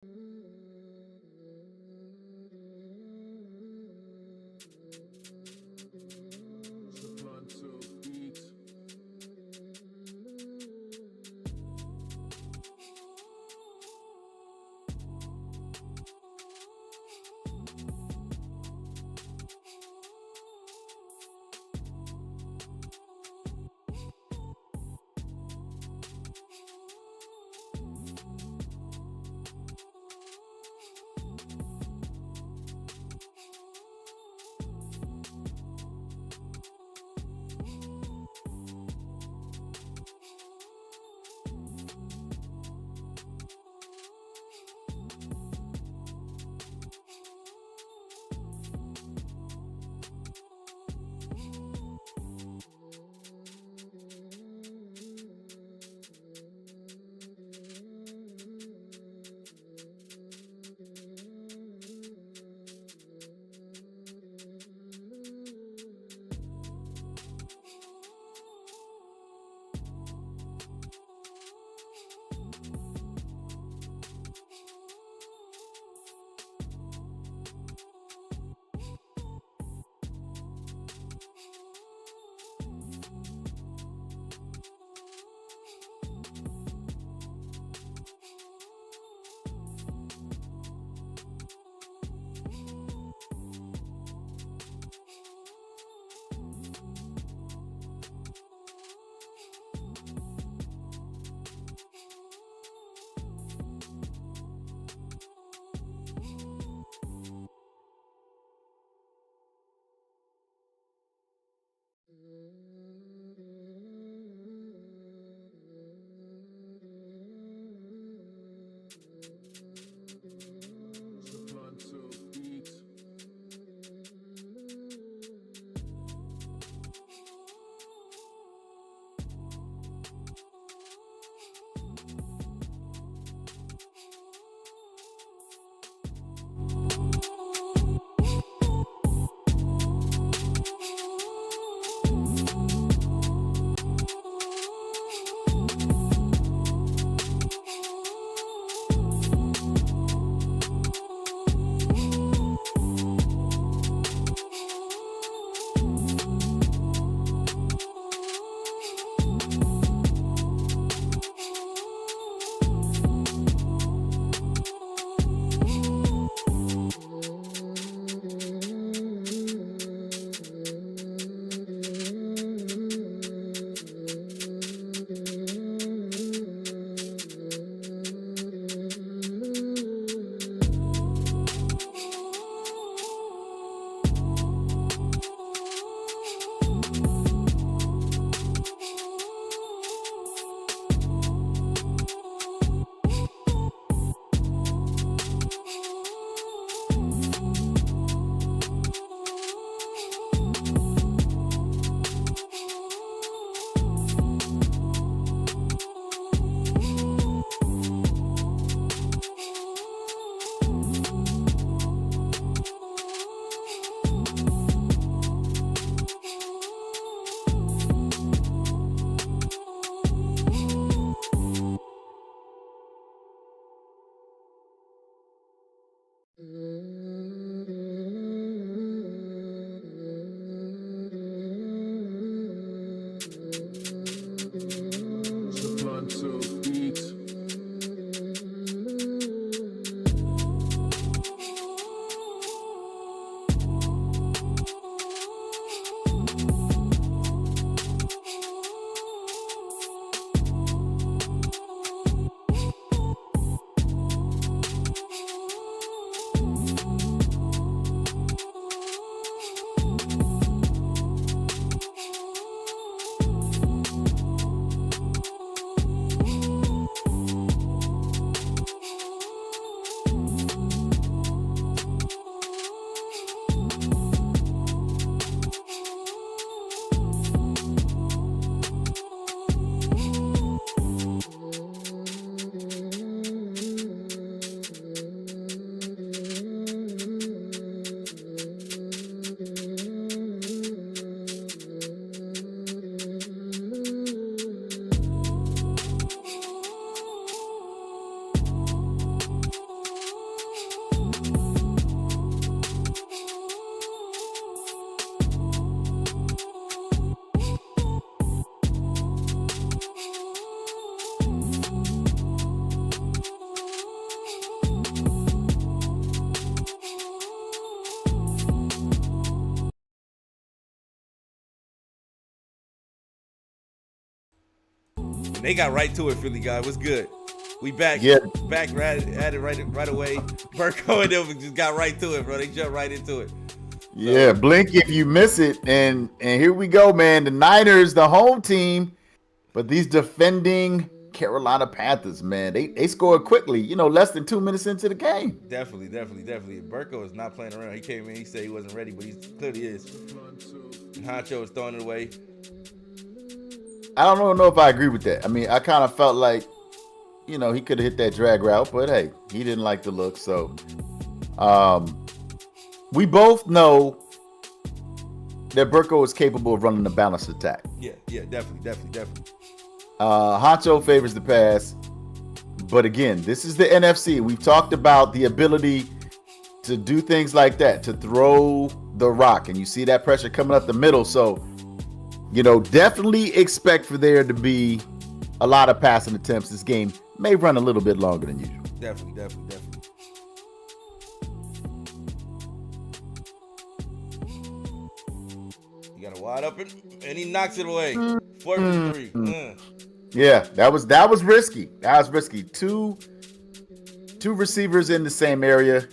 You And they got right to it, Philly guy. What's good? We back. Yeah. Back at it right away. Burko and them just got right to it, bro. They jumped right into it. Yeah, blink if you miss it. And here we go, man. The Niners, the home team, but these defending Carolina Panthers, man, they scored quickly, less than 2 minutes into the game. Definitely. Burko is not playing around. He came in, he said he wasn't ready, but he clearly is. And Honcho is throwing it away. I don't know if I agree with that. I mean, I kind of felt like, he could have hit that drag route, but hey, he didn't like the look. So we both know that Burko is capable of running a balanced attack. Yeah, definitely. Honcho favors the pass. But again, this is the NFC. We've talked about the ability to do things like that, to throw the rock. And you see that pressure coming up the middle. So, definitely expect for there to be a lot of passing attempts. This game may run a little bit longer than usual. Definitely. You got a wide open, and he knocks it away. 4-3. Yeah, that was risky. That was risky. Two receivers in the same area.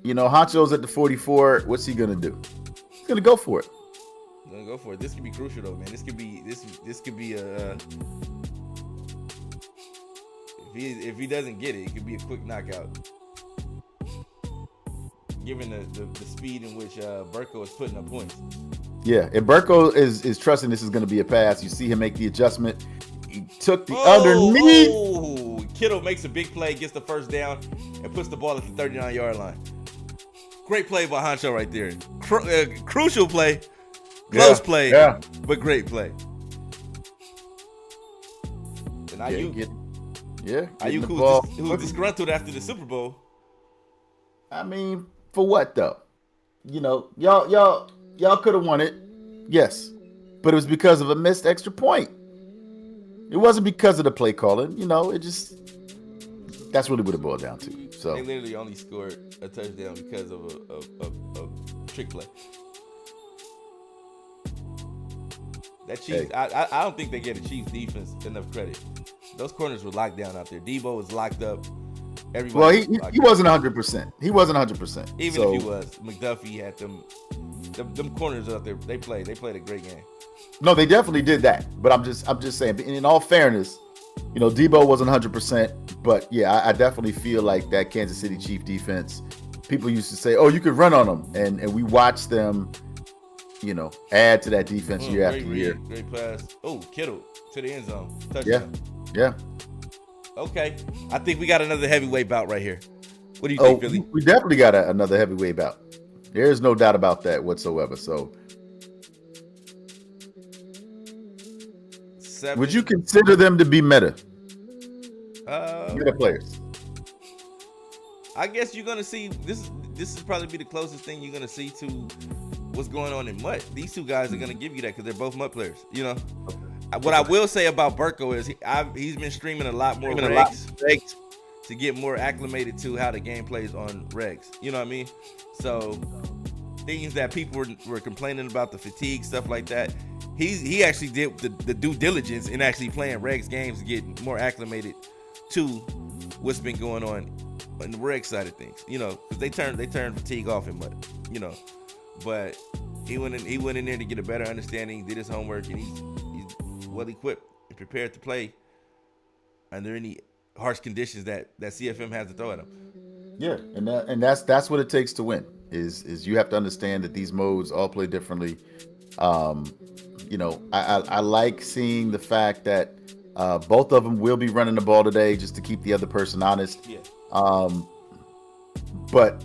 Honcho's at the 44. What's he gonna do? He's gonna go for it. This could be crucial though, man. This could be a if he doesn't get it, it could be a quick knockout. Given the speed in which Burko is putting up points. Yeah, and Burko is trusting this is going to be a pass. You see him make the adjustment. He took the underneath. Kittle makes a big play, gets the first down, and puts the ball at the 39-yard line. Great play by Honcho right there. Crucial play. Close play, but great play. And Ayuk, who's disgruntled after the Super Bowl. I mean, for what though? Y'all could have won it, yes, but it was because of a missed extra point. It wasn't because of the play calling. That's really what it boiled down to. So they literally only scored a touchdown because of a trick play. That Chiefs, I don't think they get the Chiefs defense enough credit. Those corners were locked down out there. Debo was locked up. Everybody he wasn't 100%. He wasn't 100%. Even if he was, McDuffie had them corners out there. They played a great game. No, they definitely did that. But I'm just saying. In all fairness, Debo wasn't 100%. But yeah, I definitely feel like that Kansas City Chief defense. People used to say, "Oh, you could run on them," and we watched them. Add to that defense year after year. Great pass. Oh, Kittle to the end zone. Touchdown. Yeah. Okay. I think we got another heavyweight bout right here. What do you think, Billy? We definitely got another heavyweight bout. There's no doubt about that whatsoever. So, would you consider them to be meta players? I guess you're gonna see this is probably be the closest thing you're gonna see to what's going on in Mutt. These two guys are gonna give you that because they're both Mutt players. What I will say about Burko is he's been streaming a lot more regs to get more acclimated to how the game plays on regs. You know what I mean? So things that people were complaining about, the fatigue, stuff like that, he actually did the due diligence in actually playing regs games to get more acclimated to what's been going on the reg side of things. Because they turned fatigue off in Mutt. But he went in there to get a better understanding, did his homework, and he's well equipped and prepared to play under any harsh conditions that CFM has to throw at him. Yeah, and that's what it takes to win. Is you have to understand that these modes all play differently. I like seeing the fact that both of them will be running the ball today just to keep the other person honest. Yeah. But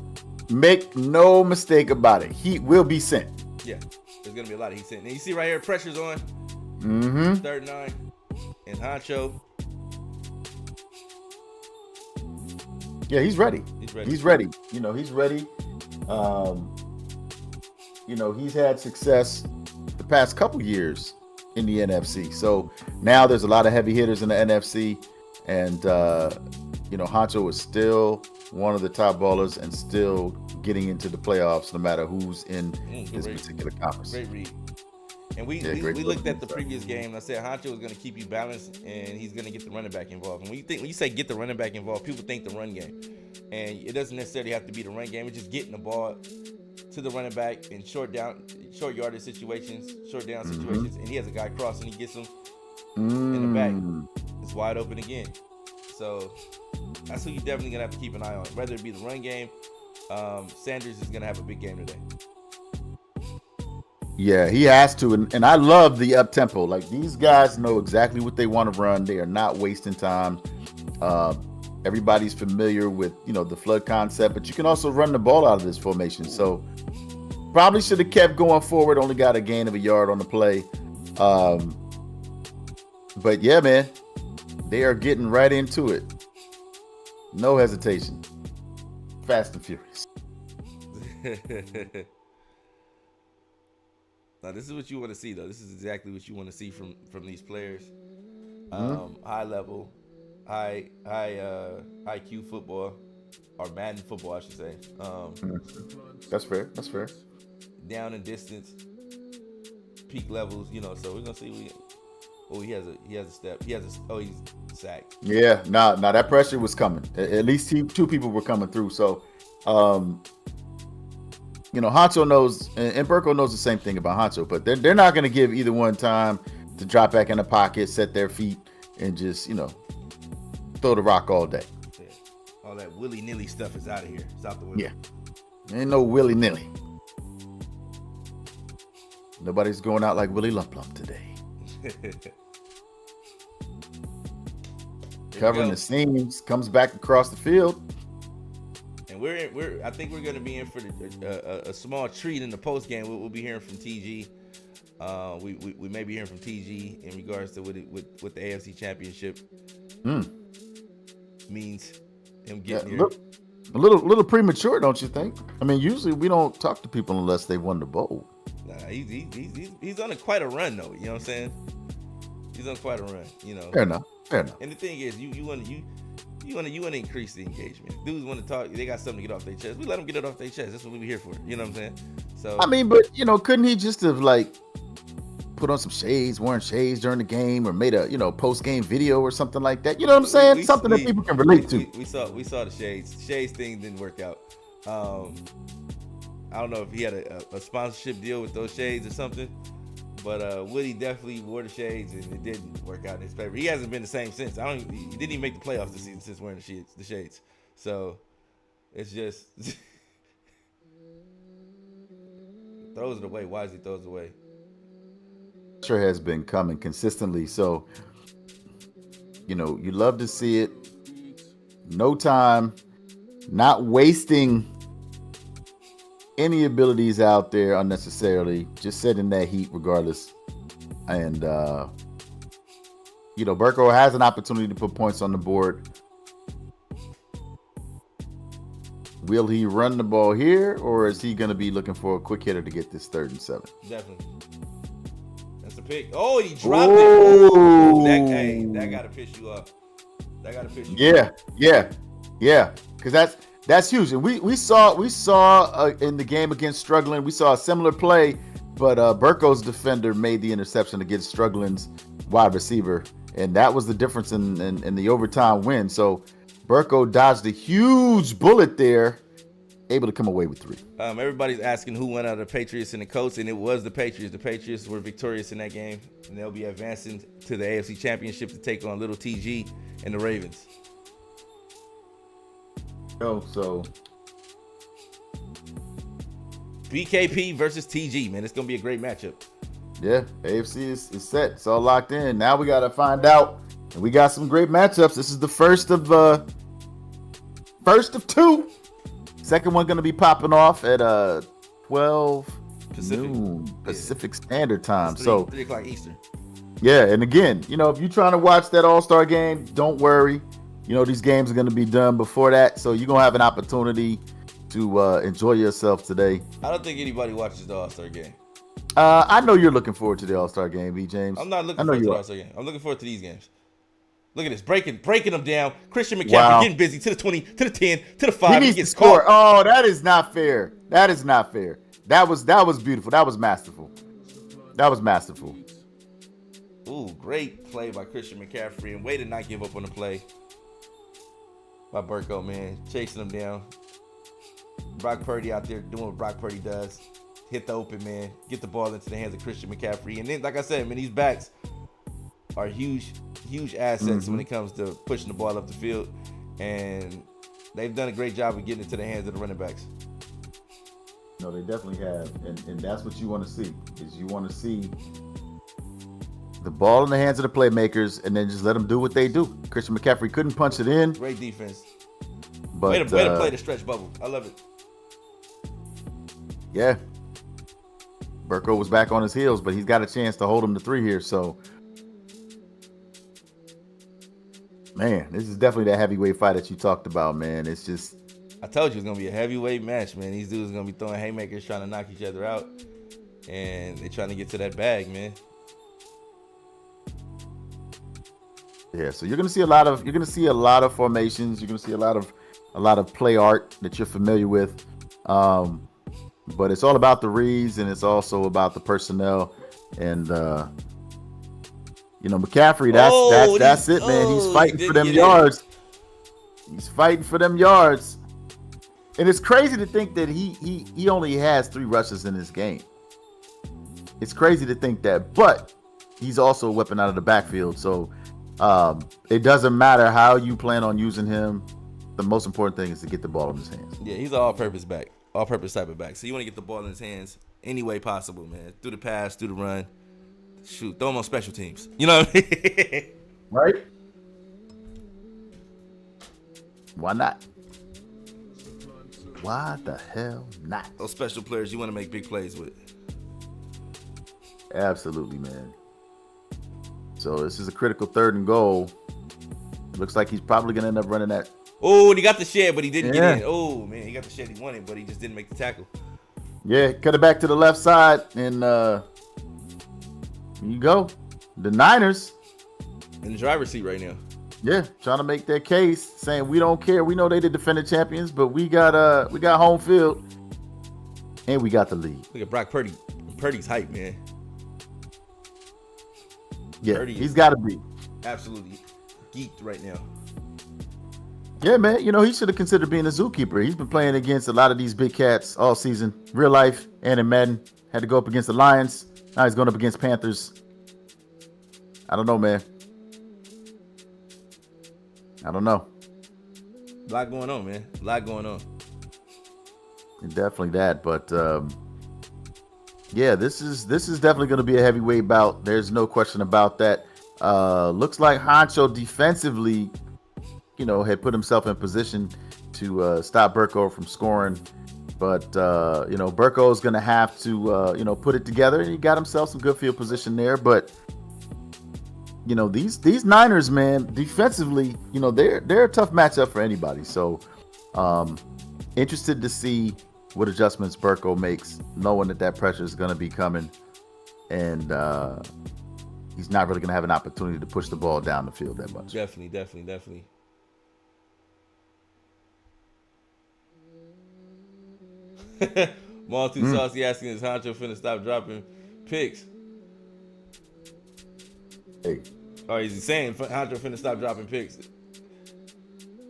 make no mistake about it, heat will be sent. Yeah, there's gonna be a lot of heat sent. And you see right here, pressure's on. Mm-hmm. 3rd and 9, and Honcho. Yeah, he's ready. He's ready. He's ready. He's had success the past couple years in the NFC. So now there's a lot of heavy hitters in the NFC, and Honcho is still one of the top ballers and still getting into the playoffs no matter who's in this particular conference. Great read. And we Yeah, great looked at the stuff. previous game. And I said Honcho is going to keep you balanced, and he's going to get the running back involved. And when you say get the running back involved, people think the run game, and it doesn't necessarily have to be the run game. It's just getting the ball to the running back in short yardage situations, short down situations, and he has a guy crossing, he gets him in the back. It's wide open again. So that's who you're definitely gonna have to keep an eye on. Whether it be the run game, Sanders is gonna have a big game today. Yeah, he has to, and I love the up tempo. Like, these guys know exactly what they want to run. They are not wasting time. Everybody's familiar with the flood concept, but you can also run the ball out of this formation. So probably should have kept going forward. Only got a gain of a yard on the play. But yeah, man, they are getting right into it. No hesitation. Fast and furious. Now, this is what you want to see, though. This is exactly what you want to see from these players. High level, high IQ football, or Madden football, I should say. That's fair. That's fair. Down in distance, peak levels. So we're gonna see. He has a step. He's sacked. Yeah, nah, that pressure was coming. At least two people were coming through. So, Honcho knows, and Burko knows the same thing about Honcho, but they're not going to give either one time to drop back in the pocket, set their feet, and just, throw the rock all day. Yeah. All that willy-nilly stuff is out of here. It's out the window. Yeah. Ain't no willy-nilly. Nobody's going out like Willie Lump Lump today. Covering the seams, comes back across the field. And I think we're going to be in for a small treat in the post game. We'll be hearing from TG. We may be hearing from TG in regards to what the AFC Championship means. Him getting here. A little premature, don't you think? I mean, usually we don't talk to people unless they won the bowl. Nah, he's on quite a run though. You know what I'm saying? He's on quite a run. Fair enough. And the thing is, you want to increase the engagement. Dudes want to talk. They got something to get off their chest. We let them get it off their chest. That's what we here for. You know what I'm saying? So I mean, but couldn't he just have put on some shades, wearing shades during the game, or made a post game video or something like that? You know what I'm saying? Something that people can relate to. We saw the shades. Shades thing didn't work out. I don't know if he had a sponsorship deal with those shades or something. But Woody definitely wore the shades, and it didn't work out in his favor. He hasn't been the same since. He didn't even make the playoffs this season since wearing the shades. So it's just throws it away. Wisely throws it away. Sure has been coming consistently. So you love to see it. No time, not wasting any abilities out there unnecessarily, just setting that heat regardless. And Burko has an opportunity to put points on the board. Will he run the ball here, or is he going to be looking for a quick hitter to get this 3rd and 7? Definitely. That's a pick. Oh, he dropped it. Ooh, that got to piss you off. That got to piss you off. Yeah. Because that's huge. And we saw in the game against Struggling, we saw a similar play, but Burko's defender made the interception against Struggling's wide receiver, and that was the difference in the overtime win. So Burko dodged a huge bullet there, able to come away with 3. Everybody's asking who went out of the Patriots and the Colts, and it was the Patriots. The Patriots were victorious in that game, and they'll be advancing to the AFC Championship to take on little TG and the Ravens. So BKP versus TG, man. It's going to be a great matchup. Yeah, AFC is set. It's all locked in. Now we got to find out. And we got some great matchups. This is the first of 2. Second one going to be popping off at 12 noon Pacific Standard Time. 3 o'clock Eastern. Yeah, and again, if you're trying to watch that All-Star game, don't worry. These games are going to be done before that, so you're going to have an opportunity to enjoy yourself today. I don't think anybody watches the All-Star game. I know you're looking forward to the All-Star game, B. James. I'm not looking forward to the All-Star game. I'm looking forward to these games. Look at this, breaking them down. Christian McCaffrey getting busy to the 20, to the 10, to the 5. He needs to score. Oh, that is not fair. That was beautiful. That was masterful. That was masterful. Ooh, great play by Christian McCaffrey, and way to not give up on the play by Burko, man. Chasing him down. Brock Purdy out there doing what Brock Purdy does. Hit the open man. Get the ball into the hands of Christian McCaffrey. And then, like I said, man, these backs are huge assets when it comes to pushing the ball up the field. And they've done a great job of getting it to the hands of the running backs. No, they definitely have. And that's what you want to see, is you want to see the ball in the hands of the playmakers and then just let them do what they do. Christian McCaffrey couldn't punch it in. Great defense. But, way to play the stretch bubble. I love it. Yeah. Burko was back on his heels, but he's got a chance to hold him to 3 here. So, man, this is definitely that heavyweight fight that you talked about, man. It's just... I told you it's going to be a heavyweight match, man. These dudes are going to be throwing haymakers, trying to knock each other out. And they're trying to get to that bag, man. Yeah, so you're gonna see a lot of formations. You're gonna see a lot of play art that you're familiar with, but it's all about the reads and it's also about the personnel. And McCaffrey, that's it, man. He's fighting for them yards. He's fighting for them yards, and it's crazy to think that he only has 3 rushes in this game. It's crazy to think that, but he's also a weapon out of the backfield. So. It doesn't matter how you plan on using him. The most important thing is to get the ball in his hands. Yeah, he's an all-purpose back, all-purpose type of back. So you want to get the ball in his hands any way possible, man. Through the pass, through the run, shoot, throw him on special teams. You know what I mean? Right? Why not? Why the hell not? Those special players you want to make big plays with. Absolutely, man. So this is a critical 3rd and goal. It looks like he's probably going to end up running that. Oh, and he got the shed, but he didn't get in. Oh, man, he got the shed he wanted, but he just didn't make the tackle. Yeah, cut it back to the left side, and here you go. The Niners. In the driver's seat right now. Yeah, trying to make their case, saying we don't care. We know they the defending champions, but we got home field, and we got the lead. Look at Brock Purdy. Purdy's hype, man. Yeah, Purdy he's got to be. Absolutely geeked right now. Yeah, man. He should have considered being a zookeeper. He's been playing against a lot of these big cats all season, real life and in Madden. Had to go up against the Lions. Now he's going up against Panthers. I don't know, man. I don't know. A lot going on, man. A lot going on. Definitely that, but yeah, this is definitely going to be a heavyweight bout. There's no question about that. Looks like Honcho defensively, had put himself in position to stop Burko from scoring. But, Burko is going to have to, put it together. And he got himself some good field position there. But, these Niners, man, defensively, they're a tough matchup for anybody. So, interested to see what adjustments Burko makes, knowing that pressure is going to be coming, and he's not really going to have an opportunity to push the ball down the field that much. Definitely. Maul too saucy asking, is Honcho finna stop dropping picks? Hey. Or is he saying Honcho finna stop dropping picks?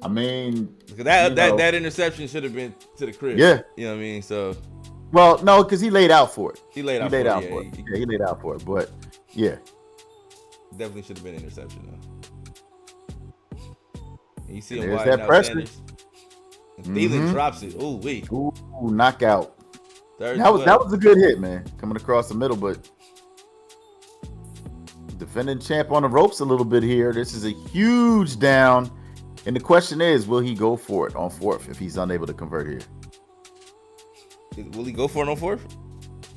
I mean, that interception should have been to the crib. Yeah. You know what I mean? So. Well, no, because he laid out for it. He laid out for it. Yeah, he laid out for it. But, yeah. Definitely should have been an interception, though. And you see him There's wide that now, pressure. Sanders. And Thielen drops it. Ooh, wait. Ooh, knockout. That was a good hit, man. Coming across the middle, but defending champ on the ropes a little bit here. This is a huge down. And the question is, will he go for it on 4th if he's unable to convert here? Will he go for it on 4th?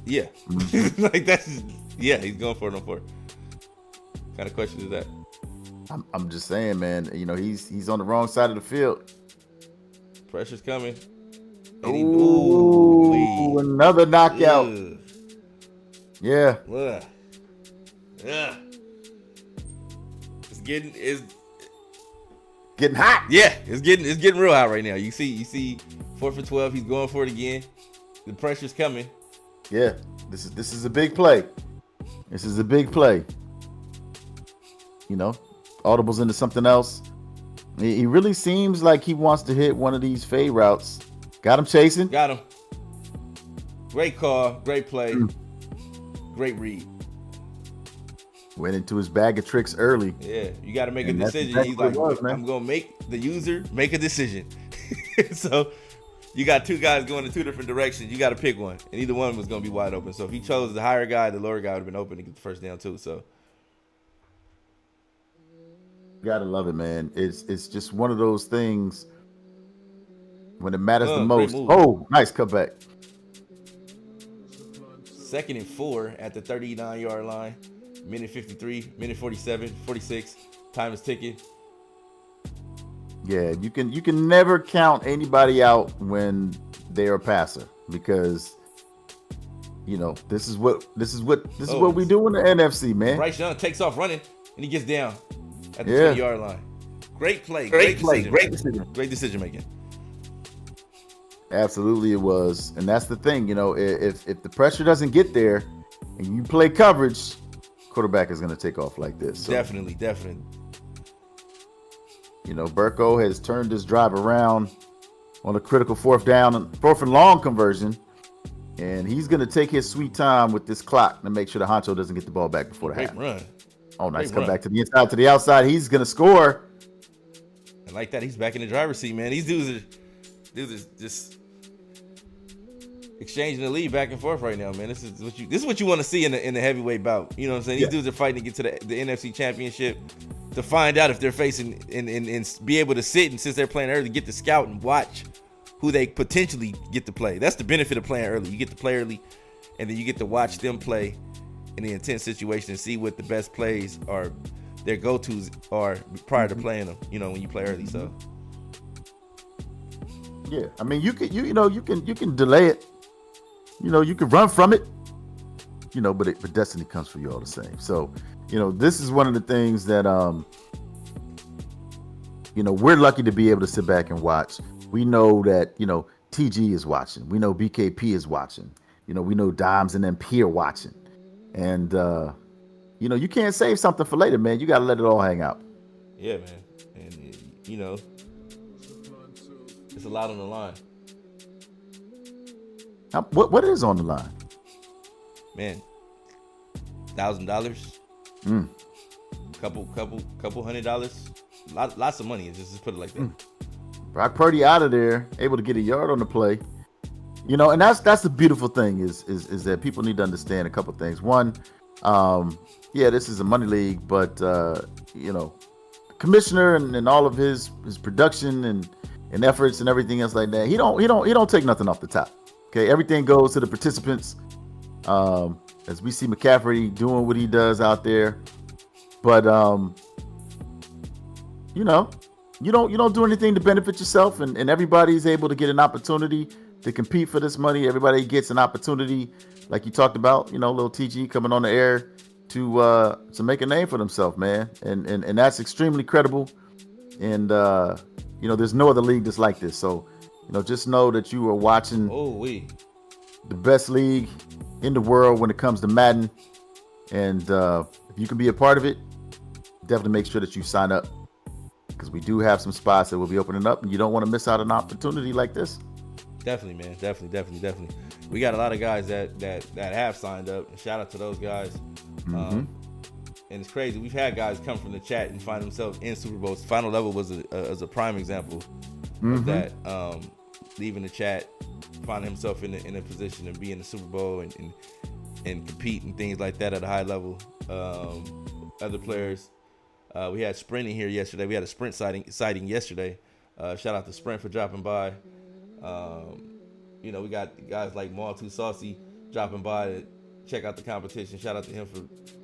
Yeah. He's going for it on 4th. What kind of question is that? I'm just saying, man, he's on the wrong side of the field. Pressure's coming. Ooh, another knockout. Ugh. Yeah. Ugh. Yeah. It's getting hot. Yeah, it's getting real hot right now. You see 4th and 12, he's going for it again. The pressure's coming. Yeah. This is a big play. This is a big play. You know, audibles into something else. He really seems like he wants to hit one of these fade routes. Got him chasing. Got him. Great call. Great play. Great read. Went into his bag of tricks early. Yeah, you got to make a decision. Exactly He's like, was, I'm going to make the user make a decision. So you got two guys going in two different directions. You got to pick one. And either one was going to be wide open. So if he chose the higher guy, the lower guy would have been open to get the first down too. So. Gotta love it, man. It's just one of those things when it matters the most. Oh, nice cutback. 2nd and 4 at the 39-yard line. Minute 53, minute 47, 46. Time is ticking. Yeah, you can never count anybody out when they're a passer because you know this is what we do in the NFC, man. Bryce Young takes off running and he gets down at the 20-yard line. Great play. Great decision making. Absolutely, it was, and that's the thing. You know, if the pressure doesn't get there and you play coverage, quarterback is going to take off like this. So, definitely. You know, Burko has turned his drive around on a critical fourth and long conversion, and he's going to take his sweet time with this clock to make sure the honcho doesn't get the ball back before the half. Run. Oh, nice come back to the inside, to the outside. He's going to score. And like that, he's back in the driver's seat, man. These dudes are just exchanging the lead back and forth right now, man. This is what you want to see in the heavyweight bout. You know what I'm saying? These dudes are fighting to get to the NFC Championship to find out if they're facing and be able to sit, and since they're playing early, get to scout and watch who they potentially get to play. That's the benefit of playing early. You get to play early, and then you get to watch them play in the intense situation and see what the best plays are, their go-tos are prior to playing them. You know, when you play early. So yeah, I mean, you can delay it. You know, you can run from it. You know, but destiny comes for you all the same. So, you know, this is one of the things that you know, we're lucky to be able to sit back and watch. We know that, you know, TG is watching. We know BKP is watching. You know, we know Dimes and MP are watching. And you know, you can't save something for later, man. You got to let it all hang out. Yeah, man. And you know, it's a lot on the line. What is on the line? Man, $1,000. Couple $100. Lots of money. Just put it like that. Brock Purdy out of there, able to get a yard on the play. You know, and that's the beautiful thing is that people need to understand a couple things. One, yeah, this is a money league, but you know, the commissioner and all of his production and efforts and everything else like that, he don't take nothing off the top. Okay, everything goes to the participants. As we see McCaffrey doing what he does out there, but you know, you don't do anything to benefit yourself, and everybody's able to get an opportunity to compete for this money. Everybody gets an opportunity, like you talked about, you know, little TG coming on the air to make a name for themselves, man, and that's extremely credible. And you know, there's no other league that's like this. So, you know, just know that you are watching the best league in the world when it comes to Madden. And if you can be a part of it, definitely make sure that you sign up, because we do have some spots that will be opening up, and you don't want to miss out on an opportunity like this. Definitely, man. Definitely. We got a lot of guys that have signed up, and shout out to those guys. And it's crazy. We've had guys come from the chat and find themselves in Super Bowls. Final Level was a prime example of that. Leaving the chat, finding himself in a position to be in the Super Bowl and compete and things like that at a high level. Other players, we had Sprint in here yesterday. We had a Sprint sighting yesterday. Shout out to Sprint for dropping by. You know, we got guys like Maul Too Saucy dropping by to check out the competition. Shout out to him for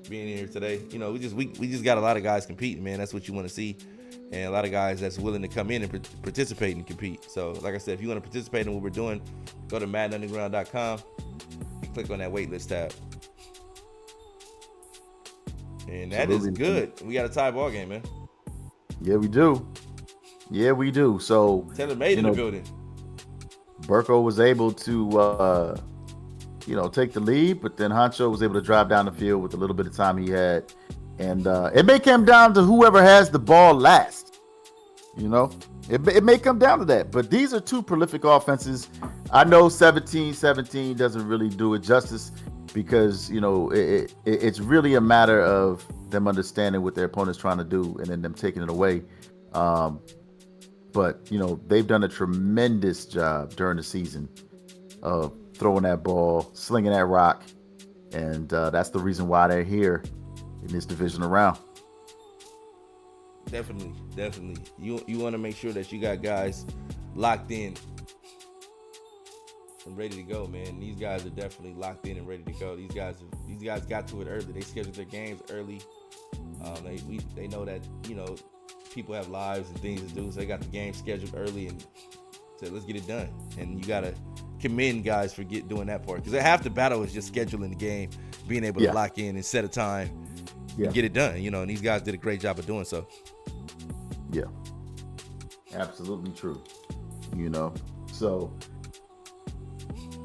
being here today. You know, we just got a lot of guys competing, man. That's what you want to see, and a lot of guys that's willing to come in and participate and compete. So, like I said, if you want to participate in what we're doing, go to MaddenUnderground.com and click on that waitlist tab. And that is good. We got a tie ball game, man. Yeah, we do. So Taylor made in the building. Burko was able to take the lead, but then Honcho was able to drive down the field with a little bit of time he had. And it may come down to whoever has the ball last. It may come down to that. But these are two prolific offenses. I know 17-17 doesn't really do it justice because, it's really a matter of them understanding what their opponent's trying to do and then them taking it away. But, they've done a tremendous job during the season of throwing that ball, slinging that rock. And that's the reason why they're here in this divisional round. Definitely. You want to make sure that you got guys locked in and ready to go, man. These guys are definitely locked in and ready to go. These guys got to it early. They scheduled their games early. They know that people have lives and things to do, so they got the game scheduled early and said, let's get it done. And you gotta commend guys for doing that part, because half the battle is just scheduling the game, being able to lock in and set a time and get it done. And these guys did a great job of doing so. Yeah, absolutely true. So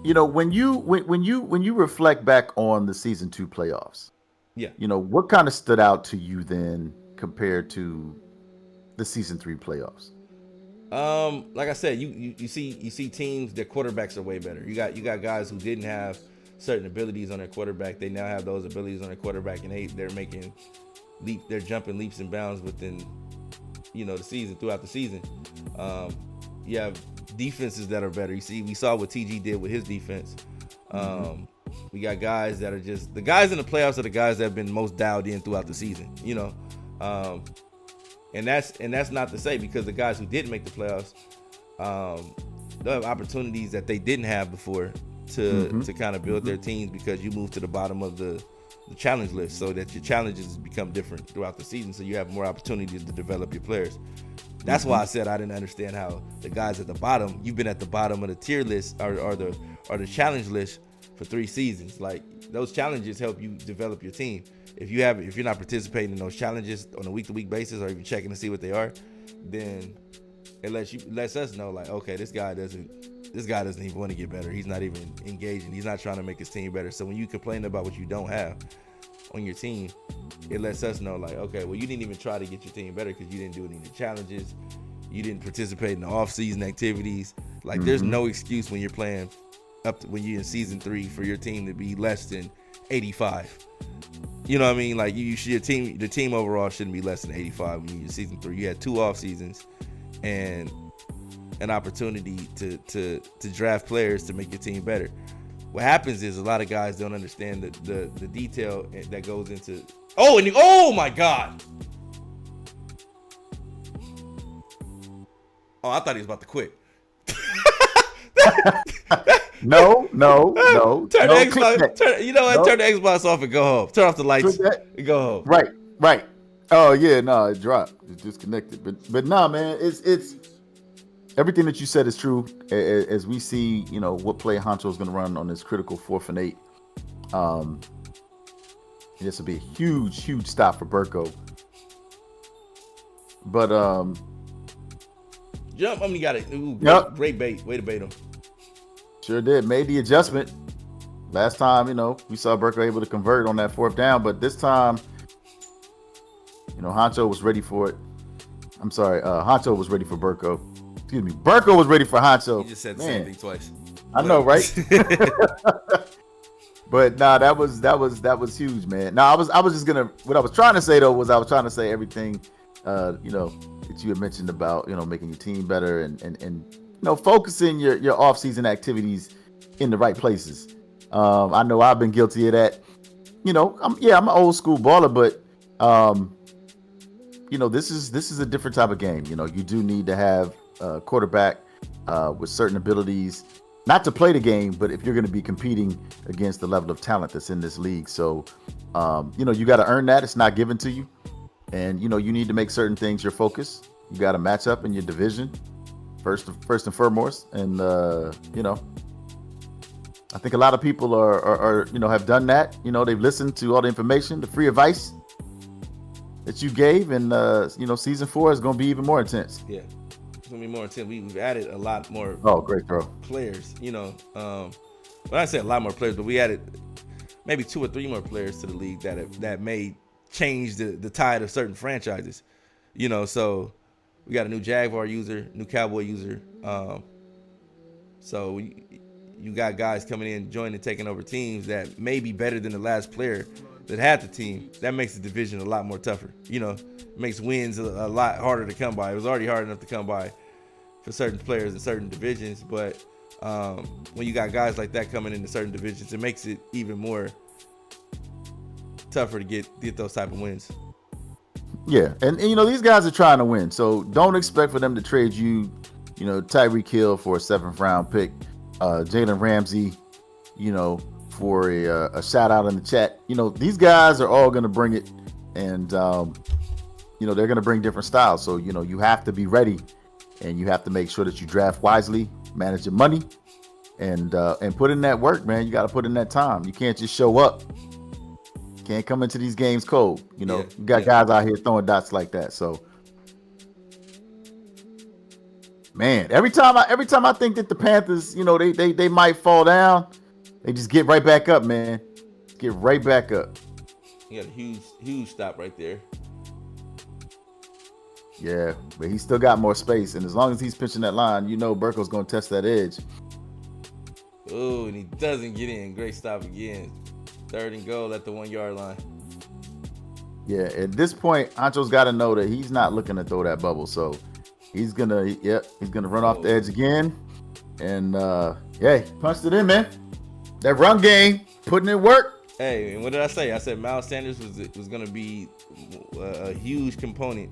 when you reflect back on the season 2 playoffs, what kind of stood out to you then compared to the season 3 playoffs? Like I said, you see teams, their quarterbacks are way better. You got guys who didn't have certain abilities on their quarterback. They now have those abilities on their quarterback, and they're jumping leaps and bounds within the season, throughout the season. You have defenses that are better. We saw what TG did with his defense. We got guys that are just the guys in the playoffs are the guys that have been most dialed in throughout the season. And that's not to say, because the guys who didn't make the playoffs, they'll have opportunities that they didn't have before to kind of build their teams, because you move to the bottom of the challenge list, so that your challenges become different throughout the season, so you have more opportunities to develop your players. That's why I said I didn't understand how the guys at the bottom, you've been at the bottom of the tier list or the challenge list for 3 seasons. Like, those challenges help you develop your team. If you're not participating in those challenges on a week-to-week basis, or even checking to see what they are, then it lets us know, like, okay, this guy doesn't even want to get better. He's not even engaging. He's not trying to make his team better. So when you complain about what you don't have on your team, it lets us know, like, okay, well, you didn't even try to get your team better because you didn't do any of the challenges. You didn't participate in the off-season activities. Like, there's no excuse when you're playing when you're in season 3 for your team to be less than 85. You know what I mean? Like, the team overall shouldn't be less than 85 when you're in season 3. You had 2 off seasons and an opportunity to draft players to make your team better. What happens is a lot of guys don't understand the detail that goes into. Oh my God! Oh, I thought he was about to quit. No. Turn the Xbox. Turn the Xbox off and go home. Turn off the lights and go home. Right. Oh yeah, no, it dropped. It's disconnected. But nah, man, it's everything that you said is true. As we see, what play Honcho is going to run on this critical 4th and 8. This will be a huge stop for Burko. But jump. You got it. Ooh, great bait. Way to bait him. Sure did. Made the adjustment. Last time, we saw Burko able to convert on that 4th down, but this time, Honcho was ready for it. I'm sorry, Honcho was ready for Burko. Excuse me, Burko was ready for Honcho. You just said the same thing twice. I know, right? But nah, that was huge, man. Now what I was trying to say though was I was trying to say everything, that you had mentioned about making your team better and focusing your off-season activities in the right places. I know I've been guilty of that. I'm an old school baller, but this is a different type of game. You do need to have a quarterback with certain abilities, not to play the game, but if you're going to be competing against the level of talent that's in this league. So, you got to earn that. It's not given to you. And, you need to make certain things your focus. You got to match up in your division first and foremost. And, I think a lot of people are have done that. They've listened to all the information, the free advice that you gave. And, season 4 is going to be even more intense. Yeah. It's gonna be more intense. We've added a lot more. Oh, great throw. Players, When I say a lot more players, but we added maybe 2 or 3 more players to the league that may change the tide of certain franchises. So we got a new Jaguar user, new Cowboy user. So you got guys coming in, joining, taking over teams that may be better than the last player that had the team. That makes the division a lot more tougher. It makes wins a lot harder to come by. It was already hard enough to come by for certain players in certain divisions, but when you got guys like that coming into certain divisions, it makes it even more tougher to get those type of wins. Yeah, and these guys are trying to win, so don't expect for them to trade you, Tyreek Hill for a 7th round pick, Jalen Ramsey, for a shout out in the chat. These guys are all going to bring it, and they're going to bring different styles. So you have to be ready, and you have to make sure that you draft wisely, manage your money, and put in that work, man. You got to put in that time. You can't just show up. Can't come into these games cold. You got guys out here throwing dots like that. So, man, every time I think that the Panthers, they might fall down, they just get right back up, man. Get right back up. You got a huge stop right there. Yeah, but he still got more space, and as long as he's pitching that line, Burkow's gonna test that edge. Oh, and he doesn't get in. Great stop again. 3rd and goal at the 1 yard line. Yeah, at this point, Ancho's got to know that he's not looking to throw that bubble, so he's gonna run off the edge again, and punched it in, man. That run game, putting in work. Hey, and what did I say? I said Miles Sanders was gonna be a huge component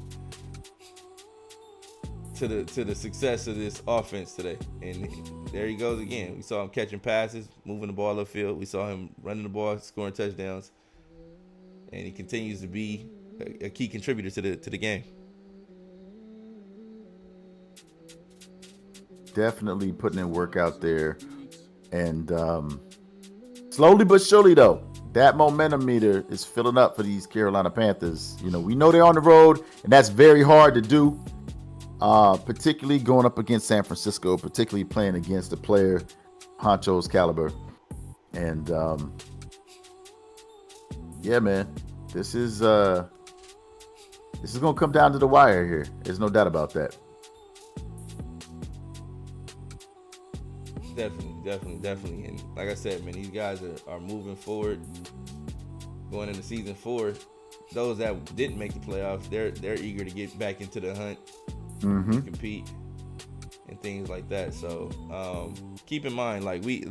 to the success of this offense today, and there he goes again. We saw him catching passes, moving the ball upfield. We saw him running the ball, scoring touchdowns, and he continues to be a key contributor to the game. Definitely putting in work out there, and slowly but surely, though, that momentum meter is filling up for these Carolina Panthers. We know they're on the road, and that's very hard to do. Particularly going up against San Francisco, particularly playing against a player Honcho's caliber. And man, this is gonna come down to the wire here. There's no doubt about that. Definitely. And like I said, man, these guys are moving forward, going into season 4. Those that didn't make the playoffs, they're eager to get back into the hunt. Mm-hmm. Compete and things like that. So keep in mind, like we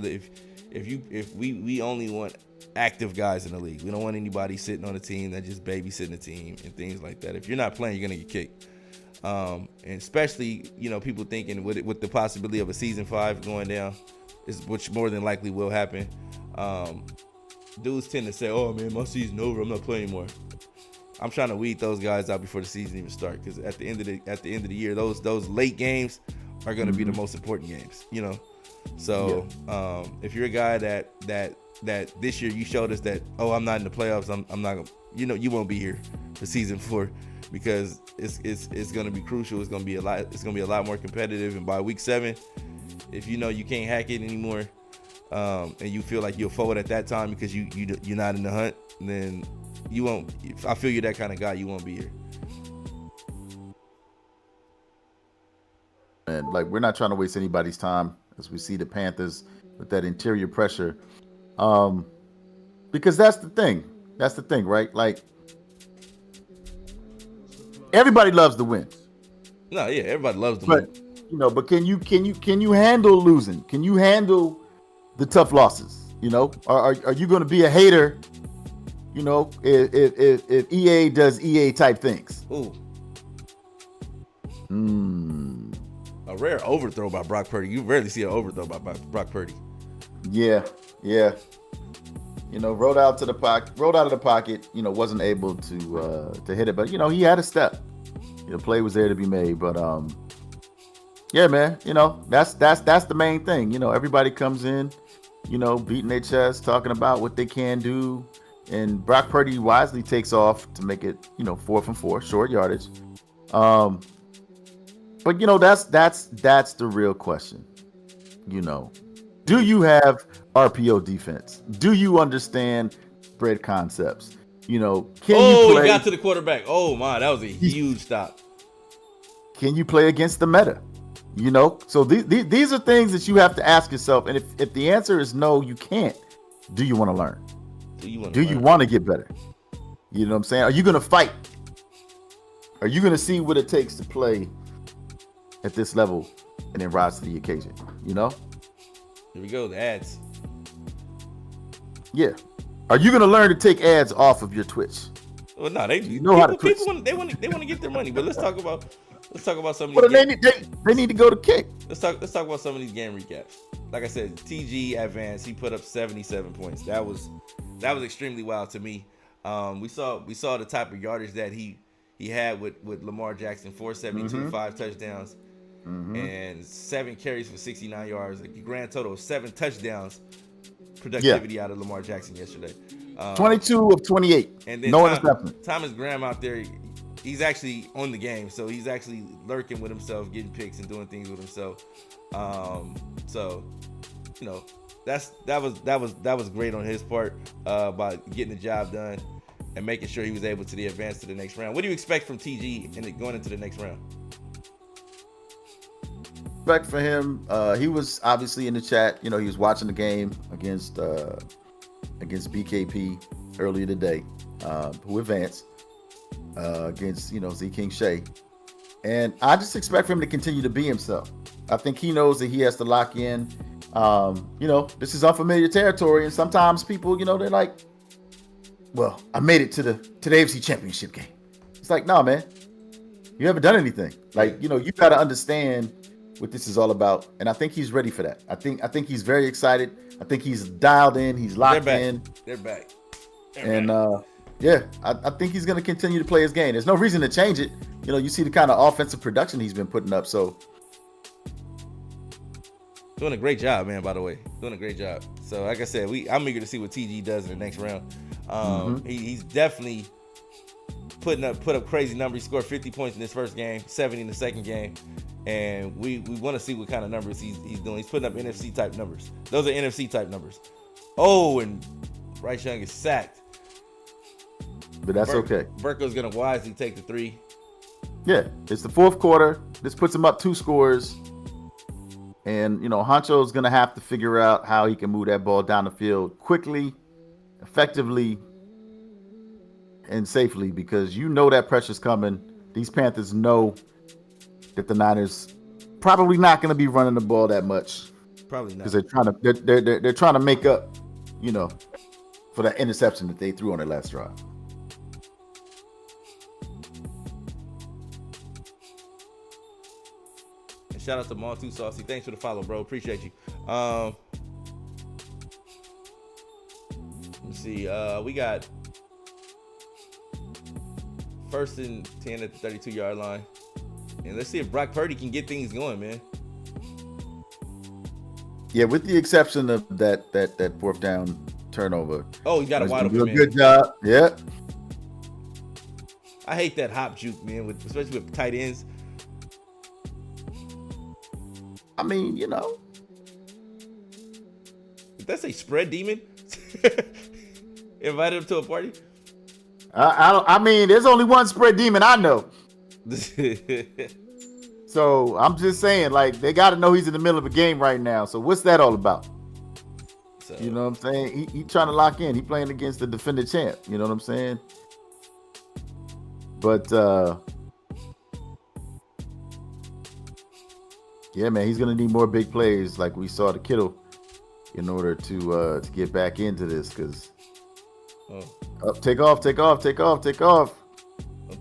only want active guys in the league. We don't want anybody sitting on a team that just babysitting the team and things like that. If you're not playing, you're gonna get kicked. And especially people thinking with the possibility of a season 5 going down, which more than likely will happen. Dudes tend to say, "Oh man, my season over. I'm not playing anymore." I'm trying to weed those guys out before the season even starts, because at the end of the year, those late games are going to be the most important games. So if you're a guy that this year you showed us that, oh, I'm not in the playoffs, I'm not gonna, you won't be here for season 4, because it's going to be crucial. It's going to be a lot more competitive, and by week 7, if you can't hack it anymore, and you feel like you'll forward at that time because you're not in the hunt, then you won't. If I feel you're that kind of guy, you won't be here. And we're not trying to waste anybody's time as we see the Panthers with that interior pressure, because that's the thing. That's the thing, right? Everybody loves to win. No, yeah, everybody loves to win. But can you handle losing? Can you handle the tough losses? Are you going to be a hater? If EA does EA type things. Ooh. A rare overthrow by Brock Purdy. You rarely see an overthrow by Brock Purdy. Yeah. Rolled out of the pocket. Wasn't able to hit it, but he had a step. The play was there to be made, but yeah, man. That's the main thing. Everybody comes in, beating their chest, talking about what they can do. And Brock Purdy wisely takes off to make it, 4 from 4, short yardage. But that's the real question. Do Do you have RPO defense? Do you understand spread concepts? Can you play? He got to the quarterback. Oh my, that was a huge stop. Can you play against the meta? So these are things that you have to ask yourself. And if the answer is no, you can't. Do you want to learn? Do you want to get better? You know what I'm saying? Are you going to fight? Are you going to see what it takes to play at this level and then rise to the occasion? Here we go, the ads. Yeah. Are you going to learn to take ads off of your Twitch? Well, no, they how to Twitch. They want to get their money. But let's talk about some of these. But they need to go to kick. Let's talk about some of these game recaps. Like I said, TG advanced. He put up 77 points. That was extremely wild to me. We saw the type of yardage that he had with Lamar Jackson, 472, 5 touchdowns, and 7 carries for 69 yards. Like a grand total of 7 touchdowns productivity out of Lamar Jackson yesterday. 22 of 28. And then Thomas Graham out there, he's actually on the game, so he's actually lurking with himself, getting picks and doing things with himself. That was great on his part by getting the job done and making sure he was able to advance to the next round. What do you expect from TG going into the next round? Respect for him. He was obviously in the chat. He was watching the game against BKP earlier today, who advanced against Z King Shea. And I just expect for him to continue to be himself. I think he knows that he has to lock in. This is unfamiliar territory, and sometimes people, they're like, well, I made it to the AFC Championship game. It's like, no, man, you haven't done anything. Like, you got to understand what this is all about, and I think he's ready for that. I think he's very excited. I think he's dialed in. He's locked in. They're back. I think he's going to continue to play his game. There's no reason to change it. You see the kind of offensive production he's been putting up. So doing a great job, man. By the way, doing a great job. So like I said, I'm eager to see what TG does in the next round. He's definitely put up crazy numbers. He scored 50 points in his first game, 70 in the second game. And we want to see what kind of numbers he's doing. He's putting up NFC type numbers. Those are NFC type numbers. Oh, and Bryce Young is sacked. But that's okay. Burko's going to wisely take the 3. Yeah, it's the fourth quarter. This puts him up 2 scores. And, Honcho's going to have to figure out how he can move that ball down the field quickly, effectively, and safely, because that pressure's coming. These Panthers know that the Niners probably not going to be running the ball that much. Probably not. Because they're trying to make up, for that interception that they threw on their last drive. And shout out to Montu Saucy. Thanks for the follow, bro. Appreciate you. Let me see. We got 1st and 10 at the 32-yard line. And let's see if Brock Purdy can get things going, man. Yeah, with the exception of that 4th down turnover. Oh, he got a wide open man. Good job. Yeah. I hate that hop juke, man, especially with tight ends. I mean, Did that say spread demon? Invited him to a party? I mean, there's only one spread demon I know. So I'm just saying, like, they got to know he's in the middle of a game right now. So what's that all about? So, you know what I'm saying? He trying to lock in. He playing against the defending champ. You know what I'm saying? But yeah, man, he's gonna need more big plays like we saw the Kittle in order to get back into this. Because take off. Don't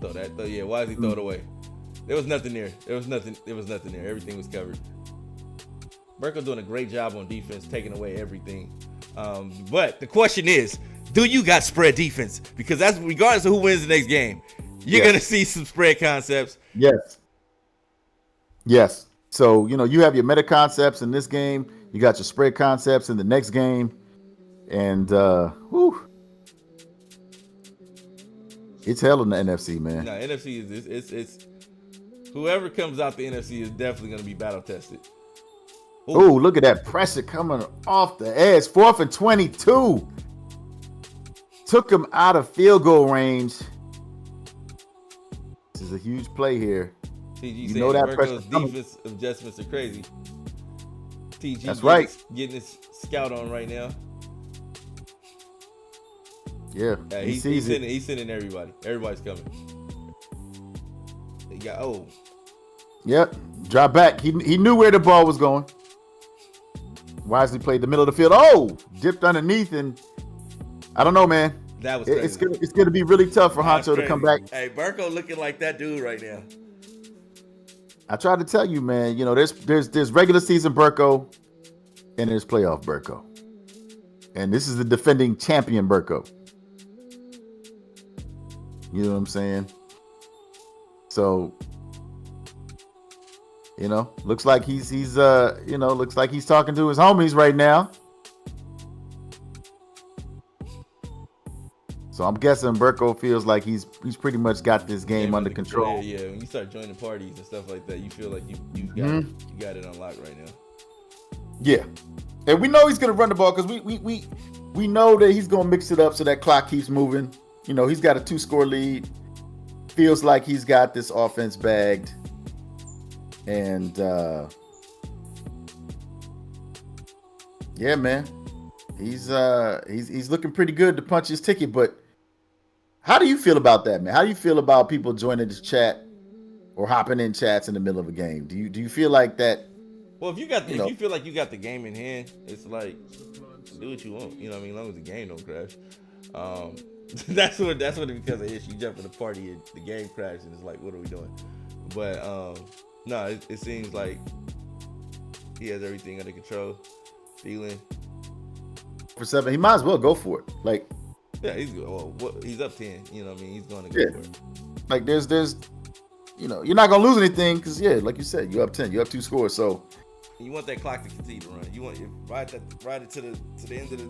throw that. Yeah, why does he throw it away? There was nothing there. There was nothing there. Everything was covered. Burko doing a great job on defense, taking away everything. But the question is, do you got spread defense? Because that's regardless of who wins the next game, you're gonna see some spread concepts. Yes. So you have your meta concepts in this game. You got your spread concepts in the next game, and it's hell in the NFC, man. No, NFC is it's whoever comes out the NFC is definitely going to be battle tested. Ooh. Oh, look at that pressure coming off the edge. 4th and 22. Took him out of field goal range. This is a huge play here. TG You saying know that Burko's pressure defense adjustments are crazy. TG That's right. Getting his scout on right now. Yeah, he's sending everybody. Everybody's coming. He got Yep. Drop back. He knew where the ball was going. Wisely played the middle of the field. Oh, dipped underneath, and I don't know, man. That was crazy. It's gonna be really tough for Honcho to come back. Hey, Burko looking like that dude right now. I tried to tell you, man. You know, there's regular season Burko, and there's playoff Burko, and this is the defending champion Burko. You know what I'm saying? So, you know, looks like he's talking to his homies right now. So I'm guessing Burko feels like he's pretty much got this game under control. Yeah. When you start joining parties and stuff like that, you feel like you got it unlocked right now. Yeah, and we know he's gonna run the ball because we know that he's gonna mix it up so that clock keeps moving. You know, he's got a 2-score lead. Feels like he's got this offense bagged, and yeah, man, he's looking pretty good to punch his ticket. But how do you feel about that, man? How do you feel about people joining this chat or hopping in chats in the middle of a game? Do you feel like that? Well, if you feel like you got the game in hand, it's like do what you want. You know what I mean? As long as the game don't crash. That's what it becomes an issue. You jump in the party and the game crashes, and it's like, what are we doing? But no, it seems like he has everything under control. Feeling for 7, he might as well go for it. Like, yeah, he's up 10. You know what I mean? He's going to go for it. Like there's you know, you're not gonna lose anything because like you said, you're up 10, you're up 2 scores. So you want that clock to continue to run. You want to ride it to the end of the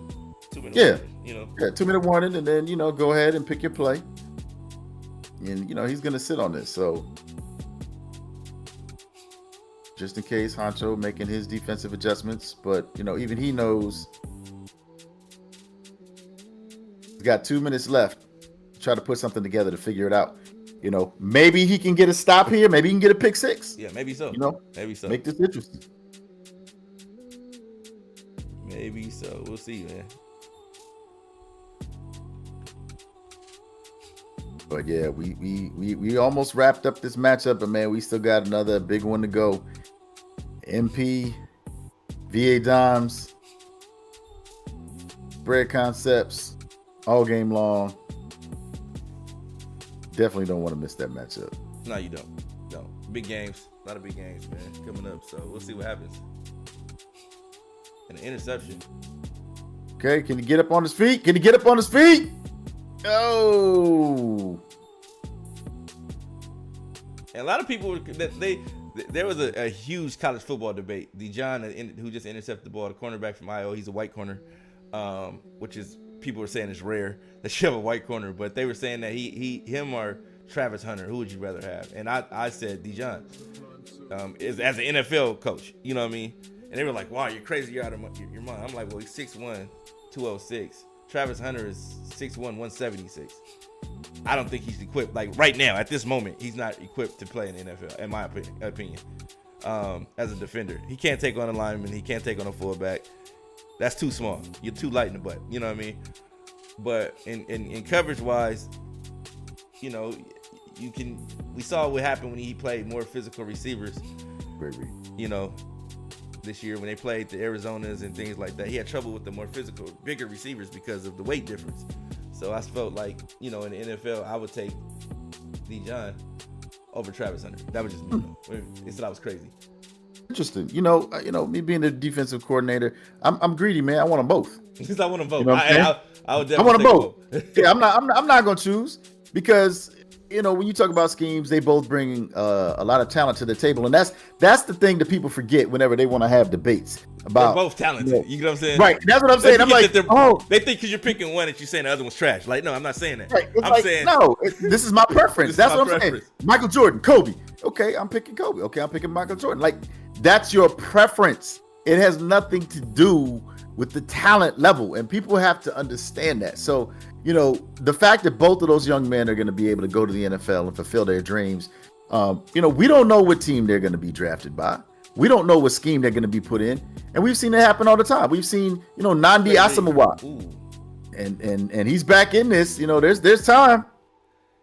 2-minute warning, you know. Yeah, 2-minute warning, and then go ahead and pick your play. And he's gonna sit on this. So just in case Honcho making his defensive adjustments, but even he knows he's got 2 minutes left. Try to put something together to figure it out. Maybe he can get a stop here. Maybe he can get a pick 6. Yeah, maybe so. Maybe so. Make this interesting. Maybe so. We'll see, man. But yeah, we almost wrapped up this matchup, but man, we still got another big one to go. MP, VA Dimes, spread concepts, all game long. Definitely don't want to miss that matchup. No, you don't. No. Big games. A lot of big games, man, coming up. So we'll see what happens. And an interception. Okay, can he get up on his feet? Oh. And a lot of people, there was a huge college football debate. Dijon, who just intercepted the ball, the cornerback from Iowa, he's a white corner, which is, people were saying it's rare that you have a white corner, but they were saying that him or Travis Hunter, who would you rather have? And I said Dijon, as an NFL coach, you know what I mean? And they were like, wow, you're crazy, you're out of your mind. I'm like, well, he's 6'1", 206. Travis Hunter is 6'1", 176. I don't think he's equipped. Like right now, at this moment, he's not equipped to play in the NFL, in my opinion. As a defender, he can't take on a lineman. He can't take on a fullback. That's too small. You're too light in the butt. You know what I mean? But in coverage wise, we saw what happened when he played more physical receivers. This year when they played the Arizonas and things like that, he had trouble with the more physical, bigger receivers because of the weight difference. So I felt like, in the NFL, I would take Dijon over Travis Hunter. That was just me. They said I was crazy. Interesting. Me being the defensive coordinator, I'm greedy, man. I want them both. Because I want them both. I would definitely want them both. Yeah, I'm not gonna choose because when you talk about schemes, they both bring a lot of talent to the table, and that's the thing that people forget whenever they want to have debates about. They're both talented. You know what I'm saying? Right. That's what I'm saying. I'm like, they think because you're picking one that you're saying the other one's trash. Like, no, I'm not saying that. Right. I'm saying no. This is my preference. That's what I'm saying. Michael Jordan, Kobe. Okay, I'm picking Kobe. Okay, I'm picking Michael Jordan. Like, that's your preference. It has nothing to do with the talent level, and people have to understand that. So, the fact that both of those young men are going to be able to go to the NFL and fulfill their dreams, we don't know what team they're going to be drafted by. We don't know what scheme they're going to be put in, and we've seen it happen all the time. We've seen, Nnamdi Asomugha, and he's back in this. There's time.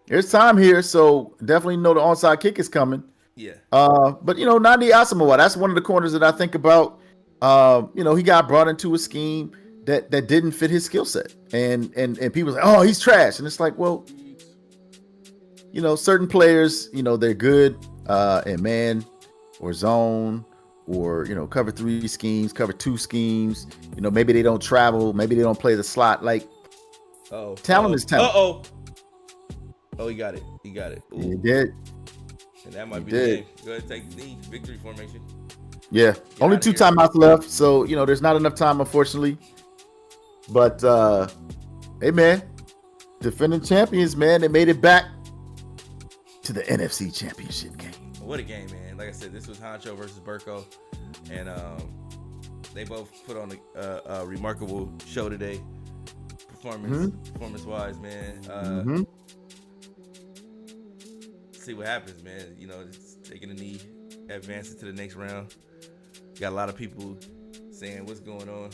There's time here, so definitely know the onside kick is coming. Yeah. But Nnamdi Asomugha, that's one of the corners that I think about. He got brought into a scheme that didn't fit his skill set, and people say, oh, he's trash, and it's like, well, certain players, they're good in man or zone or cover 3 schemes, cover 2 schemes. Maybe they don't travel, maybe they don't play the slot. Like, talent is talent. Oh, he got it. He He did. And that might be the game. Go ahead and take the victory formation. Yeah. Only 2 timeouts left. So, there's not enough time, unfortunately. But, hey, man, defending champions, man, they made it back to the NFC Championship game. What a game, man. Like I said, this was Honcho versus Burko. And they both put on a remarkable show today, performance-wise, man. See what happens, man. Just taking a knee, advancing to the next round. Got a lot of people saying what's going on.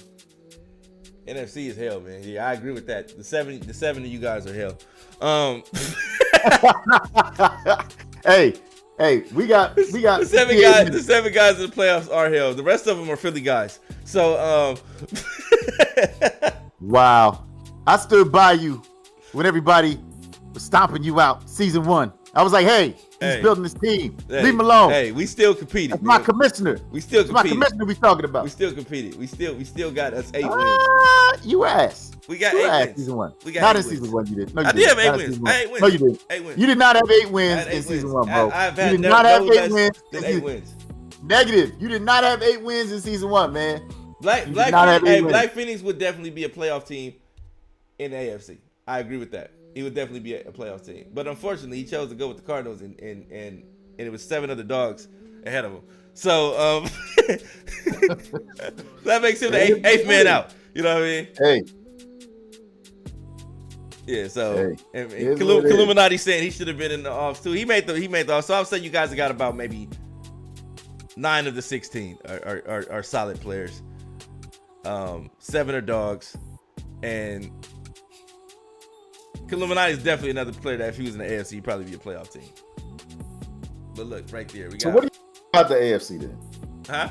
NFC is hell, man. Yeah, I agree with that. The seven of you guys are hell. Hey, we got the seven guys. The 7 guys in the playoffs are hell. The rest of them are Philly guys. So, wow, I stood by you when everybody was stomping you out season 1. I was like, hey, he's building this team. Leave him alone. Hey, we still competed. That's my commissioner. We still competed. That's my commissioner we talking about. We still competed. We still got us 8 wins. You ass. We got 8 wins. Season 1. We got not 8 in season 1. You did. No, you I did have 8 wins. I 8 wins. No, you didn't. 8 wins. You did not have 8 wins in season 1, bro. I've had you did not have 8 wins. 8 wins. Negative. You did not have 8 wins in season 1, man. Black Phoenix would definitely be a playoff team in the AFC. I agree with that. He would definitely be a playoff team. But unfortunately, he chose to go with the Cardinals, and it was 7 other dogs ahead of him. So that makes him the eighth man out. You know what I mean? Hey. Yeah. So Illuminati saying he should have been in the offs too. He made the offs. So I'm saying you guys have got about maybe 9 of the 16 are solid players. 7 are dogs, and Illuminati is definitely another player that if he was in the AFC, he'd probably be a playoff team. But look, right there, we got. So what are you saying about the AFC then? Huh?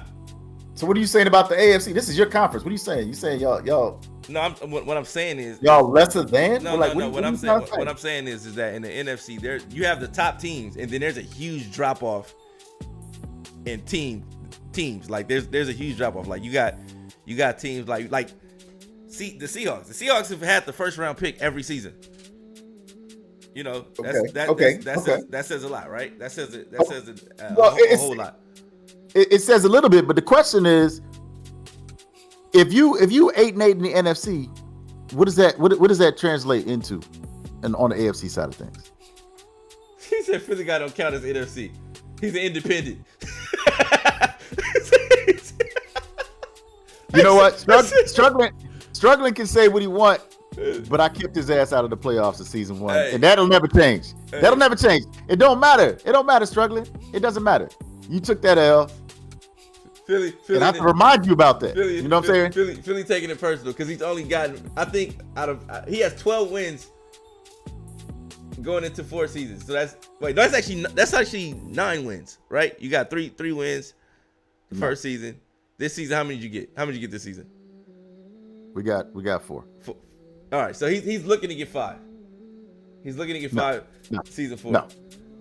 So what are you saying about the AFC? This is your conference. What are you saying? You saying y'all? No, what I'm saying is y'all lesser than? No, no. What I'm saying is that in the NFC, there you have the top teams, and then there's a huge drop off in teams. Like there's a huge drop off. Like you got teams like the Seahawks. The Seahawks have had the first round pick every season. That says a lot, right? That says a whole lot. It says a little bit, but the question is, if you 8-8 in the NFC, what does that translate into, and on the AFC side of things? He said Philly guy don't count as NFC. He's an independent. You know what? Struggling can say what he want, but I kept his ass out of the playoffs in season 1, and that'll never change. That'll never change. It don't matter. It don't matter, Struggling. It doesn't matter. You took that L. Philly, and I have to remind you about that. You know what I'm saying? Philly taking it personal because he's only gotten, I think, he has 12 wins going into 4 seasons. So that's actually 9 wins, right? You got three wins the first season. This season, how many did you get? How many did you get this season? We got 4. All right, so he's looking to get 5. He's looking to get 5 season 4. No.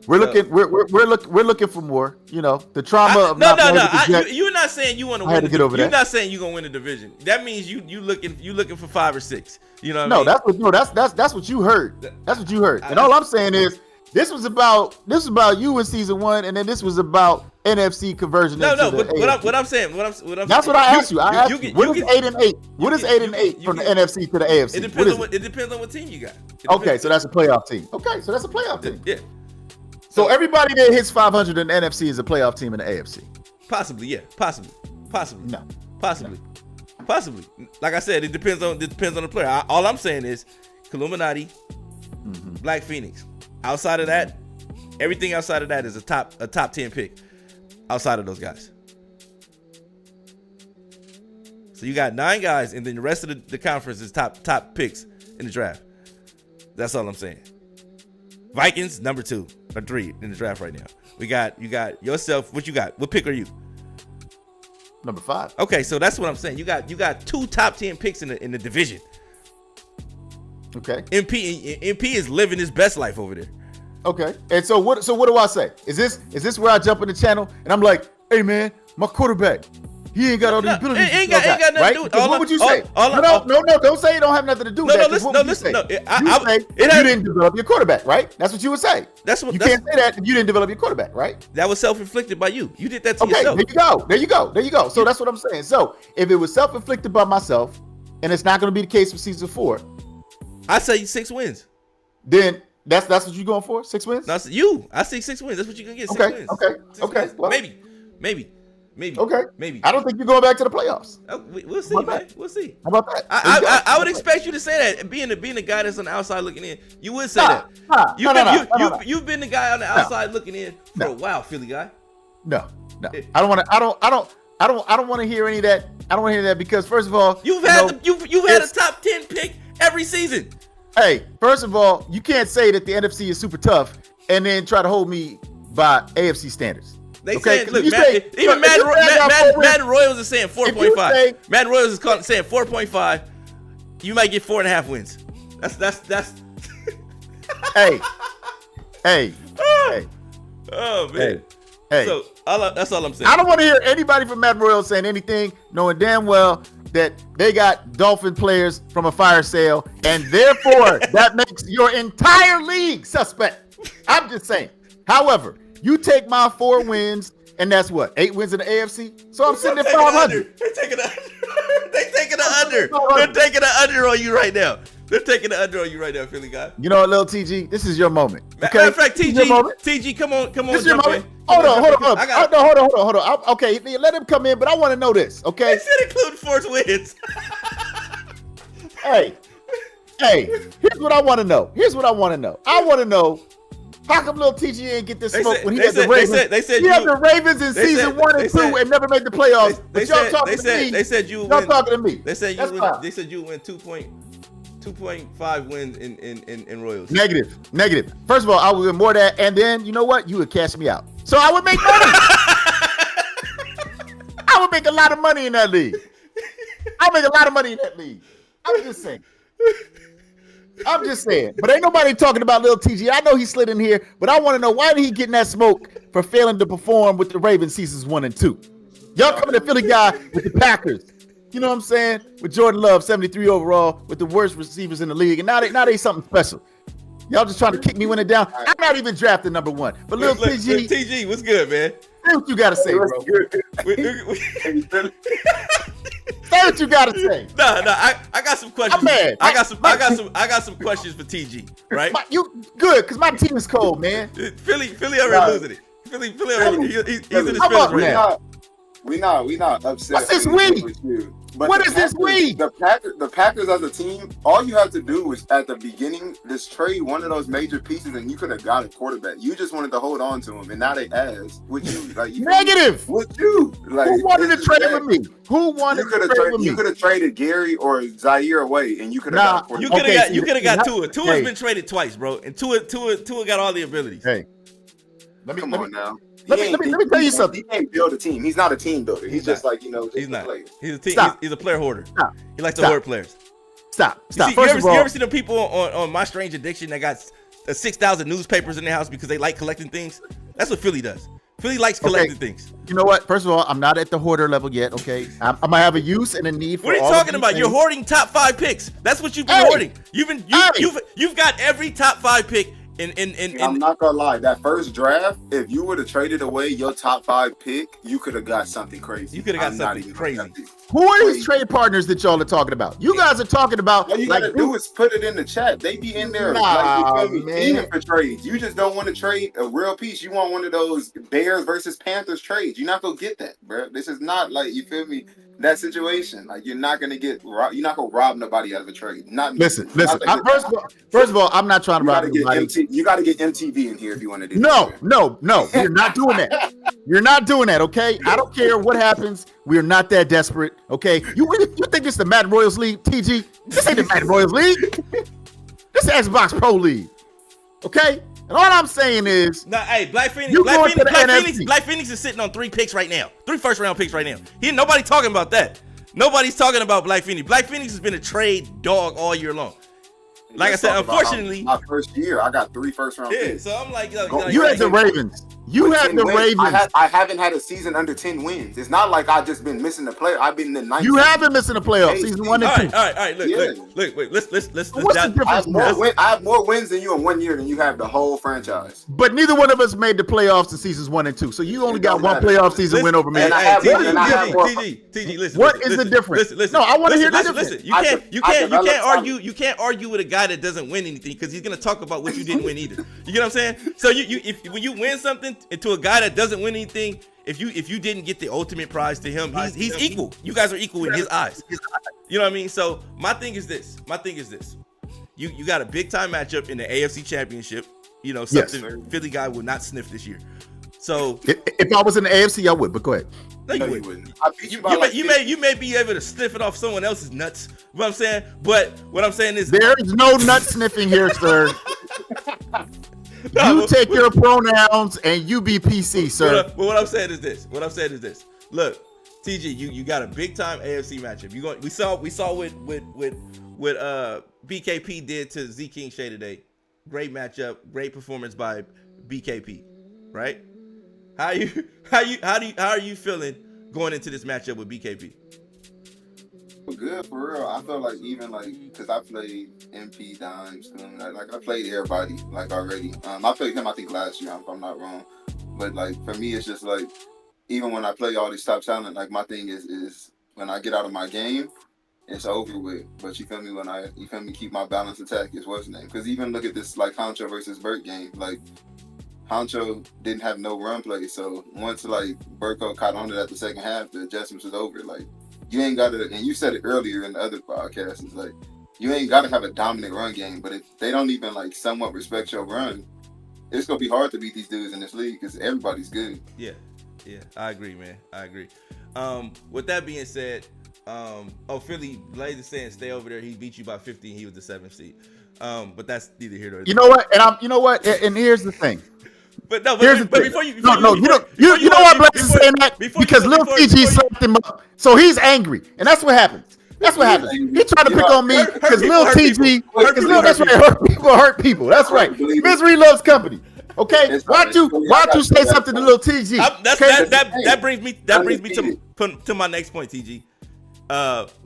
We're looking for more. The trauma of you're not saying you want to win. You're not saying you're gonna win the division. That means you looking for 5 or 6. You know what I mean? That's what you heard. That's what you heard. And all I'm saying is this was about you in season 1, and then this was about NFC conversion. But what I'm saying. That's what I asked you. I asked you. What is 8-8? What is 8-8 from the NFC to the AFC? It depends on what team you got. Okay, so that's a playoff team. Okay, so that's a playoff team. Yeah. So everybody that hits 500 in the NFC is a playoff team in the AFC. Possibly, yeah. Possibly. Possibly. No. Possibly. Possibly. Like I said, it depends on the player. All I'm saying is Illuminati, Black Phoenix. Outside of that, everything outside of that is a top 10 pick. Outside of those guys. So you got 9 guys, and then the rest of the conference is top picks in the draft. That's all I'm saying. Vikings, number 2 or 3 in the draft right now. You got yourself. What you got? What pick are you? Number 5. Okay, so that's what I'm saying. You got 2 top 10 picks in the division. Okay. MP is living his best life over there. Okay. And so what do I say? Is this where I jump in the channel and I'm like, hey man, my quarterback, he ain't got all the abilities. Ain't got nothing right? to do with What would you say? No, don't say it don't have nothing to do with that. Listen. You didn't develop your quarterback, right? That's what you would say. You can't say that if you didn't develop your quarterback, right? That was self-inflicted by you. You did that to yourself. There you go. So that's what I'm saying. So if it was self-inflicted by myself, and it's not going to be the case for season 4, I say 6 wins. Then that's what you're going for? 6 wins? No, I say 6 wins. That's what you're gonna get. 6 wins. Okay. Well, maybe. Okay. Maybe. I don't think you're going back to the playoffs. We'll see, man. We'll see. How about that? I would expect you to say that. Being the guy that's on the outside looking in, you would say that. You've been the guy on the outside looking in for a while, Philly guy. No. I don't want to hear any of that. I don't want to hear that because first of all, you've had a top 10 pick every season. Hey, first of all, you can't say that the NFC is super tough and then try to hold me by AFC standards. They saying, look, even Madden Royals is saying 4.5. Madden Royals is saying 4.5. You might get 4.5 wins. That's. Hey. Oh man. Hey. So that's all I'm saying. I don't want to hear anybody from Madden Royals saying anything, knowing damn well that they got Dolphin players from a fire sale, and therefore that makes your entire league suspect. I'm just saying. However, you take my 4 wins, and that's what, 8 wins in the AFC. So I'm sitting at 500. They're taking the under. They're taking the under on you right now. They're taking the under on you right now, Philly guy. You know what, little TG? This is your moment. Okay? Matter of fact, TG, come on, this is your moment. Hold on. Okay, let him come in, but I want to know this. Okay. They said include 4 wins. Hey, here's what I want to know. I want to know how come little TG ain't get this smoke when he had the Ravens? They said he had the Ravens in season 1 and 2 and never made the playoffs. But y'all talking to me. They said you. Y'all talking to me. They said you win. They said you win 2.5 wins in Royals. Negative. First of all, I would win more than that, and then you know what? You would cash me out, so I would make money. I would make a lot of money in that league. I'm just saying. But ain't nobody talking about little TG. I know he slid in here, but I want to know why did he get in that smoke for failing to perform with the Ravens seasons 1 and 2? Y'all coming to Philly guy with the Packers. You know what I'm saying? With Jordan Love, 73 overall, with the worst receivers in the league, and now they something special. Y'all just trying to kick me when it down. I'm not even drafted number 1. But little TG, what's good, man? Say what you gotta say, bro. Say what you gotta say. No, I got some questions. I'm mad. I got some questions for TG, right? You good, because my team is cold, man. Philly already losing it. Philly already, he's in his feelings right now. We not upset. What's this we? But what is this we? The Packers as a team, all you have to do was at the beginning just trade one of those major pieces, and you could have got a quarterback. You just wanted to hold on to him, and now they asked. Would you like? Negative. Would you like? Who wanted to trade with me? Who wanted to trade with me? You could have traded Gary or Zaire away, and you could have got. You could have got Tua. Tua's been traded twice, bro, and Tua got all the abilities. Hey, come on now. Let me tell you something. He can't build a team. He's not a team builder. He's just like, he's not. Player. He's a team. He's a player hoarder. Stop. He likes to hoard players. Stop. You ever see the people on My Strange Addiction that got 6,000 newspapers in their house because they like collecting things? That's what Philly does. Philly likes collecting things. You know what? First of all, I'm not at the hoarder level yet. Okay, I might have a use and a need for. What are you talking about? You're hoarding top 5 picks. That's what you've been hoarding. You've got every top 5 pick I'm not gonna lie. That first draft, if you would have traded away your top 5 pick, you could have got something crazy. You could have got something crazy. Who are these trade partners that y'all are talking about? You guys are talking about. All you gotta do is put it in the chat. They be in there, eating for trades. You just don't want to trade a real piece. You want one of those Bears versus Panthers trades. You're not gonna get that, bro. This is not like, you feel me, that situation. Like, you're not gonna rob nobody out of a trade. Listen. First of all, I'm not trying to rob anybody. You gotta get MTV in here if you want to do that. No. You're not doing that. You're not doing that, okay? I don't care what happens. We're not that desperate, okay? You think this is the Madden Royals League, TG? This ain't the Madden Royals League. This is Xbox Pro League, okay? And all I'm saying is, hey, Black Phoenix is sitting on 3 picks right now, 3 first-round picks right now. Nobody talking about that. Nobody's talking about Black Phoenix. Black Phoenix has been a trade dog all year long. Like I said, unfortunately, my first year, I got 3 first-round picks. So I'm like, you had the Ravens. You had the Ravens. I haven't had a season under 10 wins. It's not like I've just been missing the play. I've been in the 9th. You have been missing the playoffs, season 1 and 2. All right. Look. Wait. Let's. What's the difference? I have more wins than you in 1 year than you have the whole franchise. But neither one of us made the playoffs in seasons 1 and 2. So you only got one playoff season win over me. TG, listen. What is the difference? Listen. No, I want to hear the difference. Listen. You can't argue with a guy that doesn't win anything, because he's gonna talk about what you didn't win either. You get what I'm saying? So when you win something to a guy that doesn't win anything, if you didn't get the ultimate prize to him, he's equal. You guys are equal in his eyes. You know what I mean? So my thing is this. You got a big time matchup in the AFC Championship. You know, something Philly guy would not sniff this year. So if I was in the AFC, I would. But go ahead. No, you wouldn't. You may be able to sniff it off someone else's nuts. You know what I'm saying? But what I'm saying is, there is no nut sniffing here, sir. You take your pronouns and you be PC, sir. But what I'm saying is this. Look, TG, you got a big time AFC matchup. We saw what BKP did to Z King Shay today. Great matchup, great performance by BKP, right? How are you feeling going into this matchup with BKP? Good, for real. I feel like, even because I played MP Dimes, I played everybody already. I played him, I think, last year, if I'm not wrong. But for me, it's just even when I play all these top talent, my thing is when I get out of my game, it's over with. But you feel me, when I keep my balanced attack is what's name. Because even look at this Honcho versus Burt game. Honcho didn't have no run play, so once Burko caught on to that the second half, the adjustments was over. You ain't got to, and you said it earlier in the other podcast, it's you ain't got to have a dominant run game, but if they don't even somewhat respect your run, it's gonna be hard to beat these dudes in this league because everybody's good. Yeah, I agree, man. I agree. With that being said, Philly Blaze is saying stay over there. He beat you by 15. He was the 7th seed. But that's neither here nor there. You know what? And here's the thing. But before you know why Blaze is saying that? Because Lil TG slapped him up, so he's angry, and that's what happens. He tried to pick on me because Lil TG, hurt people. That's right. Misery loves company. Okay, why don't you say something to Lil TG? That brings me to my next point, TG.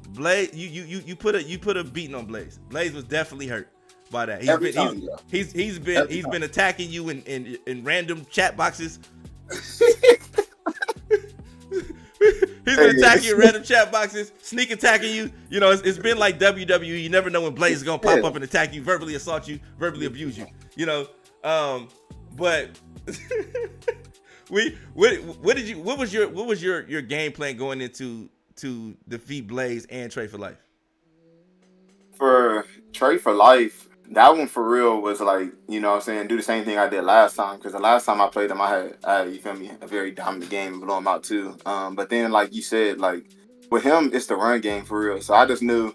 Blaze, you put a beating on Blaze. Blaze was definitely hurt by that. He's been attacking you in random chat boxes. He's been attacking you in random chat boxes, sneak attacking you. You know, it's been like WWE. You never know when Blaze is gonna pop up and attack you, verbally assault you, verbally abuse you. You know, but what was your game plan going into to defeat Blaze and Trey for Life? For Trey for Life, that one for real was you know what I'm saying, do the same thing I did last time, because the last time I played him, I had you feel me, a very dominant game and blew him out too. But then like you said, with him, it's the run game for real. So I just knew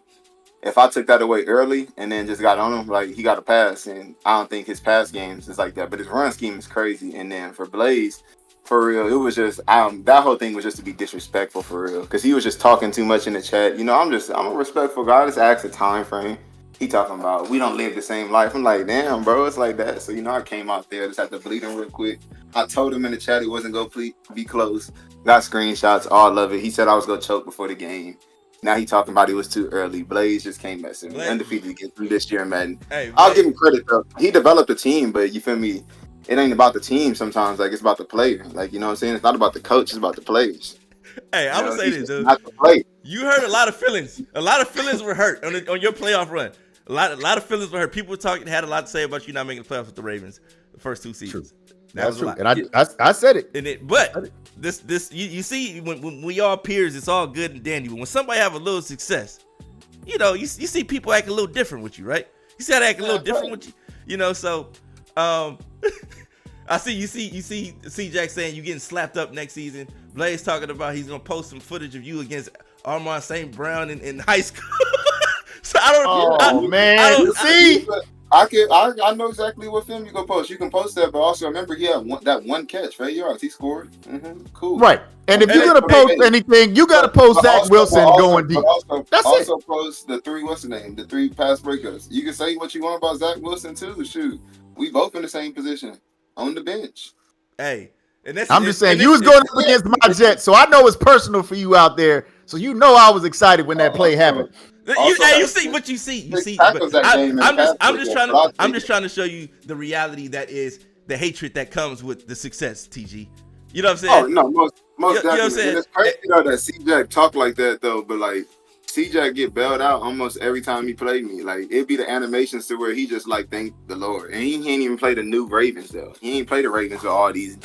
if I took that away early and then just got on him, he got a pass, and I don't think his pass games is like that, but his run scheme is crazy. And then for Blaze, for real, it was just that whole thing was just to be disrespectful for real, because he was just talking too much in the chat. You know, I'm a respectful guy. I just asked a time frame. He talking about we don't live the same life. I'm like, damn, bro, it's like that. So you know, I came out there, just had to bleed him real quick. I told him in the chat he wasn't gonna be close. Got screenshots, all of it. He said I was gonna choke before the game. Now he talking about it was too early. Blaze just can't mess him. Blaze- Undefeated against him this year in Madden. Hey, I'll Blaze- give him credit though. He developed a team, but you feel me? It ain't about the team sometimes. Like, it's about the player. Like, you know what I'm saying? It's not about the coach. It's about the players. Hey, I'm You know, gonna say he's this, just dude. not the player. You heard a lot of feelings. A lot of feelings were hurt on your playoff run. A lot of feelings were hurt. People were talking, had a lot to say about you not making the playoffs with the Ravens the first 2 seasons. That That's was a true. lot. And I said it. But you see when we all peers, it's all good and dandy. But when somebody have a little success, you know, you see people act a little different with you, right? You see how they act a little different with you, you know. So, I see you see C-Jack saying you getting slapped up next season. Blaze talking about he's gonna post some footage of you against Armand St. Brown in high school. So I don't. See, I know exactly what film you gonna post. You can post that, but also remember he had that one catch, right? He scored. Cool. right. And if you're gonna post anything, you gotta post Zach Wilson going deep. That's also it. post the 3 the 3 pass breakups. You can say what you want about Zach Wilson too. Shoot, we both in the same position on the bench. Hey, I'm just saying you was going up against my Jets, so I know it's personal for you out there. So you know I was excited when that play happened. You see what you see. You see. I'm just trying to show you the reality that is the hatred that comes with the success. TG, you know what I'm saying? Oh no, most you know definitely. what I'm saying? And it's crazy though that C-Jack talk like that though, but like C-Jack get bailed out almost every time he played me. Like it'd be the animations to where he just like thank the Lord, and he ain't even play the new Ravens though. He ain't play the Ravens with all these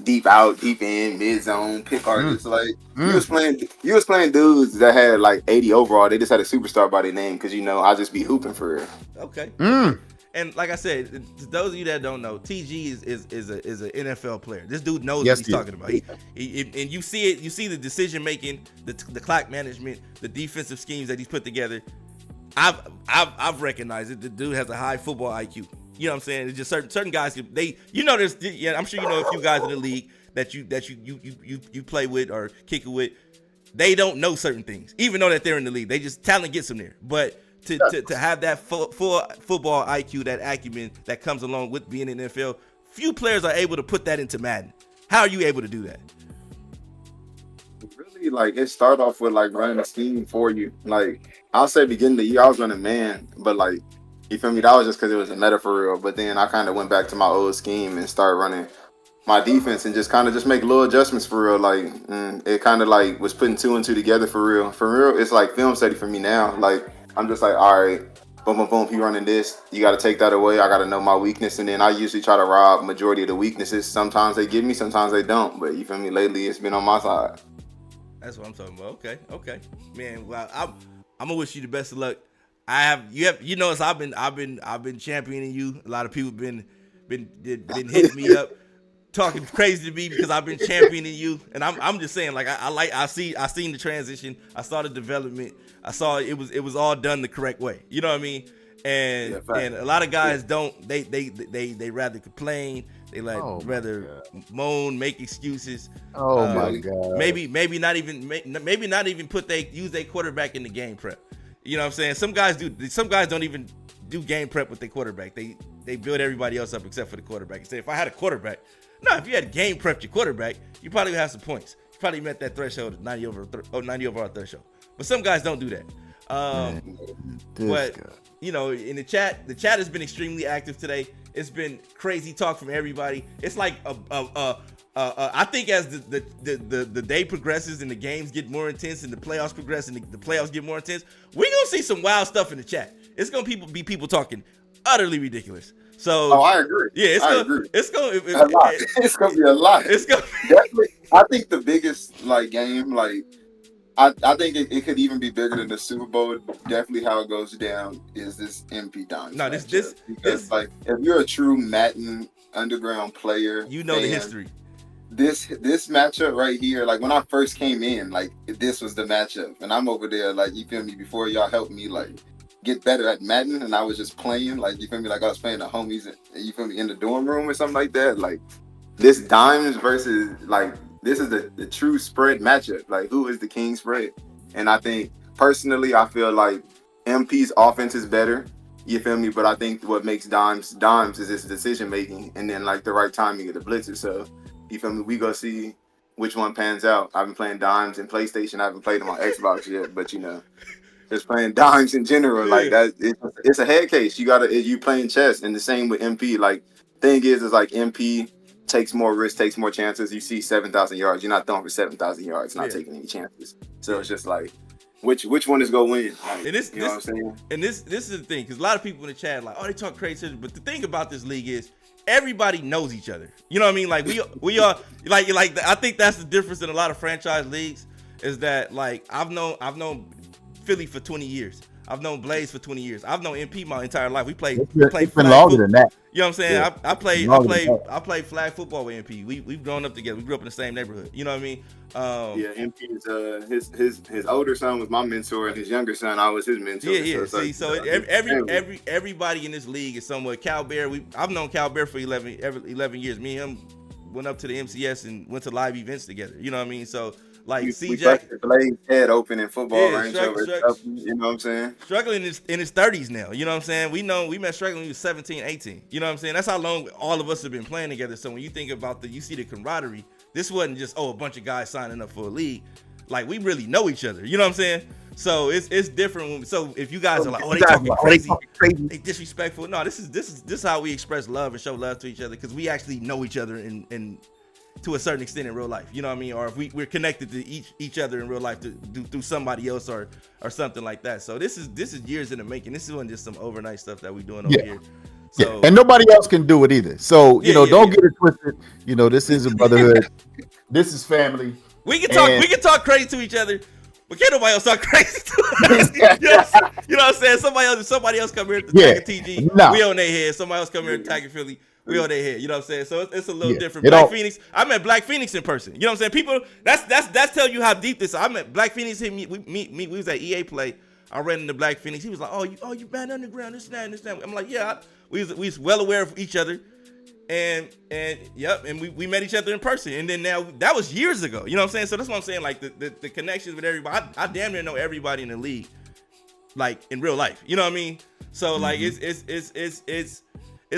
deep out, deep in, mid zone pick artists. Like you was playing dudes that had like 80 overall. They just had a superstar by their name because you know I just be hooping for real. Okay. And like I said, to those of you that don't know, TG is an NFL player. This dude knows what he's talking about. He, and you see it. You see the decision making, the clock management, the defensive schemes that he's put together. I've recognized it. The dude has a high football IQ. You know what I'm saying? It's just certain guys. I'm sure you know a few guys in the league that you play with or kick it with. They don't know certain things, even though that they're in the league. They just talent gets them there. But to have that full football IQ, that acumen that comes along with being in the NFL, few players are able to put that into Madden. How are you able to do that? Really, like it started off with like running a scheme for you. Like I'll say beginning of the year I was running man, but like you feel me? That was just because it was a meta for real. But then I kind of went back to my old scheme and started running my defense and just kind of just make little adjustments for real. Like it kind of like was putting 2 and 2 together for real. For real, it's like film study for me now. Like I'm just like, all right, boom, boom, boom. He running this. You got to take that away. I got to know my weakness, and then I usually try to rob majority of the weaknesses. Sometimes they give me, sometimes they don't. But you feel me? Lately, it's been on my side. That's what I'm talking about. Okay, man. Well, I'm gonna wish you the best of luck. You notice I've been championing you. A lot of people been hitting me up, talking crazy to me because I've been championing you. And I'm just saying, like I seen the transition. I saw the development. I saw it was all done the correct way. You know what I mean? And a lot of guys don't. They rather complain. They rather moan, make excuses. Oh my God. Maybe not even use their quarterback in the game prep. You know what I'm saying? Some guys do. Some guys don't even do game prep with their quarterback. They build everybody else up except for the quarterback. Say if I had a quarterback, if you had game prepped your quarterback, you probably would have some points. You probably met that threshold, 90 overall threshold. But some guys don't do that. But you know, in the chat has been extremely active today. It's been crazy talk from everybody. It's like I think as the day progresses and the games get more intense and the playoffs progress and the playoffs get more intense, we're gonna see some wild stuff in the chat. It's gonna be people talking utterly ridiculous. So I agree. Yeah, It's gonna be a lot. It's gonna definitely. I think the biggest like game, like I think it could even be bigger than the Super Bowl. Definitely, how it goes down is this MP Dimes. No, this like if you're a true Madden Underground player, you know the history. This matchup right here, like when I first came in, like this was the matchup, and I'm over there, like you feel me. Before y'all helped me, like get better at Madden, and I was just playing, like you feel me, like I was playing the homies, you feel me, in the dorm room or something like that. Like this Dimes versus like. This is the true spread matchup. Like, who is the king spread? And I think, personally, I feel like MP's offense is better. You feel me? But I think what makes Dimes is his decision-making and then, like, the right timing of the blitzes. So, you feel me? We go see which one pans out. I've been playing dimes and PlayStation. I haven't played them on Xbox yet, but just playing dimes in general, like Yeah, that, it's a head case. You playing chess, and the same with MP. Like, thing is like MP takes more risks, takes more chances. You see 7,000 yards, you're not throwing for 7,000 yards, not yeah, taking any chances. So yeah. it's just like, which one is gonna win? Like, And this, you know what I'm saying? and this is the thing, because a lot of people in the chat like, oh, they talk crazy, but the thing about this league is everybody knows each other. You know what I mean? Like we are like I think that's the difference in a lot of franchise leagues is that like I've known Philly for 20 years. I've known Blaze for 20 years. I've known MP my entire life. We played It's been longer than that. You know what I'm saying? Yeah. I played flag football with MP. We've grown up together. We grew up in the same neighborhood. You know what I mean? Yeah, MP is his older son was my mentor, and his younger son I was his mentor. Yeah. So Everybody in this league is somewhat. Cal Bear. I've known Cal Bear for 11 years. Me and him went up to the MCS and went to live events together. You know what I mean? So like we CJ busted Blaze's head open in football range over Shrug- stuff, you know what I'm saying? struggling in his 30s now. You know what I'm saying? We met struggling when he was 17, 18. You know what I'm saying? That's how long all of us have been playing together. So when you think about you see the camaraderie, this wasn't just, a bunch of guys signing up for a league. Like, we really know each other. You know what I'm saying? So it's different. So if you guys are like, they talking crazy, they disrespectful. No, this is how we express love and show love to each other, because we actually know each other in to a certain extent in real life. You know what I mean? Or if we're connected to each other in real life through somebody else or something like that. So this is years in the making. This isn't just some overnight stuff that we're doing over here. So, and nobody else can do it either. So don't get it twisted. This is a brotherhood. This is family. We can talk crazy to each other, but can't nobody else talk crazy to us. You know what I'm saying? Somebody else come here to attack a TG. No. We on their head. Somebody else come here to attack a Philly. We on their head. You know what I'm saying? So it's a little different. Black Phoenix. I met Black Phoenix in person. You know what I'm saying? People, that's telling you how deep this is. I met Black Phoenix. We was at EA Play. I ran into Black Phoenix. He was like, you Madden Underground, this and that. I'm like, yeah. We was well aware of each other. And we met each other in person, and then now that was years ago. You know what I'm saying? So that's what I'm saying. Like the connections with everybody, I damn near know everybody in the league, like in real life. You know what I mean? So like it's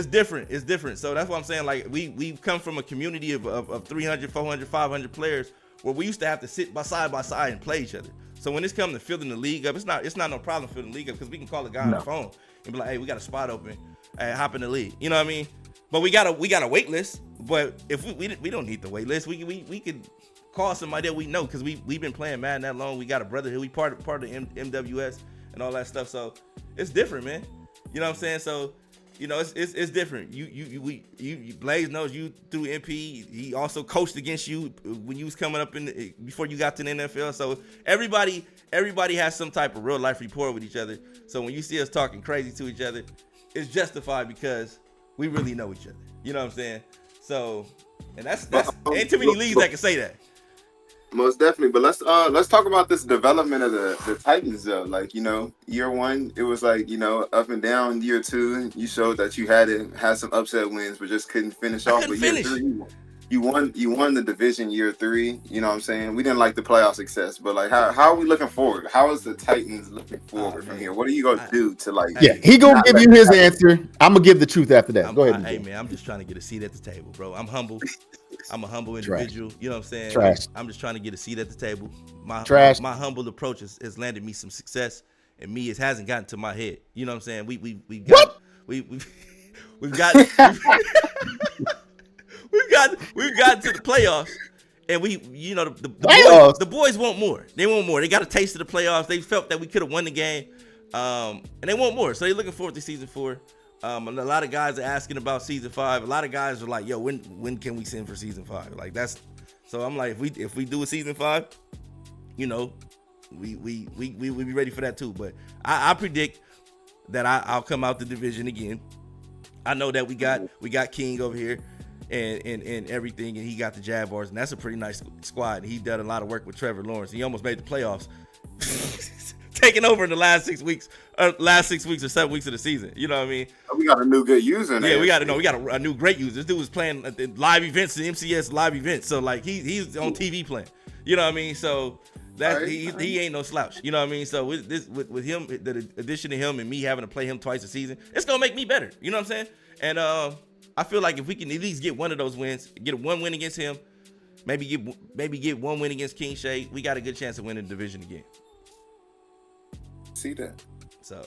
different. It's different. So that's what I'm saying. Like we come from a community of 300, 400, 500 players where we used to have to sit side by side and play each other. So when it's come to filling the league up, it's not no problem filling the league up, because we can call a guy on the phone and be like, hey, we got a spot open, hey, hop in the league. You know what I mean? But we got a wait list. But if we don't need the wait list, we could call somebody that we know, because we've been playing Madden that long. We got a brother who we part of the MWS and all that stuff. So it's different, man. You know what I'm saying? So it's different. You Blaze knows you through MP. He also coached against you when you was coming up before you got to the NFL. So everybody has some type of real life rapport with each other. So when you see us talking crazy to each other, it's justified because we really know each other. You know what I'm saying? So, and that's ain't too many leagues that can say that. Most definitely. But let's talk about this development of the Titans though. Like, year one, it was like, up and down. Year two, you showed that you had some upset wins, but just couldn't finish off. But year three, you won the division year three. You know what I'm saying? We didn't like the playoff success, but like how are we looking forward? How is the Titans looking forward from here? What are you gonna do to like? Yeah, he gonna give you his answer. I'm gonna give the truth after that. Go ahead. Hey man, I'm just trying to get a seat at the table, bro. I'm humble. I'm a humble individual. Trash. You know what I'm saying? Trash. I'm just trying to get a seat at the table. My humble approach has landed me some success, and it hasn't gotten to my head. You know what I'm saying? We've got we've gotten to the playoffs, and the boys want more. They want more. They got a taste of the playoffs. They felt that we could have won the game, and they want more. So they're looking forward to season 4. A lot of guys are asking about season 5. A lot of guys are like, "Yo, when can we send for season 5?" Like that's. So I'm like, if we do a season 5, we be ready for that too. But I predict that I'll come out the division again. I know that we got King over here and everything, and he got the Jaguars, and that's a pretty nice squad. He done a lot of work with Trevor Lawrence. He almost made the playoffs. Taking over in the last 6 weeks or 7 weeks of the season. You know what I mean? We got a new good user now. Yeah, we got a new great user. This dude was playing at the live events, the MCS live events. So like he's on TV playing. You know what I mean? So that he ain't no slouch. You know what I mean? So with him, the addition of him and me having to play him twice a season, it's gonna make me better. You know what I'm saying? And I feel like if we can at least get one of those wins, get one win against him, Maybe get one win against King Shay. We got a good chance of winning the division again. See that. So,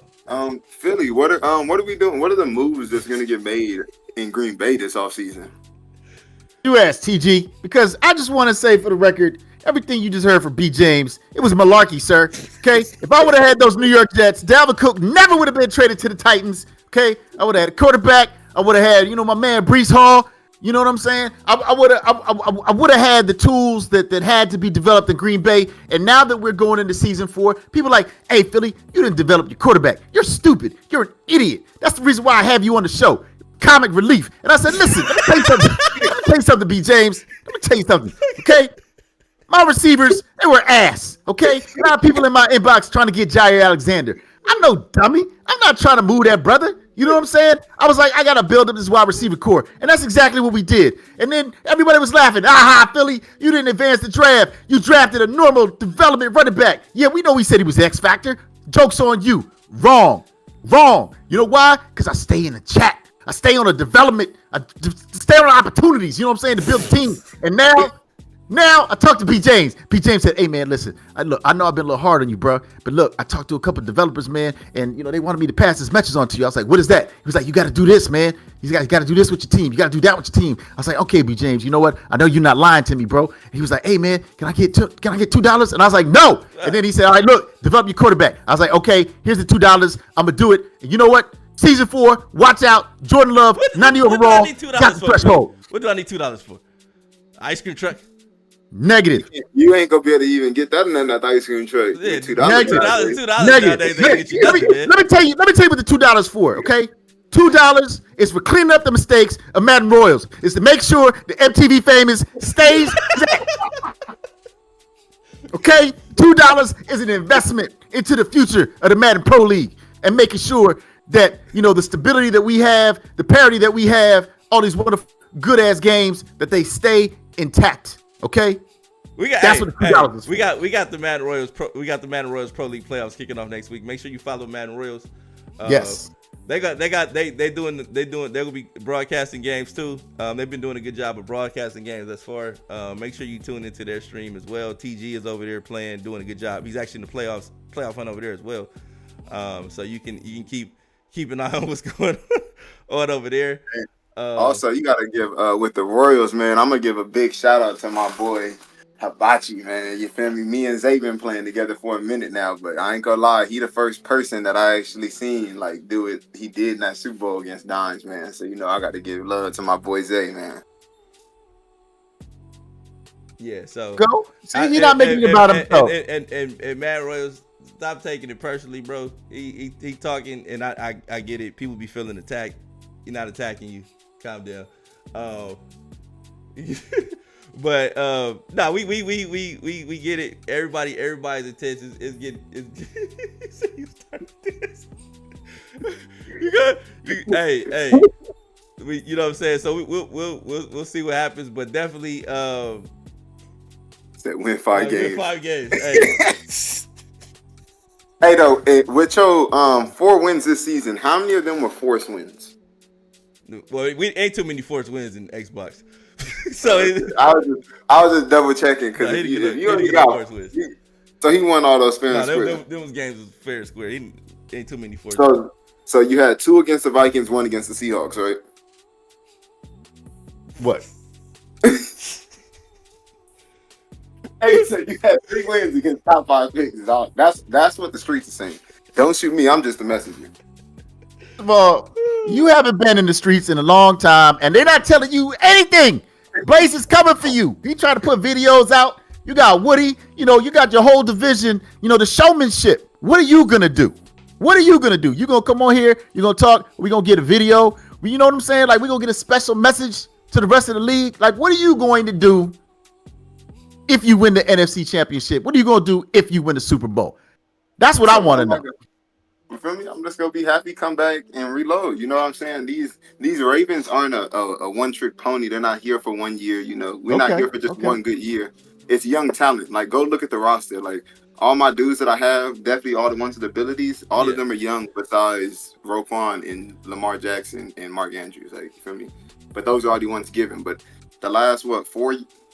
Philly, what are we doing? What are the moves that's gonna get made in Green Bay this offseason? You asked TG, because I just want to say for the record, everything you just heard from B. James, it was malarkey, sir. Okay? If I would have had those New York Jets, Dalvin Cook never would have been traded to the Titans. Okay? I would have had a quarterback. I would have had, my man Brees Hall. You know what I'm saying? I would have had the tools that had to be developed in Green Bay. And now that we're going into season 4, people are like, hey, Philly, you didn't develop your quarterback. You're stupid. You're an idiot. That's the reason why I have you on the show. Comic relief. And I said, listen, let me tell you something. Let me tell you something, B. James. Let me tell you something. Okay? My receivers, they were ass. Okay? A lot of people in my inbox trying to get Jair Alexander. I'm no dummy. I'm not trying to move that brother. You know what I'm saying? I was like, I got to build up this wide receiver core. And that's exactly what we did. And then everybody was laughing. Aha, Philly, you didn't advance the draft. You drafted a normal development running back. Yeah, we know we said he was X Factor. Joke's on you. Wrong. You know why? Because I stay in the chat. I stay on the development. I stay on the opportunities, you know what I'm saying, to build a team. And now I talked to B. James. B. James said, hey, man, listen, I know I've been a little hard on you, bro. But look, I talked to a couple of developers, man, and, they wanted me to pass this message on to you. I was like, what is that? He was like, you got to do this, man. You got to do this with your team. You got to do that with your team. I was like, okay, B. James, you know what? I know you're not lying to me, bro. And he was like, hey, man, can I get $2? And I was like, no. And then he said, all right, look, develop your quarterback. I was like, okay, here's the $2. I'm going to do it. And you know what? Season 4, watch out. Jordan Love, 90 overall. Got the threshold. What do I need $2 for? Ice cream truck? Negative. You ain't gonna be able to even get that in that ice cream truck. Yeah, $2. $2 Negative. Let me tell you what the $2 for, okay? $2 is for cleaning up the mistakes of Madden Royals. It's to make sure the MTV famous stays set. Okay? $2 is an investment into the future of the Madden Pro League and making sure that, the stability that we have, the parity that we have, all these wonderful good-ass games, that they stay intact. Okay? That's what the $2 is for. We got the Madden Royals Pro League playoffs kicking off next week. Make sure you follow Madden Royals. Yes. They will be broadcasting games too. They've been doing a good job of broadcasting games thus far. Make sure you tune into their stream as well. TG is over there doing a good job. He's actually in the playoff hunt over there as well. So you can keep an eye on what's going on over there. Also, you gotta give with the Royals, man. I'm gonna give a big shout out to my boy Hibachi, man. You feel me? Me and Zay been playing together for a minute now, but I ain't gonna lie, he the first person that I actually seen do it. He did in that Super Bowl against Dimes, man. So I got to give love to my boy Zay, man. Yeah, so go. See, he's not making it about himself. And Matt Royals, stop taking it personally, bro. He talking, and I get it. People be feeling attacked. He's not attacking you. Calm down. But no, we get it. Everybody's attention is getting. You started this. Hey. You know what I'm saying? So we'll see what happens, but definitely win 5 games. Win 5 games. Hey. Hey though, with your 4 wins this season, how many of them were forced wins? Well, we ain't too many forced wins in Xbox. So I was just double checking because you only got so he won all those fair and square. Those games was fair and square. He ain't too many forced wins. So you had 2 against the Vikings, 1 against the Seahawks, right? What? Hey, so you had 3 wins against top 5 picks. That's what the streets are saying. Don't shoot me. I'm just a messenger. Well, you haven't been in the streets in a long time, and they're not telling you anything. Blaze is coming for you. He trying to put videos out. You got Woody. You got your whole division. The showmanship. What are you gonna do? You gonna come on here? You gonna talk? We gonna get a video? You know what I'm saying? We gonna get a special message to the rest of the league. What are you going to do if you win the NFC Championship? What are you gonna do if you win the Super Bowl? That's what I want to know. You feel me? I'm just gonna be happy, come back and reload. You know what I'm saying? These Ravens aren't a one-trick pony. They're not here for 1 year. We're not here for just one good year. It's young talent. Go look at the roster. All my dudes that I have, definitely all the ones with abilities, all of them are young besides Roquan and Lamar Jackson and Mark Andrews. You feel me? But those are all the ones given. But the last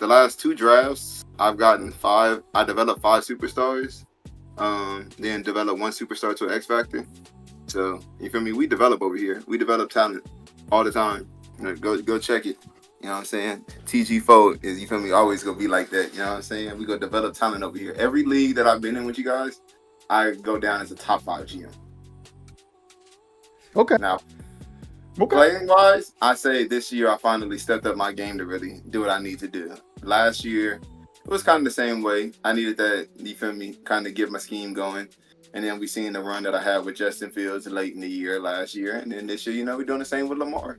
the last 2 drafts, I've gotten 5. I developed 5 superstars. Then developed 1 superstar to an X Factor. So you feel me? We develop over here. We develop talent all the time. Go check it. You know what I'm saying? TG4 is, you feel me, always gonna be like that. You know what I'm saying? We go develop talent over here. Every league that I've been in with you guys, I go down as a top 5 GM. Okay. Now, playing wise, I say this year I finally stepped up my game to really do what I need to do. Last year, it was kind of the same way. I needed that, you feel me, kind of get my scheme going. And then we seen the run that I had with Justin Fields late in the year last year. And then this year, we're doing the same with Lamar.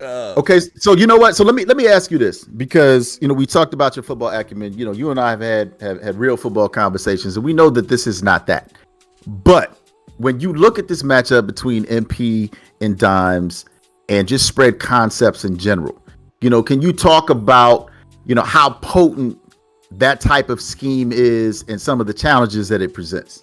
Okay, so you know what? So let me ask you this, because we talked about your football acumen. You and I have had real football conversations, and we know that this is not that. But when you look at this matchup between MP and Dimes and just spread concepts in general, can you talk about how potent that type of scheme is and some of the challenges that it presents?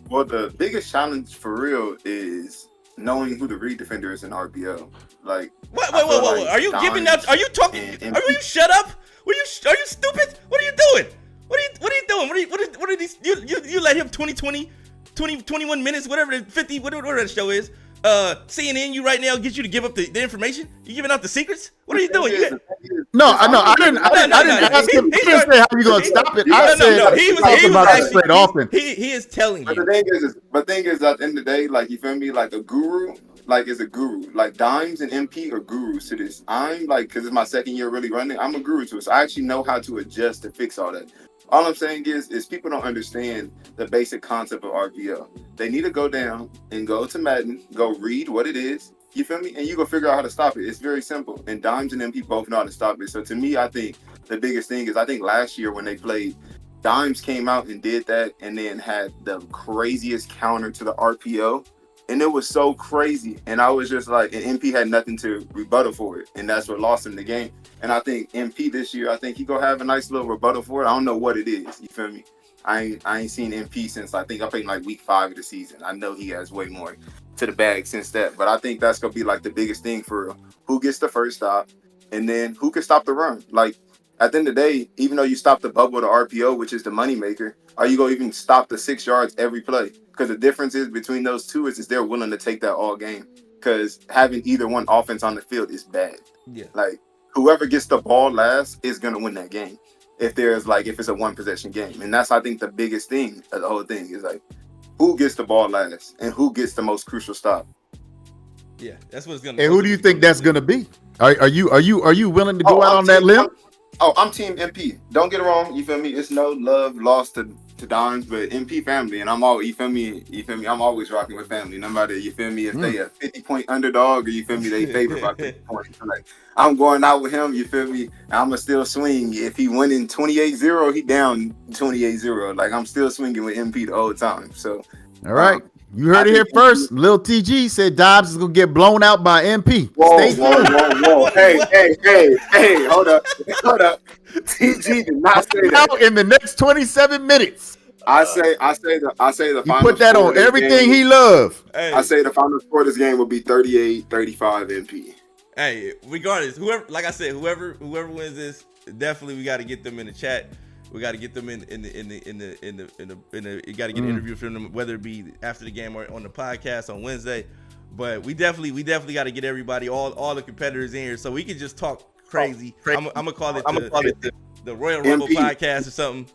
Well, the biggest challenge for real is knowing who the read defender is in RPO. Like, wait. Are you giving out? Are you talking? Are you shut up? Are you stupid? What are you doing? What are you doing? What are these? You let him 21 minutes, whatever the 50, whatever that show is. CNN, you right now get you to give up the information. You giving out the secrets? What are you doing? I didn't ask him. He didn't say how you gonna stop it. I said he was actually. He is telling you. But the thing is, at the end of the day, like, you feel me, like a guru, like, is a guru. Like, Dimes and MP are gurus to this. I'm like, because it's my second year really running, I'm a guru to it. So I actually know how to adjust to fix all that. All I'm saying is people don't understand the basic concept of RPO. They need to go down and go to Madden, go read what it is, you feel me? And you go figure out how to stop it. It's very simple. And Dimes and MP both know how to stop it. So to me, I think the biggest thing is, I think last year when they played, Dimes came out and did that and then had the craziest counter to the RPO. And it was so crazy. And I was just like, and MP had nothing to rebuttal for it. And that's what lost him the game. And I think MP this year, I think he gonna have a nice little rebuttal for it. I don't know what it is. You feel me? I ain't seen MP since I think I played like week 5 of the season. I know he has way more to the bag since that. But I think that's gonna be like the biggest thing for who gets the first stop and then who can stop the run. Like, at the end of the day, even though you stop the bubble, the RPO, which is the moneymaker, are you gonna even stop the 6 yards every play? Because the difference is between those two is they're willing to take that all game. Because having either one offense on the field is bad. Yeah. Like, whoever gets the ball last is gonna win that game. If it's a 1 possession game. And that's, I think, the biggest thing of the whole thing is like, who gets the ball last and who gets the most crucial stop. Yeah, that's what it's gonna. And who do you think that's gonna be? Are you willing to go out on that limb? I'm team MP. Don't get it wrong. You feel me? It's no love lost to Dimes, but MP family, and I'm all, you feel me? I'm always rocking with family, no matter, you feel me, if they a 50-point underdog or, you feel me, they favorite by 50 points. Like, I'm going out with him, you feel me? I'ma still swing. If he winning 28-0, he down 28-0. Like, I'm still swinging with MP the whole time. So, all right. You heard it here first. Lil TG said Dobbs is gonna get blown out by MP. Whoa. Hey, hold up. TG did not say that. Out in the next 27 minutes. I say the he final put that on everything he loved. Hey. I say the final score of this game will be 38-35 MP. Hey, regardless, whoever wins this, definitely we got to get them in the chat. We got to get them in the you got to get an interview from them, whether it be after the game or on the podcast on Wednesday. But we definitely got to get everybody, all the competitors in here, so we can just talk crazy. I'm gonna call it the Royal Rumble podcast or something,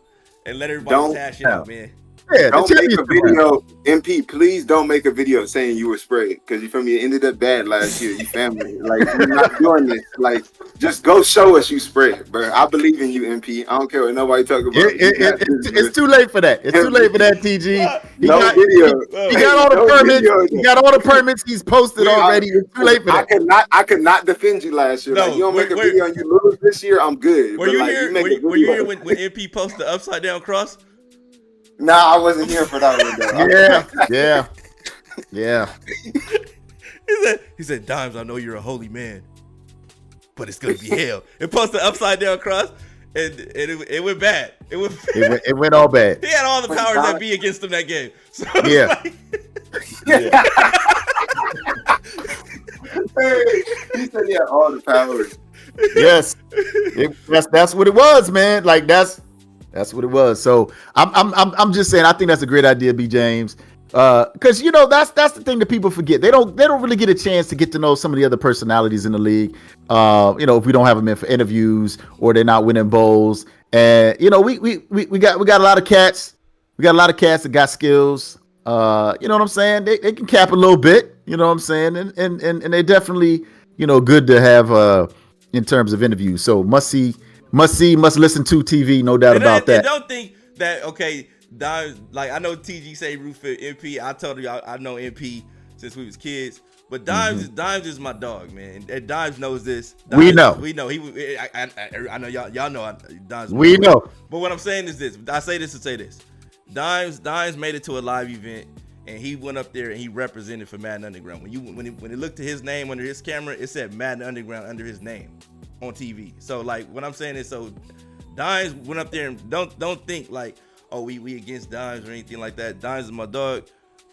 and let everybody hash it out, man. Yeah, don't make a video, MP. Please don't make a video saying you were sprayed, because you feel me. It ended up bad last year. You family, like, you're not doing this. Like, just go show us you sprayed, bro. I believe in you, MP. I don't care what nobody talk about. It's too late for that. It's too late for that, TG. He got all the permits. He got all the permits. He's posted already. It's too late for that. I could not defend you last year. Like, you don't make a video and you lose this year, I'm good. Were you here when MP posted the upside down cross? Nah, I wasn't here for that one, though. Yeah. He said, Dimes, I know you're a holy man, but it's gonna be hell. It posted the upside down cross, and it went bad. It went all bad. He had all the powers that be against him that game. So yeah. He said he had all the powers. Yes, that's what it was, man. Like that's what it was. So I'm just saying. I think that's a great idea, B. James. Because that's the thing that people forget. They don't really get a chance to get to know some of the other personalities in the league. If we don't have them in for interviews or they're not winning bowls, and we got a lot of cats. We got a lot of cats that got skills. You know what I'm saying? They can cap a little bit. You know what I'm saying? And they definitely good to have in terms of interviews. So must listen to TV. No doubt about that. And don't think that okay. Dimes, like I know TG say root for MP. I told you I know MP since we was kids. But Dimes is my dog, man. And Dimes knows this. We know. I know y'all know Dimes. We know. But what I'm saying is this. I say this to say this. Dimes made it to a live event and he went up there and he represented for Madden Underground. When he looked to his name under his camera, it said Madden Underground under his name on TV. So like what I'm saying is, so Dimes went up there and don't think like, oh, we against Dimes or anything like that. Dimes is my dog.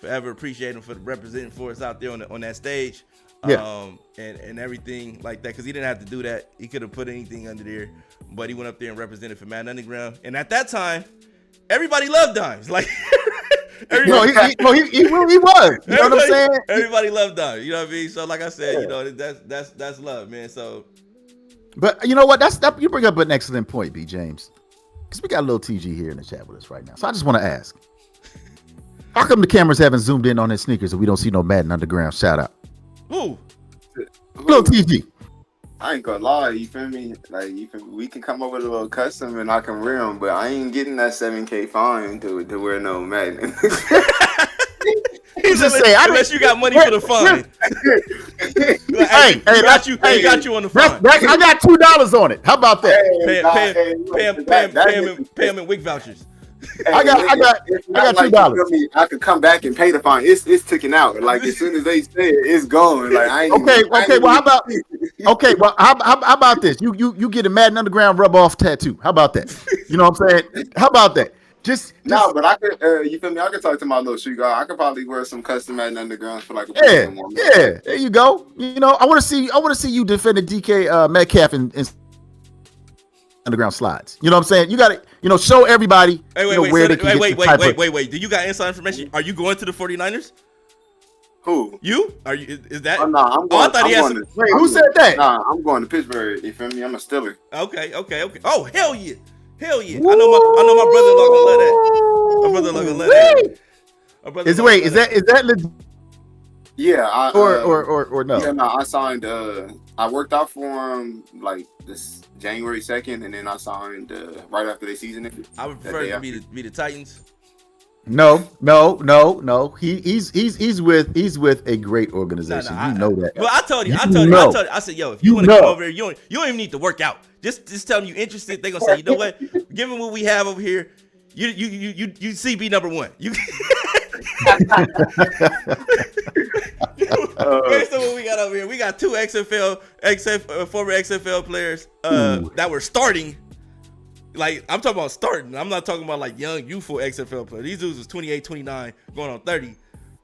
Forever appreciate him for representing for us out there on that stage. Yeah. And everything like that, because he didn't have to do that. He could have put anything under there, but he went up there and represented for Madden Underground. And at that time, everybody loved Dimes. Like, he was. You know what I'm saying? Everybody loved Dimes. You know what I mean? So, like I said, that's love, man. So, but you know what? You bring up an excellent point, B. James. Because we got a little TG here in the chat with us right now. So I just want to ask, how come the cameras haven't zoomed in on his sneakers and we don't see no Madden Underground shout out? Who? Little TG. I ain't gonna lie, you feel me? Like we can come up with a little custom and I can wear them, but I ain't getting that 7K fine to wear no Madden. He's just saying, unless you got money for the fine. He got you on the fine. I got $2 on it. How about that? Pay him in wig vouchers. I got $2. I could come back and pay the fine. It's ticking out. Like as soon as they say it, it's going. Like I ain't okay. Well, how about this? You get a Madden Underground rub off tattoo. How about that? You know what I'm saying? How about that? No, but I could. You feel me? I could talk to my little shoe guy. I could probably wear some custom Madden Underground for like a yeah. There you go. I want to see you defending DK Metcalf in Underground slides. You know what I'm saying? You got to, show everybody. Wait. Do you got inside information? Are you going to the 49ers? Who? You? Are you? Is that? Oh, no, I'm going. I thought he had some. Wait, who said that? Nah, I'm going to Pittsburgh. You feel me? I'm a Steeler. Okay. Oh, hell yeah. I know my brother-in-law gonna love that. My brother-in-law gonna love that. Is that legit? Yeah. Or no? Yeah, no. I signed. I worked out for him like this January 2nd, and then I signed right after the season ended. I would prefer to be the Titans. No. He's with a great organization. No, you know that. Well, I told you. I said, yo, if you want to come over here, you don't even need to work out. Just tell them you're interested. They're gonna say, you know what? Given what we have over here, you CB number one. Here's what we got over here. We got two former XFL players that were starting. Like, I'm talking about starting. I'm not talking about like young, youthful XFL players. These dudes was 28, 29, going on 30,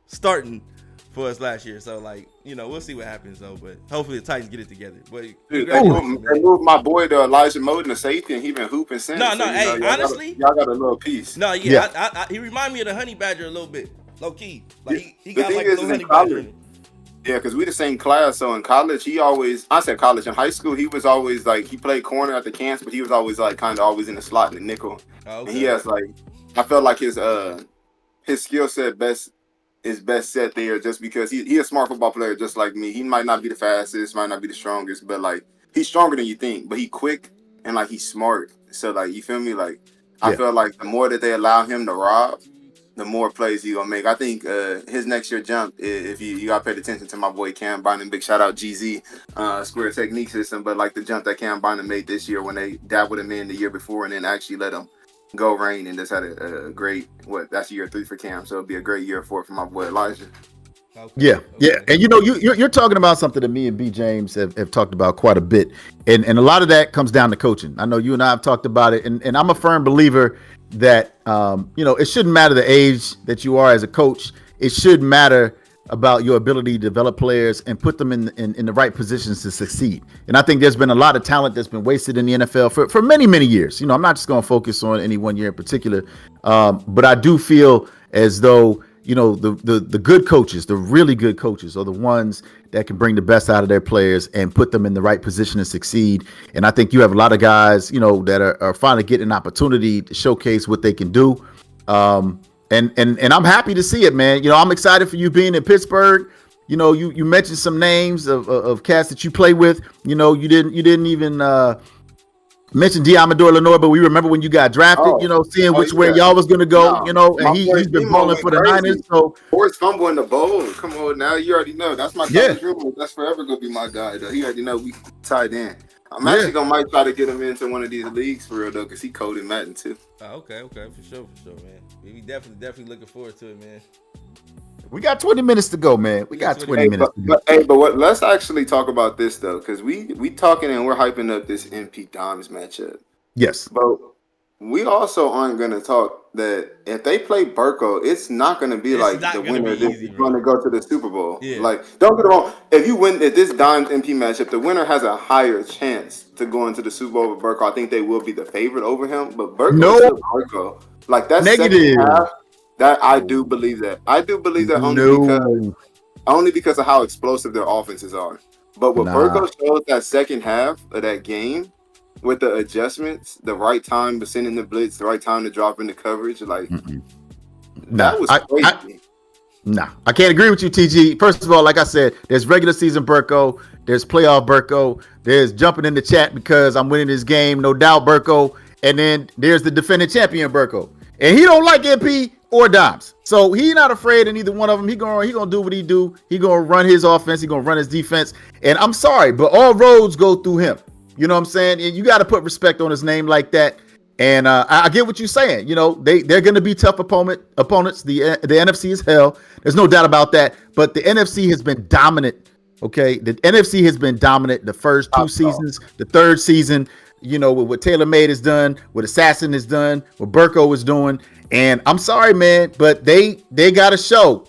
starting for us last year. So, like, we'll see what happens, though. But hopefully the Titans get it together. But dude, they moved my boy to Elijah Moden to safety, and he been hooping since. No, hey, honestly. Y'all got a little piece. No, yeah. He remind me of the Honey Badger a little bit. Low key. Like, he got like a little Honey Badger in it. Yeah, because we the same class. So in college, in high school, he was always like, he played corner at the camps, but he was always like kind of always in the slot in the nickel. Oh, okay. And he has like, I felt like his skill set is best set there just because he a smart football player just like me. He might not be the fastest, might not be the strongest, but like he's stronger than you think. But he quick and like he's smart. So like, you feel me? Like I feel like the more that they allow him to rob, the more plays he gonna make. I think his next year jump, if you got paid attention to my boy Cam Bynum, big shout out GZ, Square Technique System, but like the jump that Cam Bynum made this year when they dabbled him in the year before and then actually let him go rain and just had a great, that's year 3 for Cam, so it'll be a great year for my boy Elijah. Okay. Yeah. And you're talking about something that me and B. James have talked about quite a bit. And a lot of that comes down to coaching. I know you and I have talked about it, and I'm a firm believer that it shouldn't matter the age that you are as a coach. It should matter about your ability to develop players and put them in the right positions to succeed. And I think there's been a lot of talent that's been wasted in the NFL for many, many years. You know, I'm not just going to focus on any one year in particular, but I do feel as though, you know, the good coaches, the really good coaches, are the ones that can bring the best out of their players and put them in the right position to succeed. And I think you have a lot of guys, you know, that are finally getting an opportunity to showcase what they can do. And I'm happy to see it, man. You know, I'm excited for you being in Pittsburgh. You know, you mentioned some names of cats that you play with. You know, you didn't even mention Diamador Lenore, but we remember when you got drafted, you know, seeing which way y'all was going to go, No, you know, and my boy he's been Timo balling went for the crazy. Niners. So Forrest fumble in the bowl. Come on now, you already know that's my Yeah. college roommate. That's forever gonna be my guy. Though he already know we tied in. I'm actually gonna might try to get him into one of these leagues for real though, cause he coded Madden too. Oh, okay, for sure, man. We definitely looking forward to it, man. we got 20 minutes to go, man. We got 20 minutes. But what? Let's actually talk about this though, because we talking and we're hyping up this MP Dimes matchup. Yes. But we also aren't gonna talk that if they play Burko, it's not gonna be It's like not the gonna winner be that's easy, bro. going to go to the Super Bowl. Yeah. Like, don't get it wrong. If you win at this Dimes MP matchup, the winner has a higher chance to go into the Super Bowl with Burko. I think they will be the favorite over him, but Burko is still Burko. Like that Negative. second half, that I do believe that. I do believe that only because of how explosive their offenses are. But what Burko showed that second half of that game, with the adjustments, the right time to send in the blitz, the right time to drop into coverage, like that was crazy. I can't agree with you, TG. First of all, like I said, there's regular season Burko, there's playoff Burko, there's jumping in the chat because I'm winning this game, no doubt Burko, and then there's the defending champion Burko. And he don't like MP or Dimes. So he not afraid of either one of them. He gonna do what he do. He gonna run his offense, he gonna run his defense. And I'm sorry, but all roads go through him. You know what I'm saying? And you got to put respect on his name like that. And I get what you're saying. You know, they're going to be tough opponents. The NFC is hell. There's no doubt about that. But the NFC has been dominant. Okay, the NFC has been dominant the first two seasons, the third season. You know, with what TaylorMade has done, what Assassin has done, what Burko is doing. And I'm sorry, man, but they got to show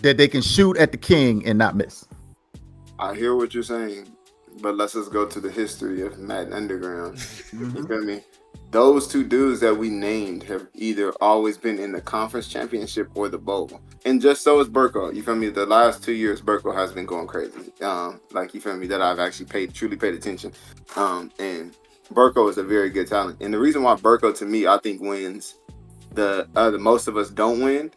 that they can shoot at the king and not miss. I hear what you're saying. But let's just go to the history of Madden Underground. You feel me? Those two dudes that we named have either always been in the conference championship or the bowl. And just so is Burko. You feel me? The last 2 years, Burko has been going crazy. Like, you feel me? That I've actually truly paid attention. And Burko is a very good talent. And the reason why Burko, to me, I think wins the most of us don't win.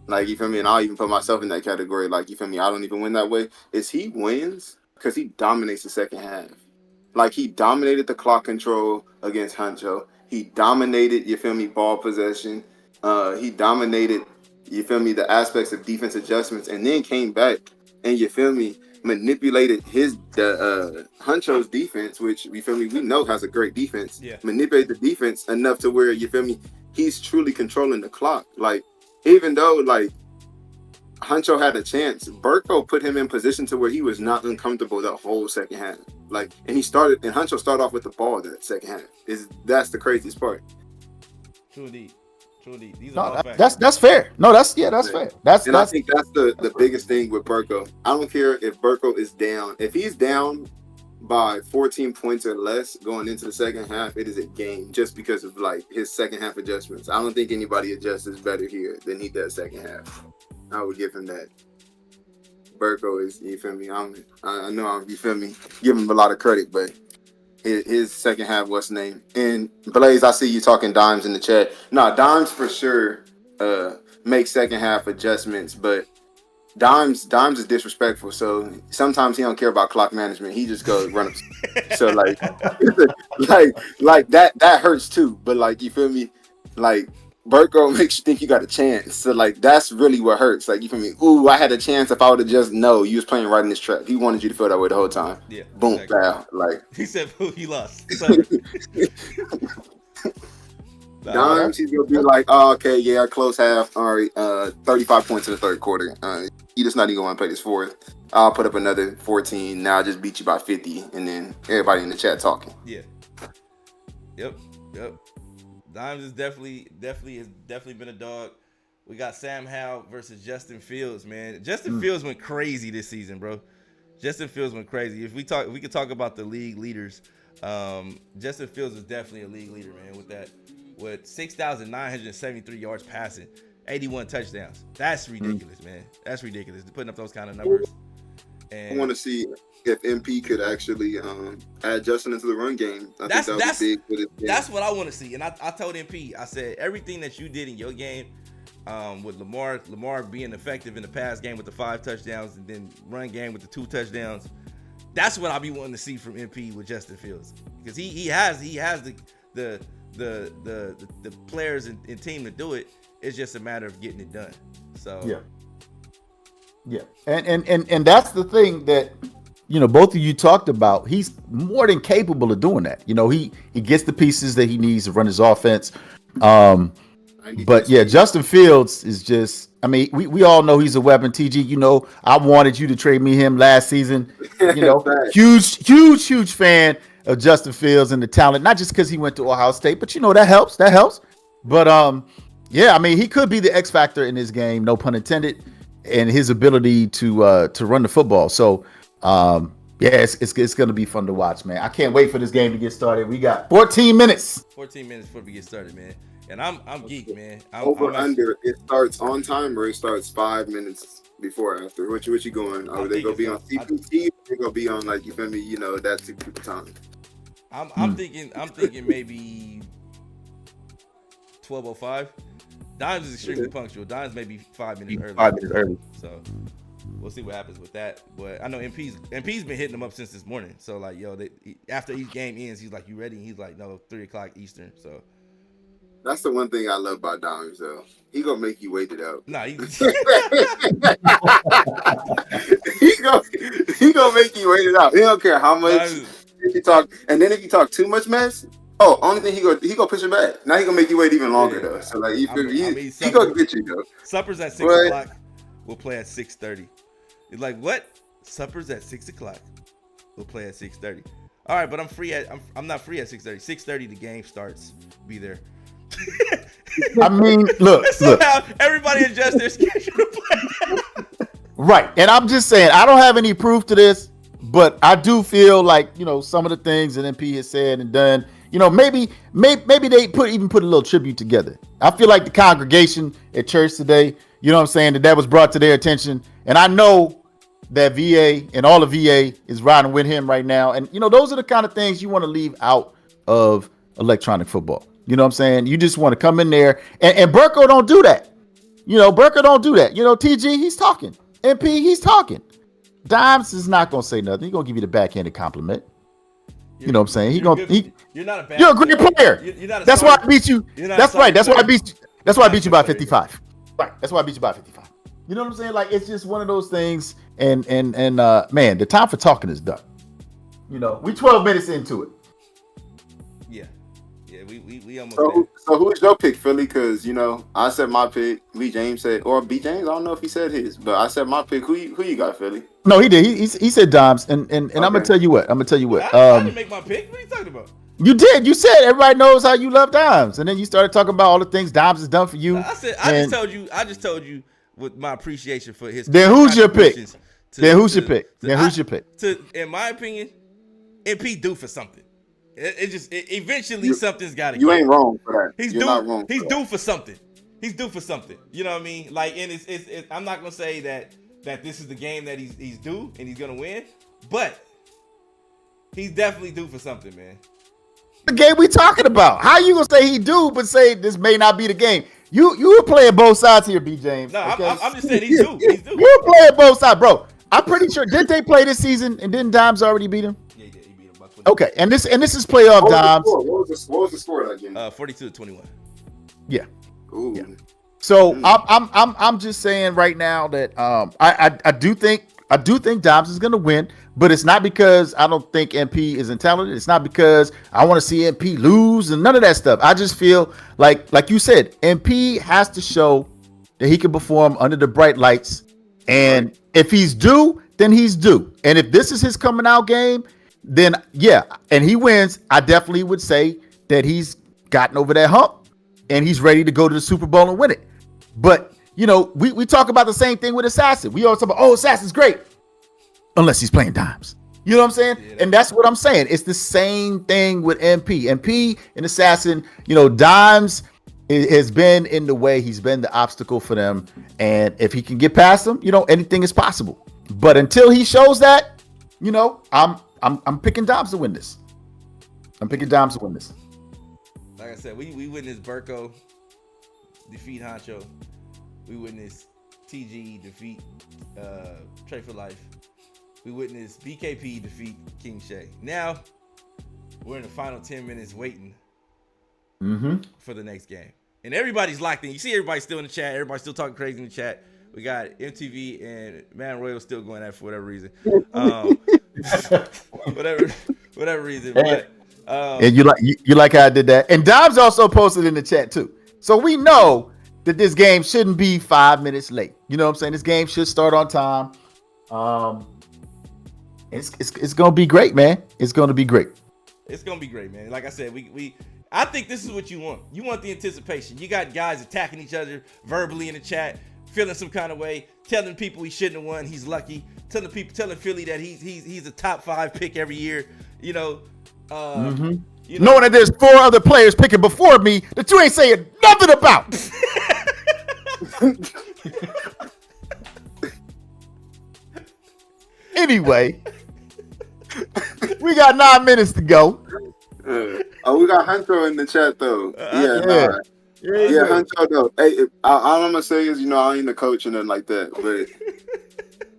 Like, you feel me? And I'll even put myself in that category. Like, you feel me? I don't even win that way. Is he wins because he dominates the second half. Like, he dominated the clock control against Huncho. He dominated, you feel me, ball possession. He dominated, you feel me, the aspects of defense adjustments, and then came back and, you feel me, manipulated Huncho's defense, which, you feel me, we know has a great defense. Yeah. Manipulated the defense enough to where, you feel me, he's truly controlling the clock. Like, even though, like, Huncho had a chance, Burko put him in position to where he was not uncomfortable that whole second half. Like, and Huncho started off with the ball that second half. That's the craziest part. True deep. These are that's fair. No, that's fair. I think that's the biggest thing with Burko. I don't care if Burko is down. If he's down by 14 points or less going into the second half, it is a game just because of like his second half adjustments. I don't think anybody adjusts better here than he does second half. I would give him that. Burko is, you feel me? I know I'm, you feel me? Give him a lot of credit, but his second half, what's the name? And Blaze, I see you talking Dimes in the chat. No, Dimes for sure make second half adjustments, but Dimes is disrespectful. So sometimes he don't care about clock management. He just goes run up. So like that hurts too. But like, you feel me? Like, Burko makes you think you got a chance. So, like, that's really what hurts. Like, you feel me? Ooh, I had a chance if I would have just you was playing right in this trap. He wanted you to feel that way the whole time. Yeah. Boom, Exactly. foul. Like, he said, he lost. Dimes, he's going to be like, oh, okay, yeah, close half. All right, 35 points in the third quarter. You just not even going to play this fourth. I'll put up another 14. Now I just beat you by 50. And then everybody in the chat talking. Yeah. Yep. Dimes is definitely been a dog. We got Sam Howell versus Justin Fields, man. Justin Fields went crazy this season, bro. Justin Fields went crazy. If we could talk about the league leaders. Justin Fields is definitely a league leader, man. With 6,973 yards passing, 81 touchdowns. That's ridiculous, man. That's ridiculous. Putting up those kind of numbers. And I want to see if MP could actually add Justin into the run game. I think that would be big for this game. That's what I want to see. And I told MP, I said, everything that you did in your game with Lamar being effective in the pass game with the 5 touchdowns and then run game with the 2 touchdowns, that's what I'll be wanting to see from MP with Justin Fields. Because he has the players and team to do it. It's just a matter of getting it done. So yeah. And that's the thing that both of you talked about. He's more than capable of doing that. He gets the pieces that he needs to run his offense. But yeah, Justin Fields is just, I mean, we all know he's a weapon. TG, I wanted you to trade me him last season. Huge fan of Justin Fields and the talent, not just because he went to Ohio State, but that helps. But yeah, I mean, he could be the X factor in this game, no pun intended, and his ability to run the football. So yeah, it's going to be fun to watch, man. I can't wait for this game to get started. We got 14 minutes. 14 minutes before we get started, man. And I'm geek, man. Under, it starts on time or it starts 5 minutes before or after? What you going? Are they gonna be on CPT? They're gonna be on, like, you feel me? That's the time. I'm thinking maybe 12:05. Dimes is extremely punctual. Dimes may be 5 minutes early. 5 minutes early. So we'll see what happens with that. But I know MP's been hitting them up since this morning. So like, after each game ends, he's like, "You ready?" And he's like, "No, 3:00 Eastern." So. That's the one thing I love about Dimes, though. He gonna make you wait it out. Nah, he gonna make you wait it out. He don't care how much if you talk, and then if you talk too much mess, only thing he gonna push it back. Now he gonna make you wait even longer though. So like, he gonna get you though. Supper's at 6:00. We'll play at 6:30. It's like, what? Supper's at 6:00. We'll play at 6:30. All right, but I'm not free at 6:30. 6:30 the game starts. Be there. I mean, look. Everybody adjust their schedule to play. Right. And I'm just saying, I don't have any proof to this, but I do feel like, some of the things that MP has said and done, maybe they put a little tribute together. I feel like the congregation at church today, that was brought to their attention. And I know that VA and all of VA is riding with him right now. And, those are the kind of things you want to leave out of electronic football. You know what I'm saying? You just want to come in there and Burko don't do that. Burko don't do that. TG, he's talking. MP, he's talking. Dimes is not going to say nothing. He's going to give you the backhanded compliment. You know what I'm saying? You're not a bad. You're a great player. You're not a That's why I beat you. That's right. That's why I beat you. That's why I beat you by 55. Right. That's why I beat you by 55. You know what I'm saying? Like, it's just one of those things. And man, the time for talking is done. We 12 minutes into it. We almost so who's your pick, Philly? Because I said my pick. B James said, or B James, I don't know if he said his, but I said my pick. Who you got, Philly? No, he did. He said Dimes, and okay. I'm gonna tell you what. I didn't make my pick. What are you talking about? You did. You said everybody knows how you love Dimes, and then you started talking about all the things Dimes has done for you. I just told you with my appreciation for his. Then who's your pick? Who's your pick? In my opinion, MP due for something. Eventually something's got to. You ain't wrong for that. You're not wrong. He's due for something. He's due for something. You know what I mean? Like, and it's I'm not gonna say that this is the game that he's due and he's gonna win, but he's definitely due for something, man. The game we talking about? How you gonna say he due, but say this may not be the game? You were playing both sides here, B James. No, okay? I'm just saying he's due. He's due. You're playing both sides, bro. I'm pretty sure. Didn't they play this season and didn't Dimes already beat him? Yeah, he beat him by 20. Okay, and this is playoff Dimes. What was the score that game? 42-21. Yeah. Ooh. Yeah. So I'm just saying right now that I do think Dimes is gonna win, but it's not because I don't think MP is talented. It's not because I want to see MP lose and none of that stuff. I just feel like you said, MP has to show that he can perform under the bright lights, and if he's due, then he's due. And if this is his coming out game, then yeah, and he wins, I definitely would say that he's gotten over that hump and he's ready to go to the Super Bowl and win it. But we talk about the same thing with Assassin. We always talk about, Assassin's great, unless he's playing dimes. You know what I'm saying? Yeah, and that's what I'm saying. It's the same thing with MP. MP and Assassin, dimes has been in the way. He's been the obstacle for them. And if he can get past them, anything is possible. But until he shows that, I'm picking dimes to win this. Like I said, we witnessed Burko defeat Honcho. We witnessed TG defeat Trey for Life. We witnessed BKP defeat King Shay. Now we're in the final 10 minutes waiting for the next game. And everybody's locked in. You see everybody still in the chat. Everybody's still talking crazy in the chat. We got MTV and Man Royal still going at it for whatever reason. Whatever reason. But, and you like how I did that. And Dom's also posted in the chat too. So we know that this game shouldn't be 5 minutes late. You know what I'm saying? This game should start on time. It's gonna be great, man. It's gonna be great. It's gonna be great, man. Like I said, I think this is what you want. You want the anticipation. You got guys attacking each other verbally in the chat, feeling some kind of way, telling people he shouldn't have won, he's lucky, telling Philly that he's a top 5 pick every year. Knowing that there's 4 other players picking before me that you ain't saying nothing about. Anyway, we got 9 minutes to go. We got Huncho in the chat though. Yeah, Huncho though. Hey, all I'm gonna say is, I ain't the coach or nothing like that, but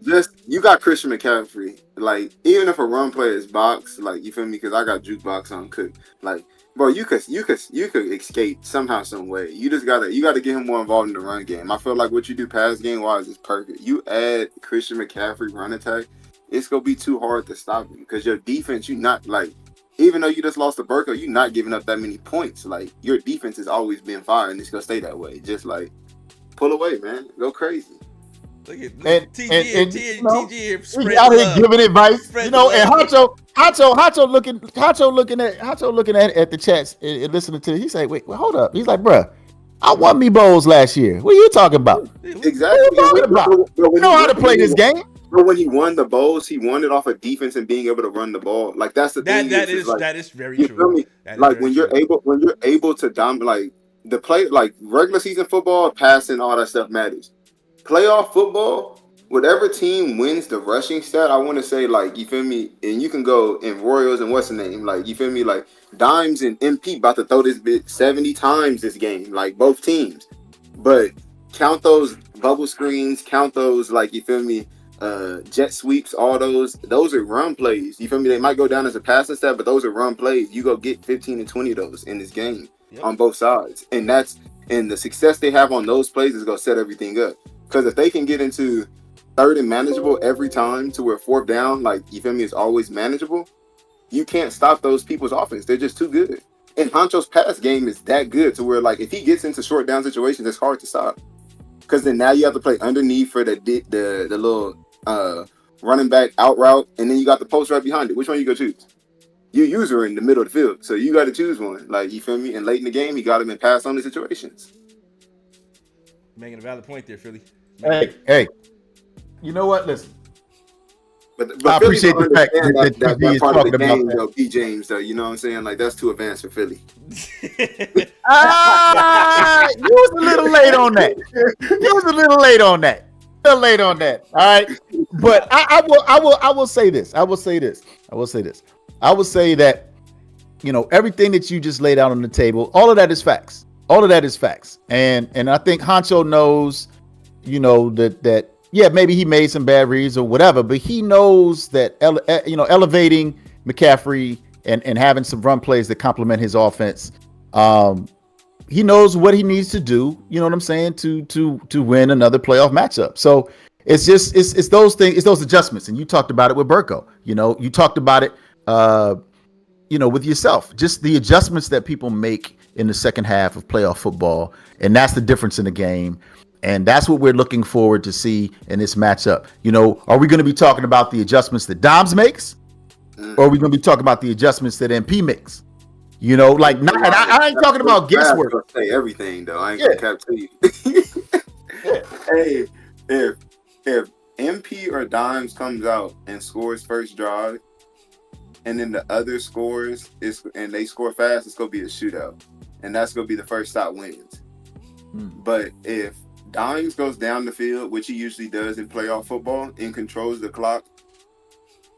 just you got Christian McCaffrey. Like, even if a run play is box, like, you feel me? Because I got jukebox on Cook. Like, bro, you could escape somehow, some way. You gotta get him more involved in the run game. I feel like what you do pass game wise is perfect. You add Christian McCaffrey run attack, it's gonna be too hard to stop you because your defense, you not like. Even though you just lost to Burko, you're not giving up that many points. Like, your defense has always been fire, and it's gonna stay that way. Just like pull away, man. Go crazy. Look at TG spread out here giving advice. And Hacho looking at the chats and listening to it. He's like, wait, hold up. He's like, bruh, I won me bowls last year. What are you talking about? Exactly. What are you talking about? You know how to play this game. But when he won the bowls, he won it off of defense and being able to run the ball. Like, that's the thing. That is very true. Feel me? Like, when you're able to dominate, like, the play, like regular season football, passing, all that stuff matters. Playoff football, whatever team wins the rushing stat, I want to say, like, you feel me? And you can go in Royals and what's the name? Like, you feel me? Like, Dimes and MP about to throw this bit 70 times this game, like, both teams. But count those bubble screens, count those, like, you feel me? Jet sweeps, all those are run plays. You feel me? They might go down as a passing stat, but those are run plays. You go get 15 and 20 of those in this game on both sides. And the success they have on those plays is going to set everything up. Because if they can get into 3rd and manageable every time to where 4th down, like, you feel me, is always manageable, you can't stop those people's offense. They're just too good. And Honcho's pass game is that good to where, like, if he gets into short down situations, it's hard to stop. Because then now you have to play underneath for the little running back out route, and then you got the post right behind it. Which one you go choose? Your user in the middle of the field, so you got to choose one. Like, you feel me? And late in the game, he got him in pass only situations. Making a valid point there, Philly. Hey, you know what? Listen, but I appreciate the fact that that's is part of the talking about game, that. though. P. James, though, you know what I'm saying? Like, that's too advanced for Philly. You was a little late on that. All right, but I will say this. I will say that, everything that you just laid out on the table, all of that is facts. And I think Honcho knows, that maybe he made some bad reads or whatever, but he knows that elevating McCaffrey and having some run plays that complement his offense. He knows what he needs to do, you know what I'm saying, to win another playoff matchup. So it's those things, it's those adjustments. And you talked about it with Burko. You talked about it with yourself. Just the adjustments that people make in the second half of playoff football. And that's the difference in the game. And that's what we're looking forward to see in this matchup. Are we going to be talking about the adjustments that Doms makes? Or are we going to be talking about the adjustments that MP makes? I ain't talking about guesswork. Say everything though. I ain't gonna cap to you. Hey, if MP or Dimes comes out and scores first drive, and then the other scores and they score fast, it's gonna be a shootout, and that's gonna be the first stop wins. But if Dimes goes down the field, which he usually does in playoff football, and controls the clock,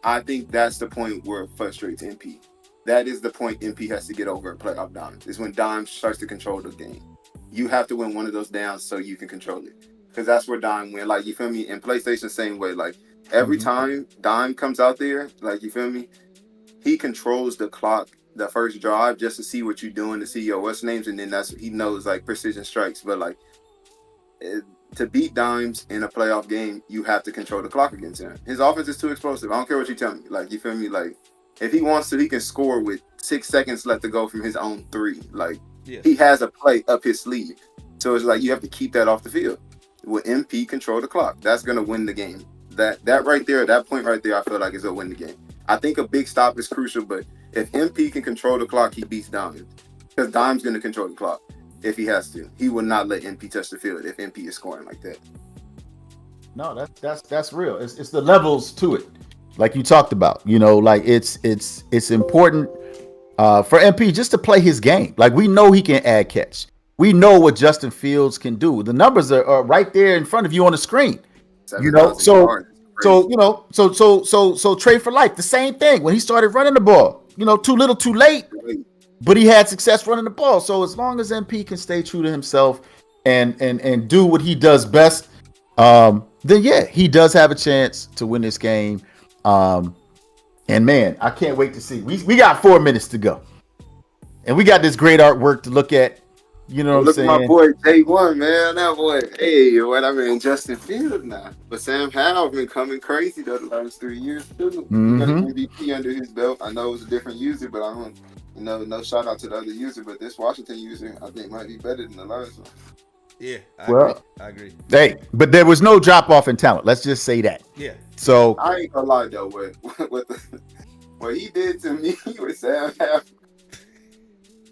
I think that's the point where it frustrates MP. That is the point MP has to get over at playoff Dimes. Is when Dimes starts to control the game. You have to win one of those downs so you can control it. Because that's where Dime win. Like, you feel me? In PlayStation, same way. Like, every time Dime comes out there, like, you feel me? He controls the clock, the first drive, just to see what you're doing, to see your what's names, and then he knows, like, precision strikes. But, like, to beat Dimes in a playoff game, you have to control the clock against him. His offense is too explosive. I don't care what you tell me. Like, you feel me? Like, if he wants to, he can score with 6 seconds left to go from his own 3. Like, he has a play up his sleeve. So it's like you have to keep that off the field. With MP control the clock, that's gonna win the game. That right there, that point right there, I feel like is gonna win the game. I think a big stop is crucial, but if MP can control the clock, he beats Dimes. Because Dimes gonna control the clock if he has to. He will not let MP touch the field if MP is scoring like that. No, that's real. It's the levels to it, like you talked about. You know, like it's important for MP just to play his game. Like, we know he can add catch. We know what Justin Fields can do. The numbers are right there in front of you on the screen. You know, so trade for life. The same thing when he started running the ball. You know, too little, too late. But he had success running the ball. So as long as MP can stay true to himself and do what he does best, then yeah, he does have a chance to win this game. And man, I can't wait to see. We got 4 minutes to go, and we got this great artwork to look at. You know what I'm saying? Look at my boy J1, man. That boy, hey, what I mean, Justin Fields now. But Sam Howell been coming crazy the last 3 years too. He got an MVP under his belt. I know it was a different user, but I don't, no shout out to the other user. But this Washington user, I think, might be better than the last one. Yeah, I agree. Hey, but there was no drop off in talent. Let's just say that. Yeah. So I ain't gonna lie though, what he did to me with Sam Howell.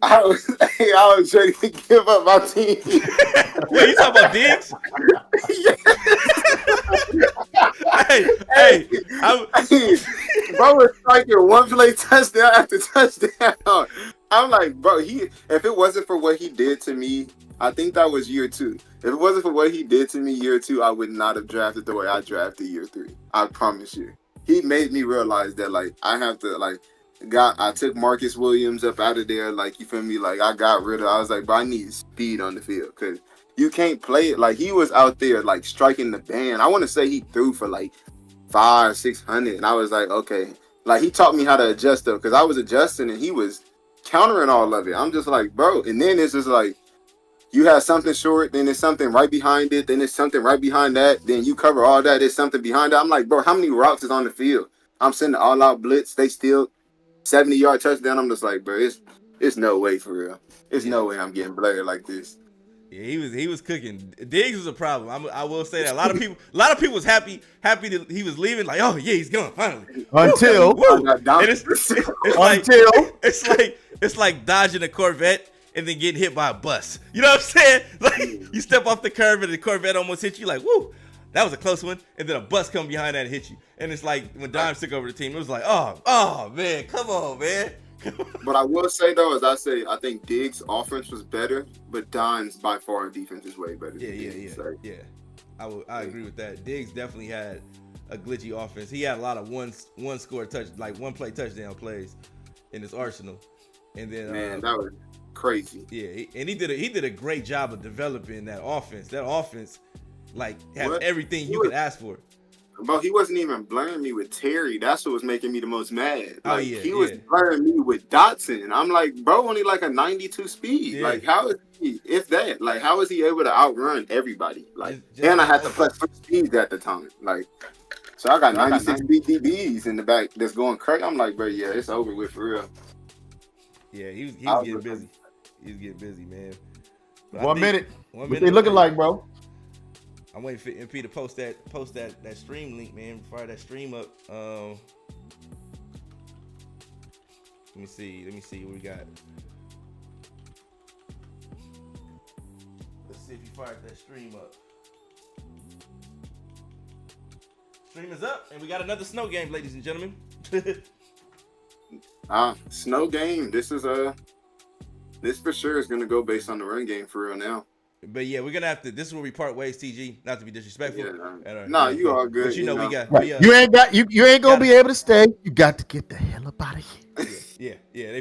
I was ready to give up my team. Wait, you talking about Diggs? hey, bro was striking one play touchdown after touchdown. I'm like, bro, if it wasn't for what he did to me, I think that was year 2. If it wasn't for what he did to me year 2, I would not have drafted the way I drafted year 3. I promise you. He made me realize that, like, I have to, like, I took Marcus Williams up out of there, like, you feel me? Like, I was like, bro, I need speed on the field, because you can't play it. Like, he was out there, like, striking the band. I want to say he threw for, like, 500-600, and I was like, okay. Like, he taught me how to adjust, though, because I was adjusting, and he was countering all of it. I'm just like, bro, and then it's just like, you have something short, then there's something right behind it, then there's something right behind that, then you cover all that, there's something behind that. I'm like, bro, how many routes is on the field? I'm sending all-out blitz, they still 70-yard touchdown. I'm just like, bro, it's no way for real. It's no way I'm getting Blair like this. Yeah, he was cooking. Diggs was a problem. I will say that a lot of people was happy that he was leaving. Like, oh yeah, he's gone finally. Until it's like dodging a Corvette and then getting hit by a bus. You know what I'm saying? Like, you step off the curb and the Corvette almost hit you. Like, woo, that was a close one. And then a bus come behind that and hit you. And it's like when Dimes took over the team, it was like, oh man, come on, man. But I will say though, I think Diggs' offense was better, but Dimes by far defense is way better. Yeah. I agree with that. Diggs definitely had a glitchy offense. He had a lot of one play touchdown plays in his arsenal. And then man, that was crazy. Yeah, and he did a great job of developing that offense. That offense, like, has everything you could ask for. Bro, he wasn't even blurring me with Terry. That's what was making me the most mad. Like, he was blurring me with Dotson. I'm like, bro, only like a 92 speed. Yeah. Like, how is he, if that, like, how is he able to outrun everybody? Like, and I had to plus 2 speeds at the time. Like, so I got 96 BDBs in the back that's going crazy. I'm like, bro, yeah, it's over with for real. Yeah, he was getting busy. He was getting busy, man. But 1 minute. What they looking like, bro? I'm waiting for MP to post that stream link, man. Fire that stream up. Let me see what we got. Let's see if he fired that stream up. Stream is up, and we got another snow game, ladies and gentlemen. Snow game. This for sure is gonna go based on the run game for real now. But yeah, we're gonna have to. This is where we part ways, TG. Not to be disrespectful. Yeah, you all good. But you know we got. Right. You ain't gonna be able to stay. You got to get the hell up out of here. Yeah.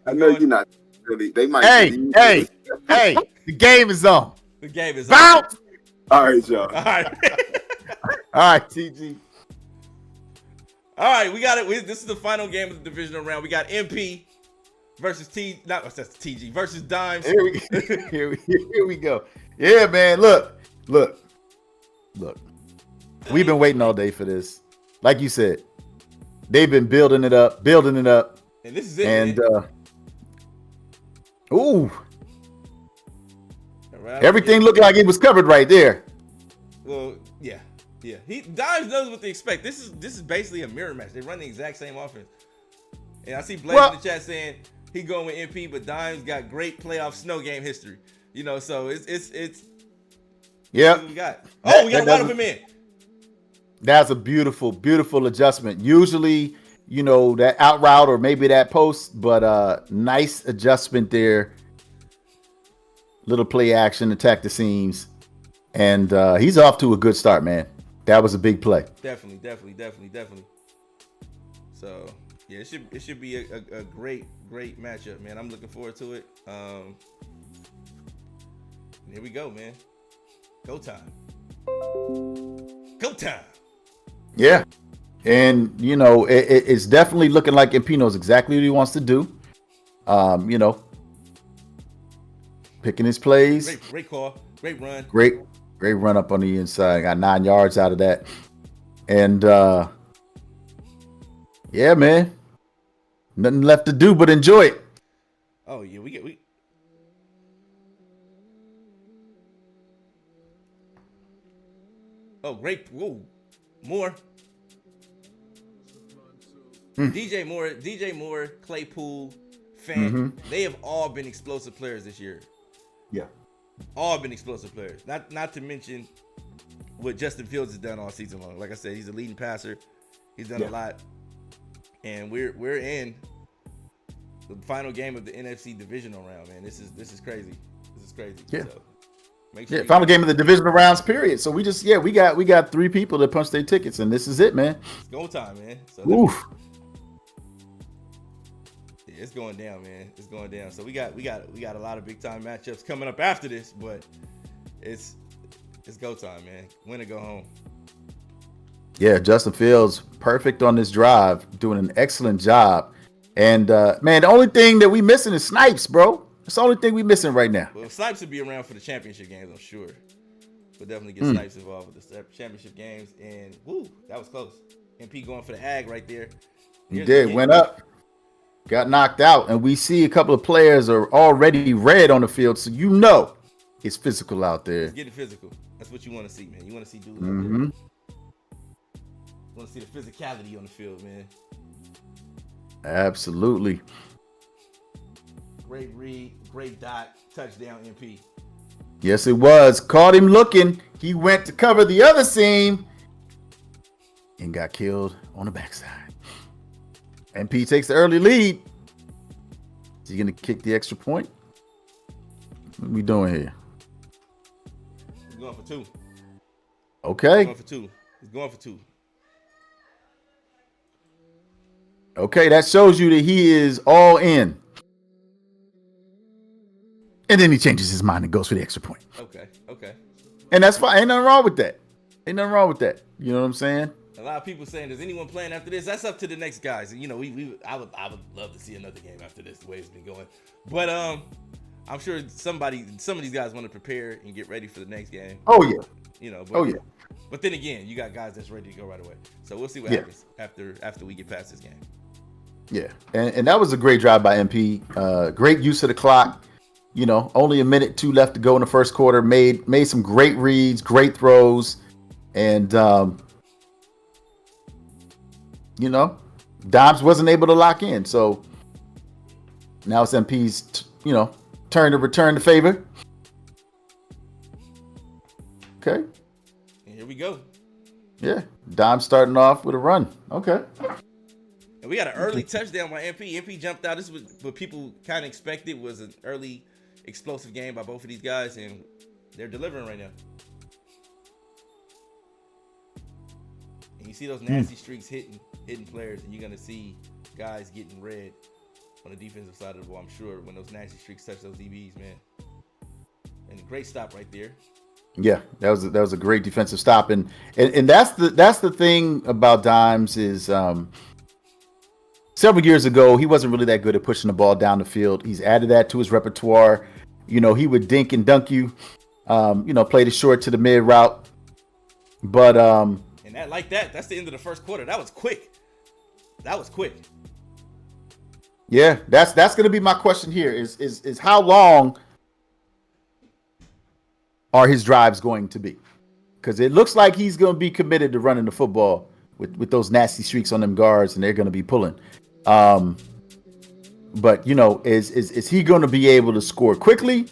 I know you're not really. They might. Hey. The game is on. The game is bounce. All right, y'all. All right. All right, TG. All right, we got it. This is the final game of the divisional round. We got MP versus TG versus Dimes. Here we go. Yeah, man. Look. We've been waiting all day for this. Like you said, they've been building it up. And this is it. And everything looked like it was covered right there. Well, yeah. Dimes knows what to expect. This is basically a mirror match. They run the exact same offense. And I see Blaze in the chat saying he going with MP, but Dimes got great playoff snow game history. You know, so it's yeah. We got. Oh, we got to wide open man. That's a beautiful adjustment. Usually, you know, that out route or maybe that post, but nice adjustment there. Little play action, attack the seams, and he's off to a good start, man. That was a big play. Definitely. So yeah, it should be a great matchup, man. I'm looking forward to it. Here we go, man. Go time. Yeah, and you know it's definitely looking like MP knows exactly what he wants to do. You know, picking his plays. Great call. Great run. Great run up on the inside. Got 9 yards out of that. And yeah, man. Nothing left to do but enjoy it. Oh yeah, we Oh, great. Whoa. More. DJ Moore, Claypool, Fant, they have all been explosive players this year. Yeah. All been explosive players. Not to mention what Justin Fields has done all season long. Like I said, he's a leading passer. He's done a lot. And we're in the final game of the NFC Divisional Round, man. This is crazy. Yeah. So make sure final game of the divisional rounds, period. So we got 3 people that punched their tickets, and this is it, man. It's go time, man. So it's going down, man. It's going down. So we got a lot of big time matchups coming up after this, but it's go time, man. Win or go home. Yeah, Justin Fields perfect on this drive, doing an excellent job. And man, the only thing that we missing is Snipes, bro. That's the only thing we missing right now. Well, Snipes will be around for the championship games, I'm sure. We'll definitely get Snipes involved with the championship games. And that was close. MP going for the ag right there. He did, went up. Got knocked out, and we see a couple of players are already red on the field, so you know it's physical out there. It's getting physical. That's what you want to see, man. You want to see dudes out there. You want to see the physicality on the field, man. Absolutely. Great read, great dot, touchdown, MP. Yes, it was. Caught him looking. He went to cover the other seam and got killed on the backside. MP takes the early lead. Is he going to kick the extra point? What are we doing here? He's going for 2. Okay. He's going for two. Okay, that shows you that he is all in. And then he changes his mind and goes for the extra point. Okay. And that's fine. Ain't nothing wrong with that. You know what I'm saying? A lot of people saying, "Does anyone playing after this?" That's up to the next guys. You know, I would love to see another game after this, the way it's been going. But I'm sure some of these guys want to prepare and get ready for the next game. Oh yeah. You know. But then again, you got guys that's ready to go right away. So we'll see what happens after we get past this game. Yeah, and that was a great drive by MP. Great use of the clock. You know, only a minute 2 left to go in the first quarter. Made some great reads, great throws, and you know, Dobbs wasn't able to lock in. So now it's MP's, turn to return the favor. Okay. And here we go. Yeah, Dime starting off with a run. Okay. And we got an early touchdown by MP. MP jumped out. This was what people kind of expected, was an early explosive game by both of these guys, and they're delivering right now. And you see those nasty streaks hitting players, and you're gonna see guys getting red on the defensive side of the ball. I'm sure when those nasty streaks touch those DBs, man. And a great stop right there. Yeah, that was a great defensive stop, and that's the thing about Dimes is several years ago he wasn't really that good at pushing the ball down the field. He's added that to his repertoire. You know, he would dink and dunk you. Play the short to the mid route, but and that's the end of the first quarter. That was quick. Yeah, that's going to be my question here. Is how long are his drives going to be? Because it looks like he's going to be committed to running the football with those nasty streaks on them guards, and they're going to be pulling. But is he going to be able to score quickly,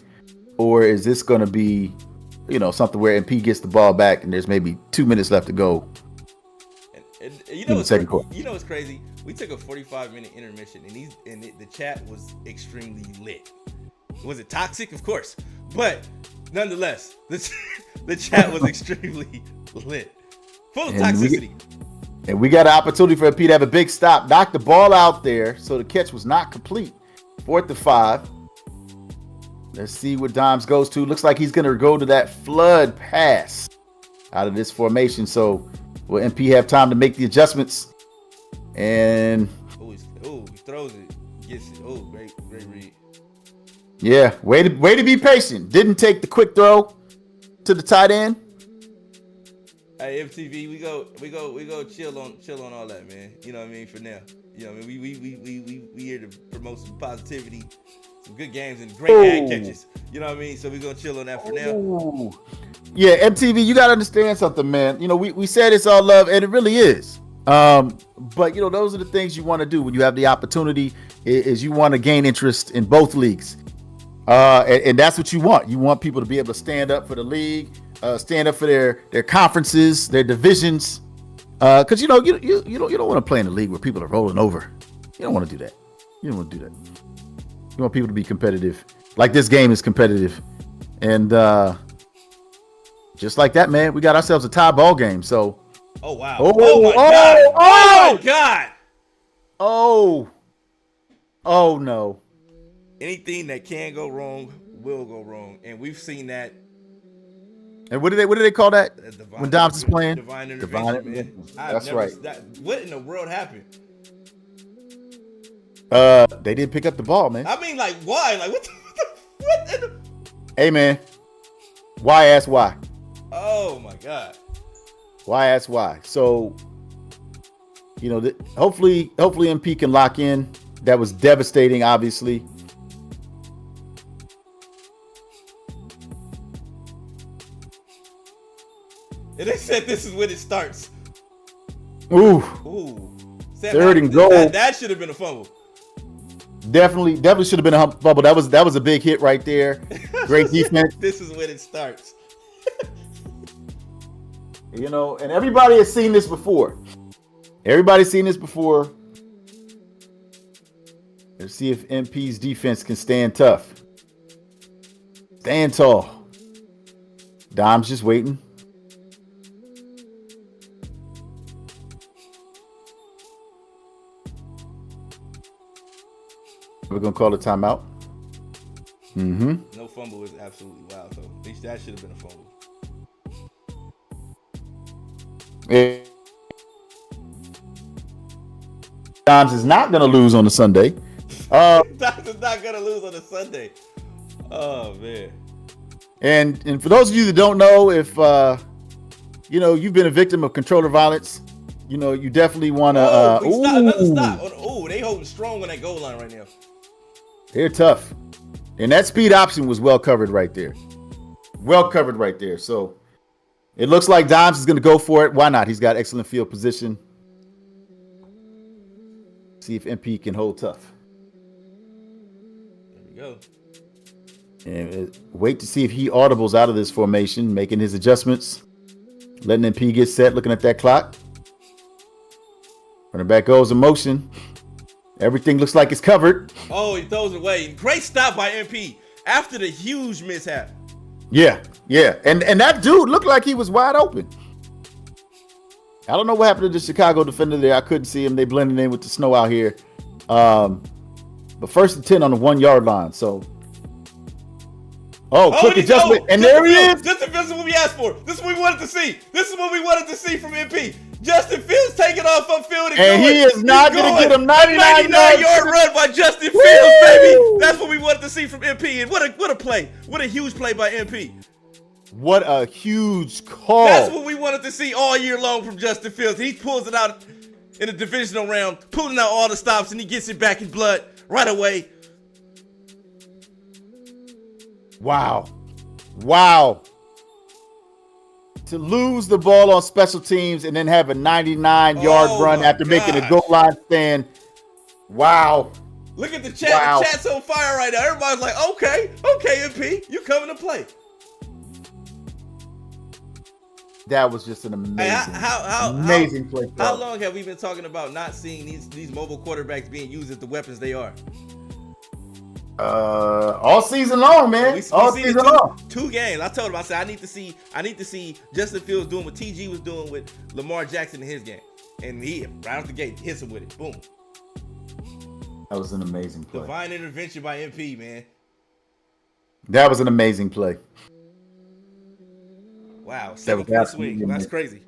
or is this going to be, something where MP gets the ball back and there's maybe 2 minutes left to go? And in the second quarter. You know what's crazy? We took a 45-minute intermission, and the chat was extremely lit. Was it toxic? Of course, but nonetheless, the chat was extremely lit, full of toxicity. And we got an opportunity for MP to have a big stop, knock the ball out there, so the catch was not complete. 4th and 5. Let's see what Dimes goes to. Looks like he's going to go to that flood pass out of this formation. So will MP have time to make the adjustments? And he throws it, gets it. Oh, great read. Yeah, way to be patient. Didn't take the quick throw to the tight end. Hey, MTV, we go chill on all that, man. You know what I mean? For now, you know what I mean. We here to promote some positivity, some good games, and great ad catches. You know what I mean? So we gonna chill on that for now. Ooh. Yeah, MTV, you gotta understand something, man. We said it's all love, and it really is. But those are the things you want to do when you have the opportunity. Is you want to gain interest in both leagues, and that's what you want. You want people to be able to stand up for the league. Stand up for their conferences, their divisions, because you don't want to play in a league where people are rolling over. You don't want to do that. You want people to be competitive, like this game is competitive, and just like that, man, we got ourselves a tie ball game. So, oh wow, oh my god, oh no, anything that can go wrong will go wrong, and we've seen that. And what do they call that when Dobbs is playing? Divine intervention, man. That's right. What in the world happened? They didn't pick up the ball, man. I mean, like, why? Like, what? Hey, man. Why ask why? Oh my god. Why ask why? So, hopefully MP can lock in. That was devastating, obviously. And they said this is when it starts. Ooh. Sam, 3rd and goal. That should have been a fumble. Definitely should have been a fumble. That was a big hit right there. Great defense. This is when it starts. And everybody has seen this before. Everybody's seen this before. Let's see if MP's defense can stand tough. Stand tall. Dom's just waiting. We're going to call a timeout. No fumble is absolutely wild, though. At least that should have been a fumble. Dimes is not going to lose on a Sunday. Dimes is not going to lose on a Sunday. Oh, man. And for those of you that don't know, if, you've been a victim of controller violence, you definitely want to... Another stop. Oh, they holding strong on that goal line right now. They're tough. And that speed option was well covered right there. So it looks like Dimes is going to go for it. Why not? He's got excellent field position. See if MP can hold tough. There we go. And wait to see if he audibles out of this formation, making his adjustments. Letting MP get set, looking at that clock. Running back goes in motion. Everything looks like it's covered. Oh, he throws it away. Great stop by MP after the huge mishap. Yeah. And that dude looked like he was wide open. I don't know what happened to the Chicago defender there. I couldn't see him. They blended in with the snow out here. But 1st and 10 on the 1 yard line. So, quick adjustment. And there he is. This is what we asked for. This is what we wanted to see. This is what we wanted to see from MP. Justin Fields taking off upfield and he is not going to get him 99-yard run by Justin Fields, baby. That's what we wanted to see from MP. And what a play. What a huge play by MP. What a huge call. That's what we wanted to see all year long from Justin Fields. He pulls it out in the divisional round, pulling out all the stops, and he gets it back in blood right away. Wow. To lose the ball on special teams and then have a 99-yard run after making a goal line stand. Wow. Look at the chat. Wow. The chat's on fire right now. Everybody's like, okay, MP, you coming to play. That was just an amazing play. How long have we been talking about not seeing these mobile quarterbacks being used as the weapons they are? All season long, man. All season long. 2 games. I told him, I said, I need to see Justin Fields doing what TG was doing with Lamar Jackson in his game. And he, right out the gate, hits him with it. Boom. That was an amazing play. Divine intervention by MP, man. That was an amazing play. Wow. 7-point swing. That's crazy.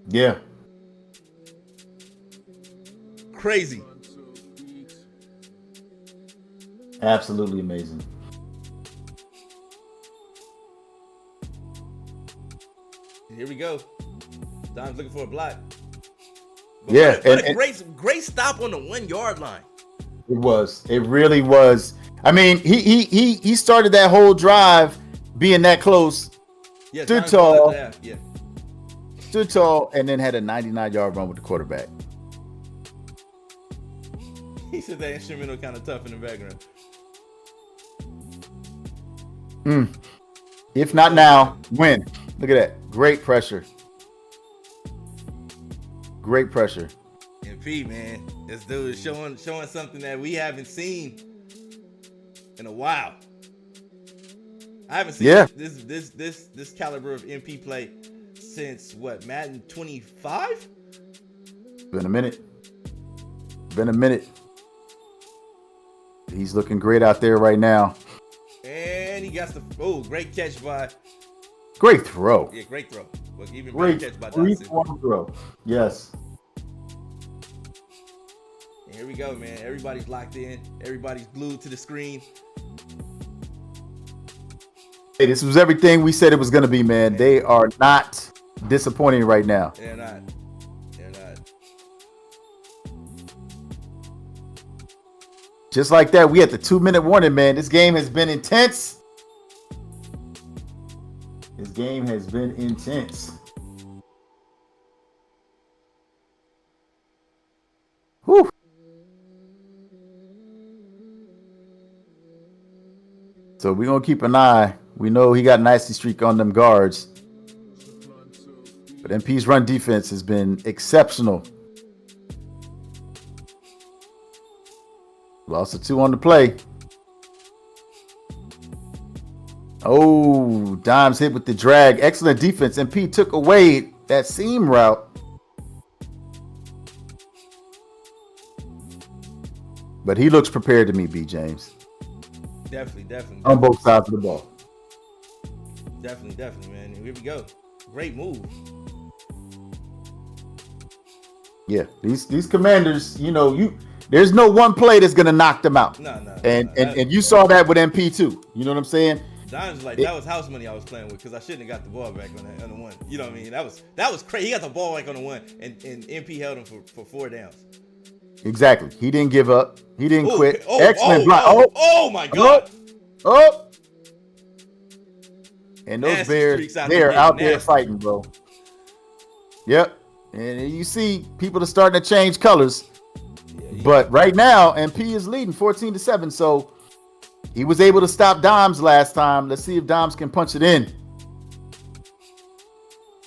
Yeah. Crazy. Absolutely amazing. Here we go. Dom's looking for a block. But yeah, what a great stop on the 1 yard line. It was. It really was. I mean, he started that whole drive being that close. Yeah, stood tall. Yeah. Stood tall and then had a 99-yard run with the quarterback. He said that instrumental kind of tough in the background. If not now, when? Look at that. Great pressure. Great pressure. MP, man. This dude is showing something that we haven't seen in a while. I haven't seen this caliber of MP play since what, Madden 25? Been a minute. He's looking great out there right now. And he got the great catch by. Great throw. Yeah, great throw. But even great catch by Dotson. Throw. Yes. And here we go, man. Everybody's locked in. Everybody's glued to the screen. Hey, this was everything we said it was going to be, man. They are not disappointing right now. They're not. Just like that, we had the 2-minute warning, man. This game has been intense. Whew. So we're going to keep an eye. We know he got an icy streak on them guards. But MP's run defense has been exceptional. Lost a 2 on the play. Oh, Dimes hit with the drag. Excellent defense. MP took away that seam route. But he looks prepared to me, B. James. Definitely. On both sides of the ball. Definitely, man. Here we go. Great move. Yeah, these Commanders, there's no one play that's gonna knock them out. No. And you saw that with MP too. You know what I'm saying? Dimes like that was house money I was playing with because I shouldn't have got the ball back on the 1. You know what I mean? That was crazy. He got the ball back on the 1, and MP held him for 4 downs. Exactly. He didn't give up. He didn't quit. Excellent block. Oh my God. Oh. And those Bears, they're out there fighting, bro. Yep. And you see people are starting to change colors. Yeah. But right now, MP is leading 14-7. So he was able to stop Dimes last time. Let's see if Dimes can punch it in.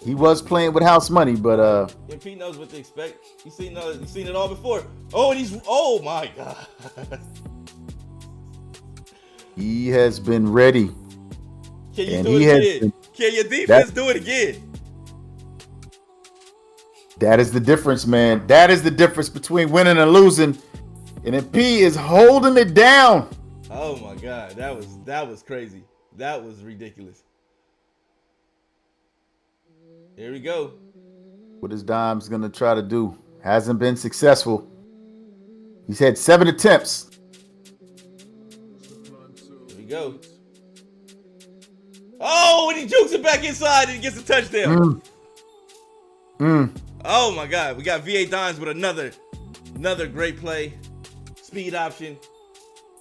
He was playing with house money, but MP knows what to expect. He's seen it all before. Oh, and oh my God. he has been ready. Can you And do he it has again? been- Can your defense do it again? That is the difference, man. That is the difference between winning and losing. And MP is holding it down. Oh my God, that was crazy. That was ridiculous. Here we go. What is Dimes gonna try to do? Hasn't been successful. He's had 7 attempts. Here we go. Oh, and he jukes it back inside and he gets a touchdown. Oh my God, we got VA Dimes with another great play. Speed option.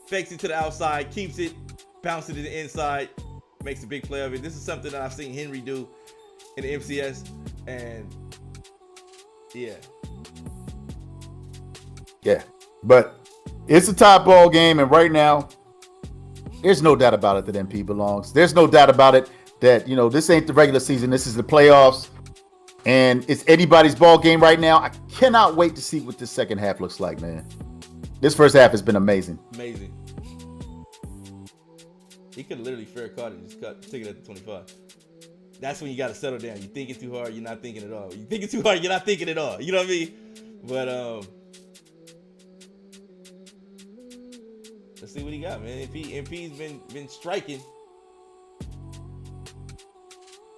Fakes it to the outside, keeps it, bounces it to the inside, makes a big play of it. This is something that I've seen Henry do in the MCS, and yeah. But it's a top ball game, and right now, there's no doubt about it that MP belongs. There's no doubt about it that, this ain't the regular season. This is the playoffs, and it's anybody's ball game right now. I cannot wait to see what this second half looks like, man. This first half has been amazing. Amazing. He could have literally fair caught it and just took it at the 25. That's when you got to settle down. You thinking too hard, you're not thinking at all. You thinking too hard, you're not thinking at all. You know what I mean? But let's see what he got, man. MP's been striking.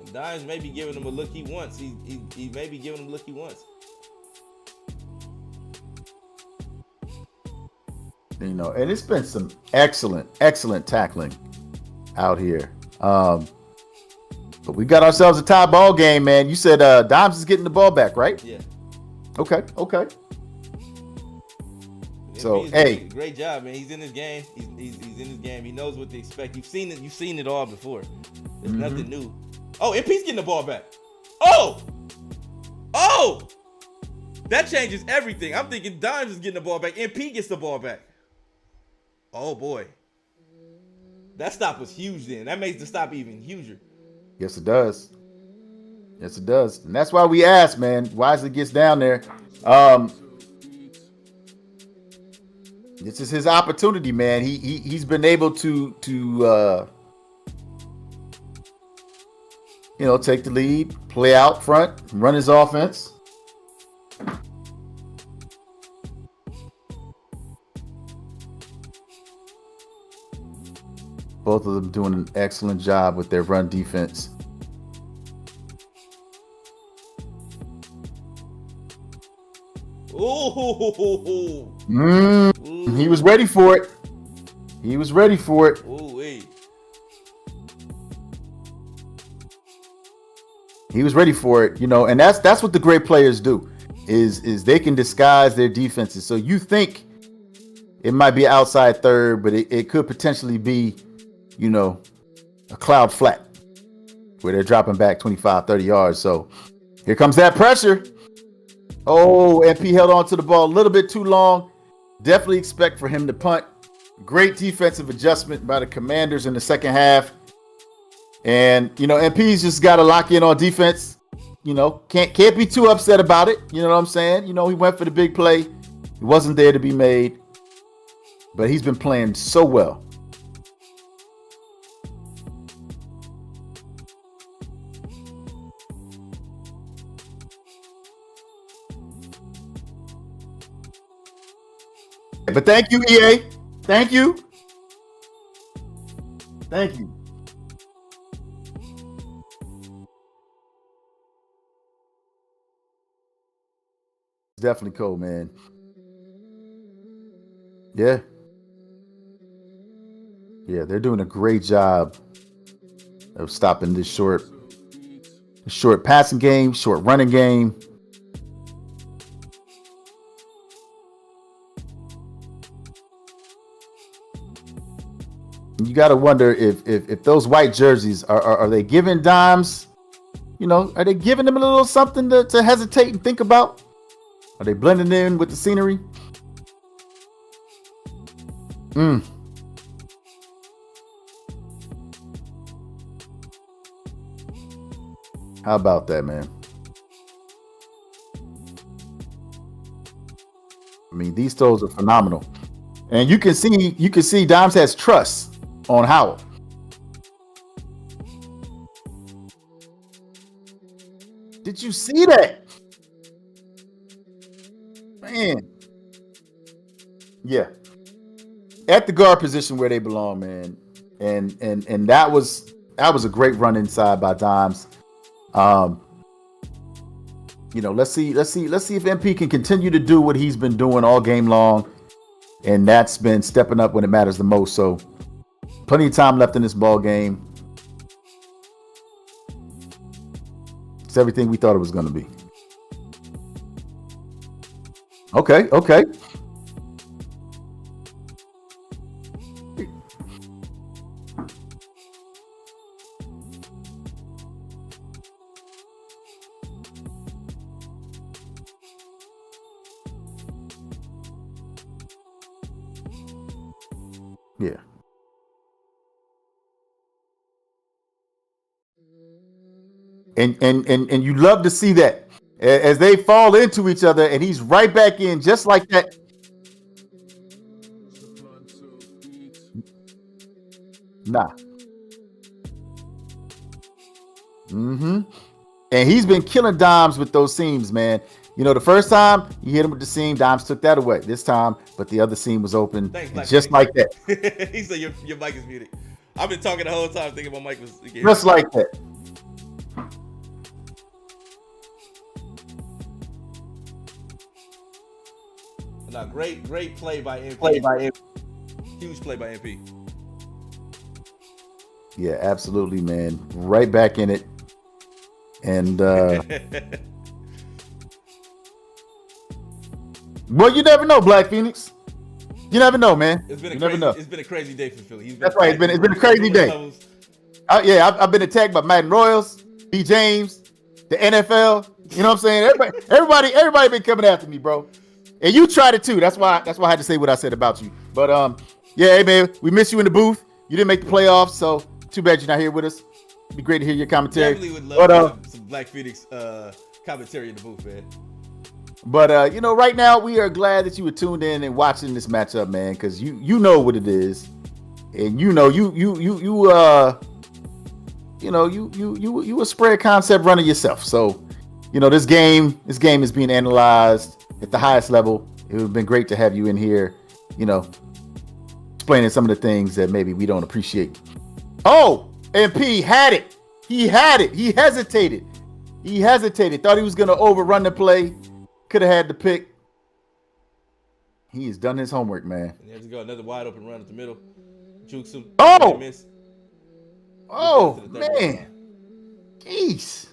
And Dimes may be giving him a look he wants. He may be giving him a look he wants. And it's been some excellent tackling out here. But we got ourselves a tie ball game, man. You said Dimes is getting the ball back, right? Yeah. Okay. So, hey, great job, man. He's in his game. He's in his game. He knows what to expect. You've seen it all before. There's nothing new. Oh, MP's getting the ball back. Oh! That changes everything. I'm thinking Dimes is getting the ball back. MP gets the ball back. Oh boy. That stop was huge then. That makes the stop even huger. Yes, it does. And that's why we asked, man. Wisely gets down there. This is his opportunity, man. He's been able to take the lead, play out front, run his offense. Both of them doing an excellent job with their run defense. Ooh. He was ready for it. Ooh, wait. He was ready for it, and that's what the great players do, is they can disguise their defenses. So you think it might be outside third, but it could potentially be, a cloud flat where they're dropping back 25, 30 yards. So here comes that pressure. Oh, MP held on to the ball a little bit too long. Definitely expect for him to punt. Great defensive adjustment by the Commanders in the second half. And, MP's just got to lock in on defense. Can't be too upset about it. You know what I'm saying? He went for the big play. He wasn't there to be made. But he's been playing so well. But thank you, EA. Thank you. It's definitely cool, man. Yeah, they're doing a great job of stopping this short passing game, short running game. You got to wonder if those white jerseys are they giving Dimes, are they giving them a little something to hesitate and think about? Are they blending in with the scenery? How about that, man? I mean, these throws are phenomenal, and you can see Dimes has trust on Howell. Did you see that? Man. Yeah. At the guard position where they belong, man. And that was a great run inside by Dimes. Let's see if MP can continue to do what he's been doing all game long. And that's been stepping up when it matters the most. So plenty of time left in this ball game. It's everything we thought it was going to be. Okay. Yeah. And you love to see that as they fall into each other, and he's right back in just like that. Nah. And he's been killing Dimes with those seams, man. The first time you hit him with the seam, Dimes took that away. This time, but the other seam was open. Thanks, just like that. He said your mic is muted. I've been talking the whole time thinking my mic was just like that. Now, great play by MP. Huge play by MP. Yeah, absolutely, man. Right back in it. And well, you never know, Black Phoenix. You never know, man. It's been a crazy day for Philly. That's right. It's been a crazy day. I've been attacked by Madden Royals, B. James, the NFL. You know what I'm saying? Everybody been coming after me, bro. And you tried it too. That's why I had to say what I said about you. But yeah, hey man, we miss you in the booth. You didn't make the playoffs, so too bad you're not here with us. It'd be great to hear your commentary. Definitely would love to have some Black Phoenix commentary in the booth, man. But right now we are glad that you were tuned in and watching this matchup, man, because you know what it is, and you a spread concept runner yourself. So this game is being analyzed at the highest level. It would have been great to have you in here, explaining some of the things that maybe we don't appreciate. Oh, MP had it. He had it. He hesitated. Thought he was going to overrun the play. Could have had the pick. He has done his homework, man. And there's go another wide open run at the middle. Jukes him. Oh, man. Jeez.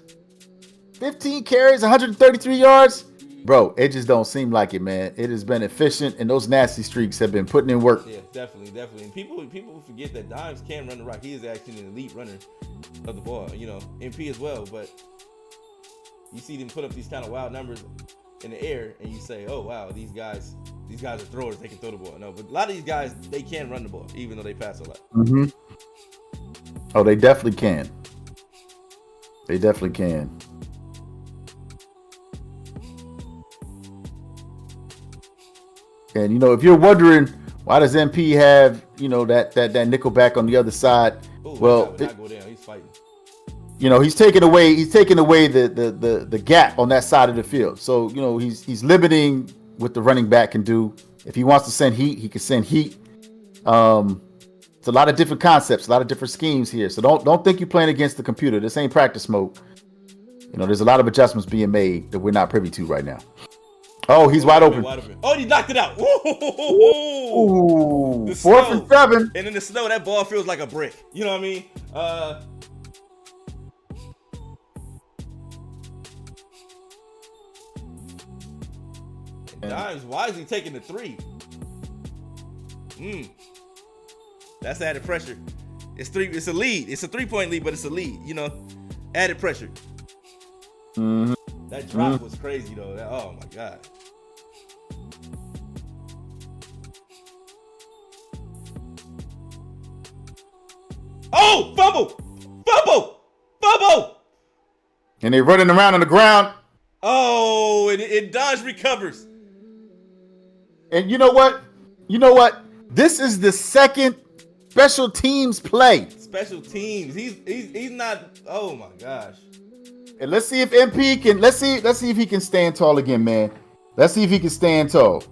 15 carries, 133 yards. Bro, it just don't seem like it, man. It has been efficient, and those nasty streaks have been putting in work. Yeah, definitely. And people forget that Dimes can run the rock. He is actually an elite runner of the ball. MP as well. But you see them put up these kind of wild numbers in the air, and you say, "Oh wow, these guys are throwers. They can throw the ball." No, but a lot of these guys, they can run the ball, even though they pass a lot. Mm-hmm. Oh, they definitely can. And if you're wondering why does MP have that nickel back on the other side, Ooh, well, not go down. He's fighting. He's taking away the gap on that side of the field. So he's limiting what the running back can do. If he wants to send heat, he can send heat. It's a lot of different concepts, a lot of different schemes here. So don't think you're playing against the computer. This ain't practice mode. There's a lot of adjustments being made that we're not privy to right now. Oh, he's wide open. Oh, he knocked it out. Ooh, 4th and 7. And in the snow, that ball feels like a brick. You know what I mean? Dimes, why is he taking the 3? That's added pressure. It's a lead. It's a 3-point lead, but it's a lead. Added pressure. Mm-hmm. That drop was crazy though. Oh my god. Oh, fumble! And they're running around on the ground. Oh, and Dodge recovers. And you know what? This is the second special teams play. Special teams. He's not. Oh my gosh. And let's see if MP can. Let's see if he can stand tall again, man. Let's see if he can stand tall.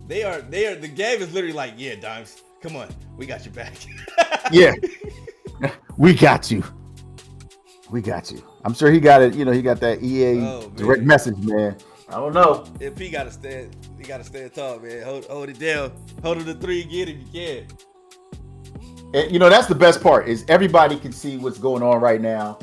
They are. The game is literally like, yeah, Dimes, come on, we got your back. Yeah, we got you. We got you. I'm sure he got it. You know, he got that EA direct message, man. I don't know. If he gotta stand tall, man. Hold it down. Hold it to 3 again if you can. And, you know, that's the best part is everybody can see what's going on right now.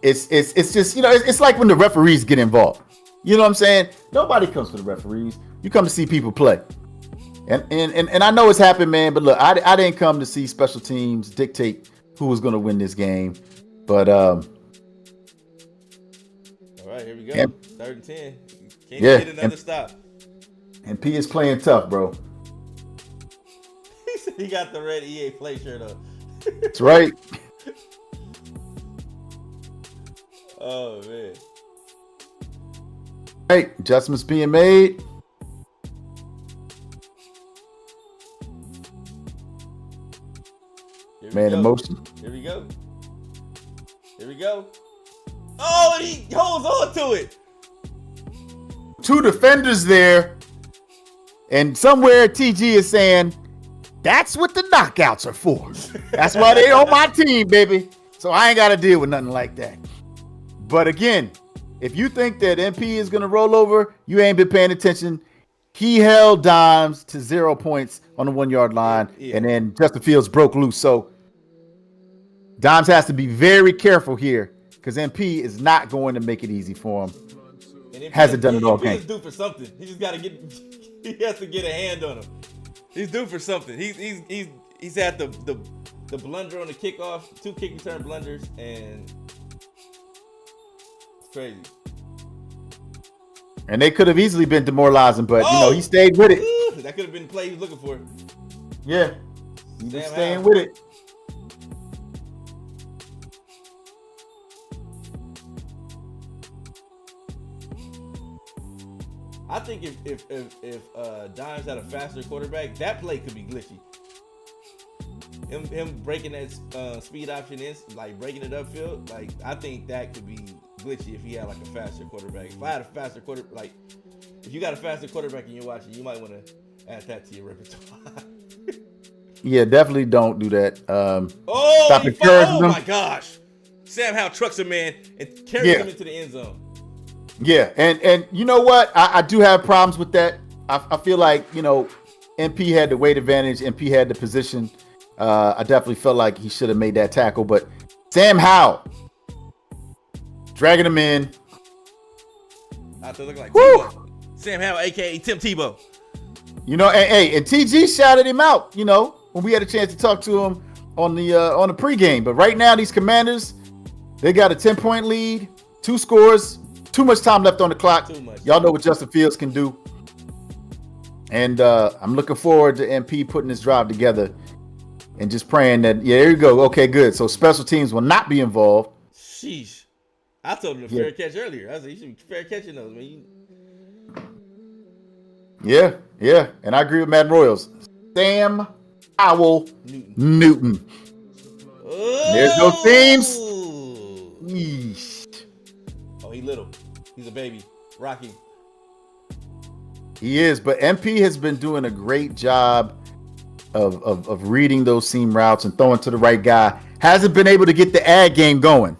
It's just, you know, it's like when the referees get involved. You know what I'm saying? Nobody comes for the referees. You come to see people play. And I know it's happened, man. But look, I didn't come to see special teams dictate who was going to win this game. But all right, here we go. And, 3rd and 10. Can't get another stop. And P is playing tough, bro. He got the red EA play shirt on. That's right. Oh man. Right, adjustments being made. Man in motion. Here we go. Here we go. Oh, he holds on to it. 2 defenders there. And somewhere TG is saying, that's what the knockouts are for. That's why they on my team, baby. So I ain't got to deal with nothing like that. But again, if you think that MP is going to roll over, you ain't been paying attention. He held Dimes to 0 points on the 1 yard line. Yeah. And then Justin Fields broke loose. So Dimes has to be very careful here because MP is not going to make it easy for him. Hasn't done it all game. He's due for something. He just got to get. He has to get a hand on him. He's due for something. He's had the blunder on the kickoff, 2 kick return blunders, and it's crazy. And they could have easily been demoralizing, but you know he stayed with it. That could have been the play he was looking for. Yeah, he was staying with it. I think if Dimes had a faster quarterback, that play could be glitchy. Him breaking that speed option in, like breaking it upfield, like I think that could be glitchy if he had like a faster quarterback. If I had a faster quarterback, if you got a faster quarterback and you're watching, you might want to add that to your repertoire. Yeah, definitely don't do that. Oh my gosh! Sam Howell trucks a man and carries him into the end zone. Yeah, and you know what? I do have problems with that. I feel like, you know, MP had the weight advantage. MP had the position. I definitely felt like he should have made that tackle. But Sam Howell, dragging him in. I thought look like Tebow. Sam Howell, a.k.a. Tim Tebow. You know, and TG shouted him out, you know, when we had a chance to talk to him on the pregame. But right now, these Commanders, they got a 10-point lead, 2 scores. Too much time left on the clock. Y'all know what Justin Fields can do. And I'm looking forward to MP putting this drive together and just praying that, yeah, there you go. Okay, good. So special teams will not be involved. Sheesh. I told him to fair catch earlier. I said, you should be fair catching those, man. Yeah. And I agree with Madden Royals. Sam Howell Newton. Oh! There's no seams. Yeesh. Oh, he little. He's a baby. Rocky. He is, but MP has been doing a great job of reading those seam routes and throwing to the right guy. Hasn't been able to get the ad game going.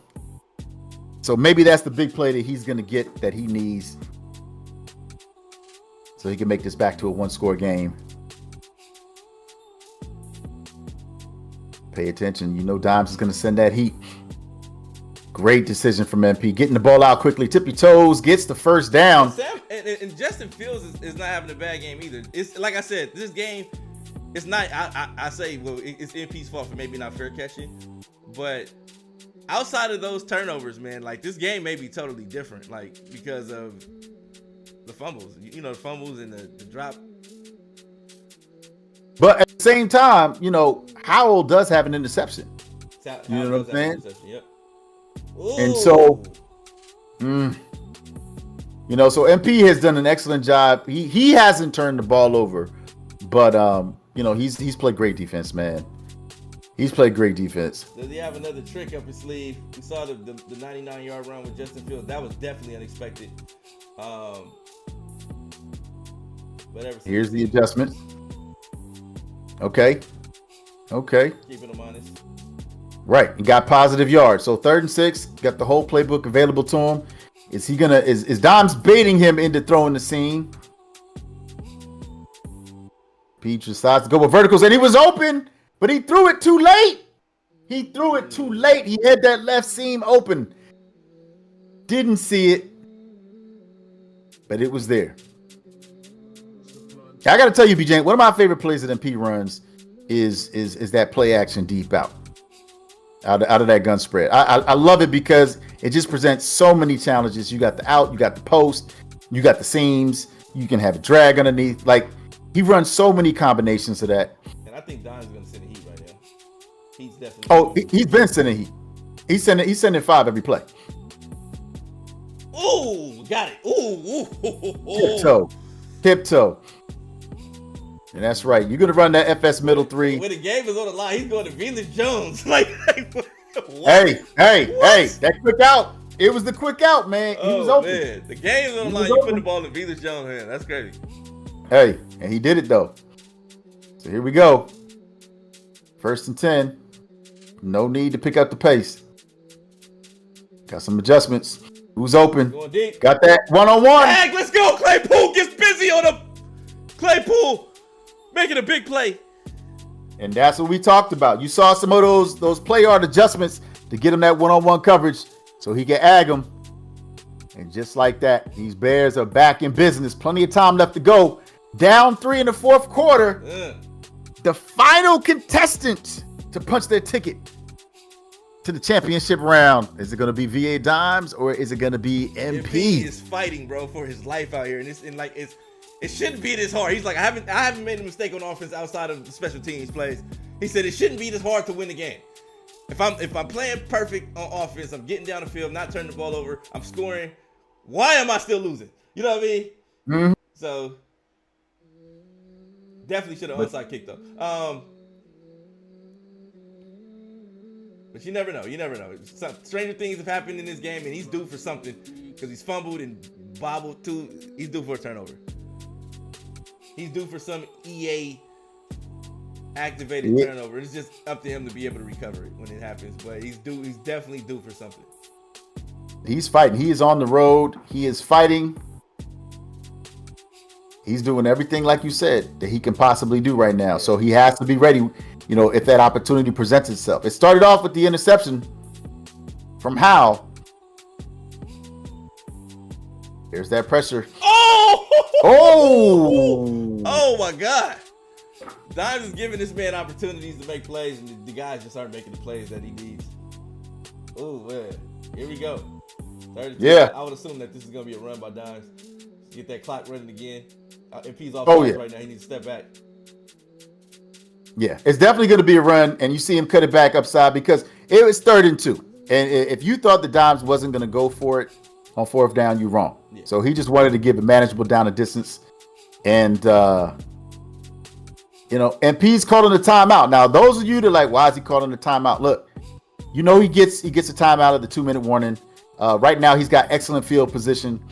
So maybe that's the big play that he's going to get that he needs so he can make this back to a 1-score game. Pay attention. You know Dimes is going to send that heat. Great decision from MP. Getting the ball out quickly. Tippy toes. Gets the first down. And Justin Fields is not having a bad game either. It's like I said, this game, it's not, I say, well, it's MP's fault for maybe not fair catching. But outside of those turnovers, man, like this game may be totally different. Like because of the fumbles. You know, the fumbles and the drop. But at the same time, Howell does have an interception. You know what I'm saying? Yep. And so, so MP has done an excellent job. He hasn't turned the ball over, but he's played great defense, man. He's played great defense. Does he have another trick up his sleeve? We saw the 99-yard run with Justin Fields. That was definitely unexpected. Here's the adjustment. Okay. Keeping him honest. Right. He got positive yards. So 3rd and 6, got the whole playbook available to him. Is Dom's baiting him into throwing the seam? Peach decides to go with verticals, and he was open, but he threw it too late. He had that left seam open. Didn't see it, but it was there. I got to tell you, BJ, one of my favorite plays that MP runs is that play action deep out of that gun spread. I love it because it just presents so many challenges. You got the out, you got the post, you got the seams, you can have a drag underneath. Like, he runs so many combinations of that. And I think Don's going to send a heat right now. He's definitely. Oh, he's been sending heat. He's sending 5 every play. Ooh, got it. Ooh. Tiptoe. And that's right. You're going to run that FS middle 3. When the game is on the line, he's going to Venus Jones. Like, hey, that quick out. It was the quick out, man. He was open. Man. The game's on the line. You put the ball in Venus Jones' hand. That's crazy. Hey, and he did it, though. So here we go. 1st and 10. No need to pick up the pace. Got some adjustments. Who's open? Going deep. Got that one-on-one. Hey, let's go. Claypool gets busy on him. Claypool making a big play. And that's what we talked about. You saw some of those play art adjustments to get him that one-on-one coverage so he can ag him. And just like that, these Bears are back in business. Plenty of time left to go. Down 3 in the 4th quarter. The final contestant to punch their ticket to the championship round. Is it going to be VA Dimes or is it going to be MP? MP is fighting, bro, for his life out here, and it shouldn't be this hard. He's like, I haven't made a mistake on offense outside of the special teams plays. He said it shouldn't be this hard to win the game. If I'm playing perfect on offense, I'm getting down the field, not turning the ball over, I'm scoring. Why am I still losing? You know what I mean? Mm-hmm. So definitely should have onside kicked though. But you never know. Stranger things have happened in this game, and he's due for something because he's fumbled and bobbled too. He's due for a turnover. He's due for some EA activated turnover. It's just up to him to be able to recover it when it happens. But he's definitely due for something. He's fighting. He is on the road. He is fighting. He's doing everything, like you said, that he can possibly do right now. So he has to be ready, if that opportunity presents itself. It started off with the interception from Howell. There's that pressure. Oh my God. Dimes is giving this man opportunities to make plays, and the guys just aren't making the plays that he needs. Oh, man. Here we go. 32. Yeah. I would assume that this is going to be a run by Dimes. Get that clock running again. If he's off right now, he needs to step back. Yeah, it's definitely going to be a run, and you see him cut it back upside because it was 3rd and 2. And if you thought the Dimes wasn't going to go for it on 4th down, you're wrong. Yeah. So he just wanted to give a manageable down a distance. And, MP's calling the timeout. Now, those of you that are like, why is he calling the timeout? Look, he gets a timeout of the 2-minute warning. Right now, he's got excellent field position.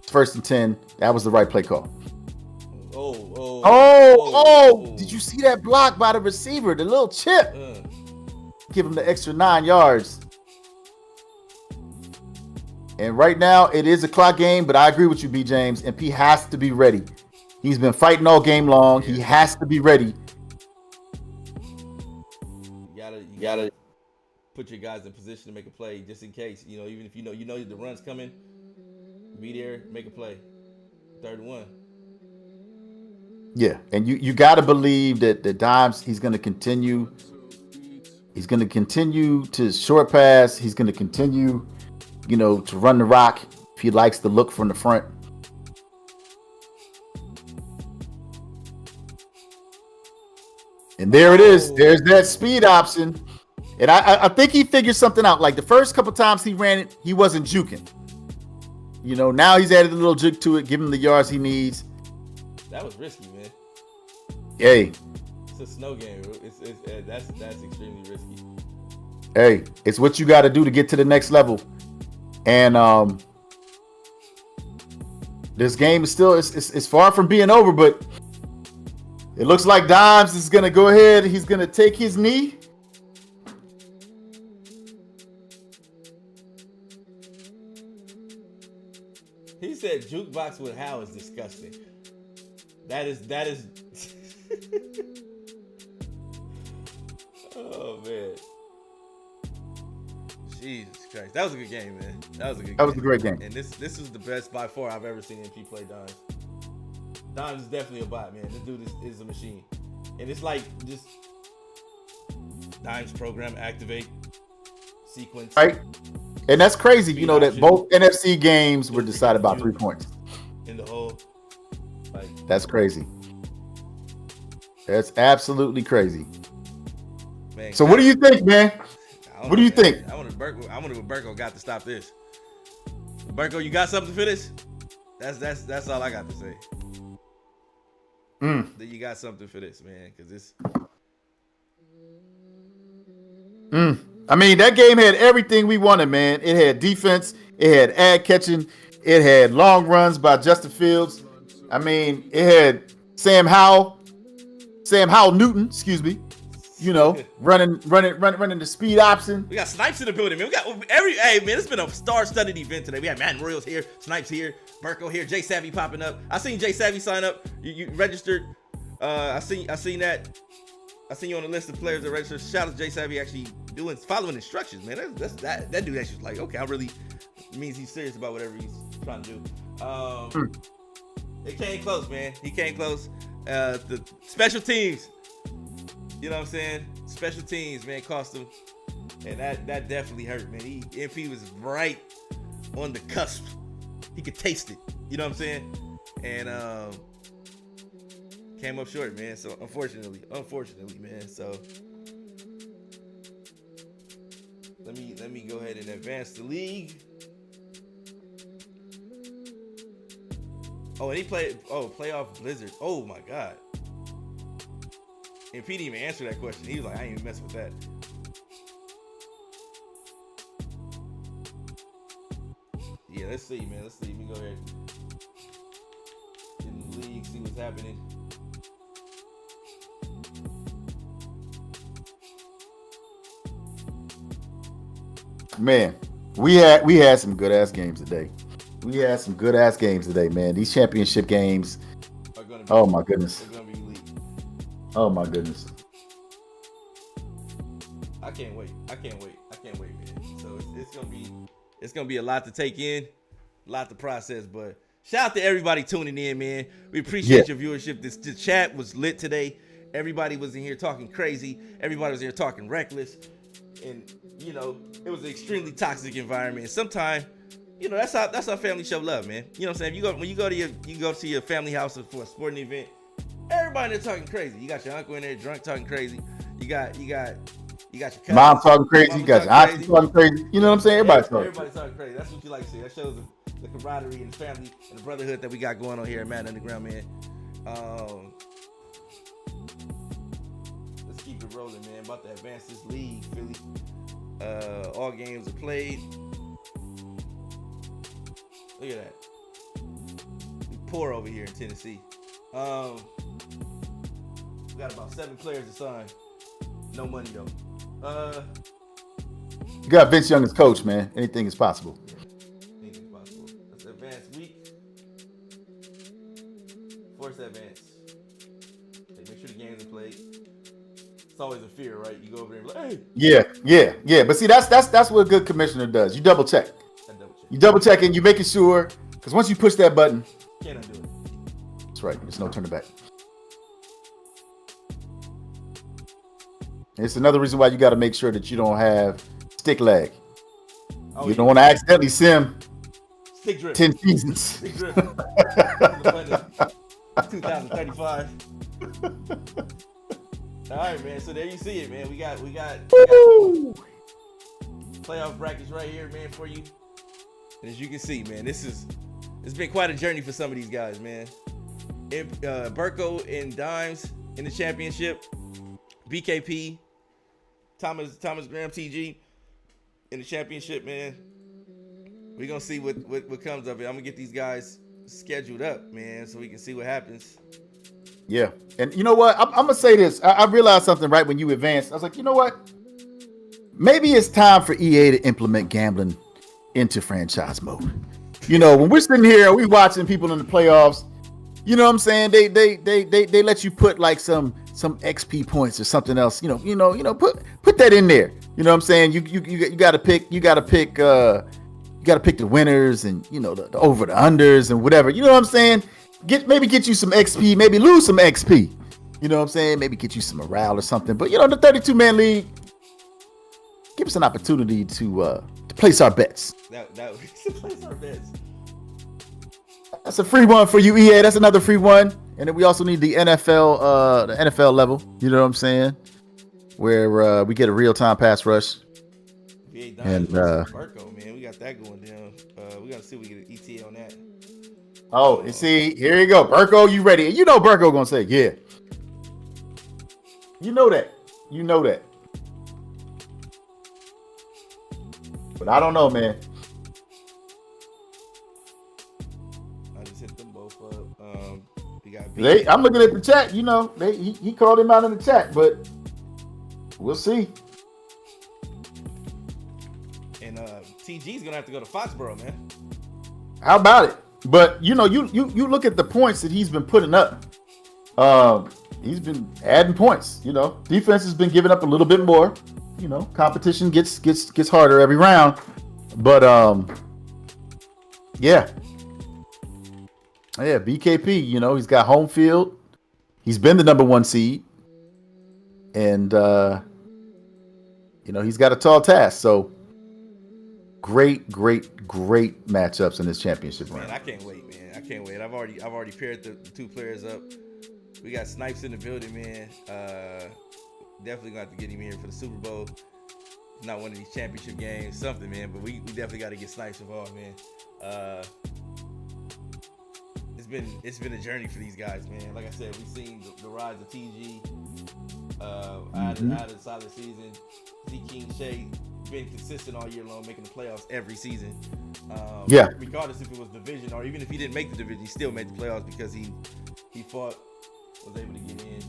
1st and 10. That was the right play call. Did you see that block by the receiver? The little chip. Give him the extra 9 yards. And right now, it is a clock game, but I agree with you, B. James. MP has to be ready. He's been fighting all game long. He has to be ready. You gotta put your guys in position to make a play just in case. Even if you know the run's coming, be there, make a play. 3rd and 1. Yeah, and you got to believe that the Dimes, he's going to continue. He's going to continue to short pass. He's going to continue, to run the rock if he likes to look from the front. And there it is. There's that speed option. And I think he figured something out. Like the first couple times he ran it, he wasn't juking. You know, now he's added a little juke to it, give him the yards he needs. That was risky, man. Hey. It's a snow game. That's extremely risky. Hey, it's what you got to do to get to the next level. And this game is still it's far from being over, but it looks like Dimes is gonna go ahead. He's gonna take his knee. He said jukebox with Hal is disgusting. That is oh man. Jesus Christ. That was a good game, man. That was a great game. And this is the best by far I've ever seen MP play Dimes. Dimes is definitely a bot, man. This dude is a machine. And it's like just Dimes program activate sequence. Right. And that's crazy, you know, that both NFC games were decided by 3 points. In the hole. Like, that's crazy. That's absolutely crazy. Man, so what do you think, man? What do you think? I wonder what Burko got to stop this. Burko, you got something for this? That's all I got to say. That you got something for this, man, because it's. I mean, that game had everything we wanted, man. It had defense, it had ad catching, it had long runs by Justin Fields. I mean, it had Sam Howell Newton, you know, running the speed option. We got Snipes in the building, man. We got hey man, it's been a star-studded event today. We had Madden Royals here, Snipes here, Burko here, Jay Savvy popping up. I seen Jay Savvy sign up. You registered. I seen that. I seen you on the list of players that registered. Shout out to Jay Savvy actually following instructions, man. That dude actually was like, okay, it means he's serious about whatever he's trying to do. It came close, man. He came close. The special teams. You know what I'm saying? Special teams, man, cost him. And that definitely hurt, man. MP was right on the cusp. He could taste it. You know what I'm saying? And came up short, man. So unfortunately, man. So let me go ahead and advance the league. Oh, and he played playoff Blizzard. Oh my God. And Pete didn't even answer that question. He was like, I ain't even mess with that. Yeah, let's see, man. Let's see. Let me go ahead. In the league, see what's happening. Man, we had some good ass games today. Man. These championship games. Oh my goodness. They're gonna be elite. Oh my goodness. I can't wait, man. So it's gonna be a lot to take in, a lot to process. But shout out to everybody tuning in, man. We appreciate your viewership. This chat was lit today. Everybody was in here talking crazy. Everybody was in here talking reckless, and you know it was an extremely toxic environment. And sometimes, you know, that's how family show love, man. You know what I'm saying? When you go to your family house for a sporting event. Everybody there talking crazy. You got your uncle in there drunk talking crazy. You got your cousin, mom talking crazy. You got your auntie talking crazy. You know what I'm saying? Everybody's talking crazy. That's what you like to see. That shows the camaraderie and the family and the brotherhood that we got going on here at Madden Underground, man. Let's keep it rolling, man. About to advance this league, Philly. All games are played. Look at that. We pour over here in Tennessee. We got about 7 players to sign. No money though. You got Vince Young as coach, man. Anything is possible. Anything is possible. Let's advance week. Force advance. Make sure the games are played. It's always a fear, right? You go over there and like, hey. Yeah. But see, that's what a good commissioner does. You double check. You double check and you making sure, because once you push that button, can't undo it. That's right. There's no turning back. It's another reason why you got to make sure that you don't have stick lag. You don't want to accidentally sim stick drift. 10 seasons. Stick drift. 2035. All right, man. So there you see it, man. We got playoff brackets right here, man, for you. And as you can see, man, it's been quite a journey for some of these guys, man. Burko and Dimes in the championship. BKP, Thomas Graham, TG in the championship, man. We're gonna see what comes of it. I'm gonna get these guys scheduled up, man, so we can see what happens. Yeah. And you know what? I'm gonna say this. I realized something right when you advanced. I was like, you know what? Maybe it's time for EA to implement gambling into franchise mode. You know, when we're sitting here, we watching people in the playoffs. You know what I'm saying? They let you put like some XP points or something else. You know, put that in there. You know what I'm saying? You gotta pick the winners and the over the unders and whatever. You know what I'm saying? Maybe get you some XP, maybe lose some XP. You know what I'm saying? Maybe get you some morale or something. But the 32-man league, give us an opportunity to place our bets. That to place our bets. That's a free one for you, EA. That's another free one. And then we also need the NFL level. You know what I'm saying? Where we get a real-time pass rush. And Burko, man, we got that going down. We got to see if we get an ETA on that. Oh, and see, here you go. Burko, you ready? You know Burko going to say, yeah. You know that. But I don't know, man. I just hit them both up. We got I'm looking at the chat. He called him out in the chat, but we'll see. And TG's gonna have to go to Foxborough, man. How about it? But you look at the points that he's been putting up. He's been adding points. Defense has been giving up a little bit more. Competition gets harder every round. But yeah, BKP. He's got home field. He's been the number 1 seed, and he's got a tall task. So great matchups in this championship round. Man, I can't wait, man. I've already paired the 2 players up. We got Snipes in the building, man. Definitely gonna have to get him here for the Super Bowl. Not one of these championship games, something, man. But we definitely got to get Snipes involved, man. It's been a journey for these guys, man. Like I said, we've seen the rise of TG. I had a solid season. Z King Shea been consistent all year long, making the playoffs every season. Regardless if it was division or even if he didn't make the division, he still made the playoffs because he fought, was able to get in.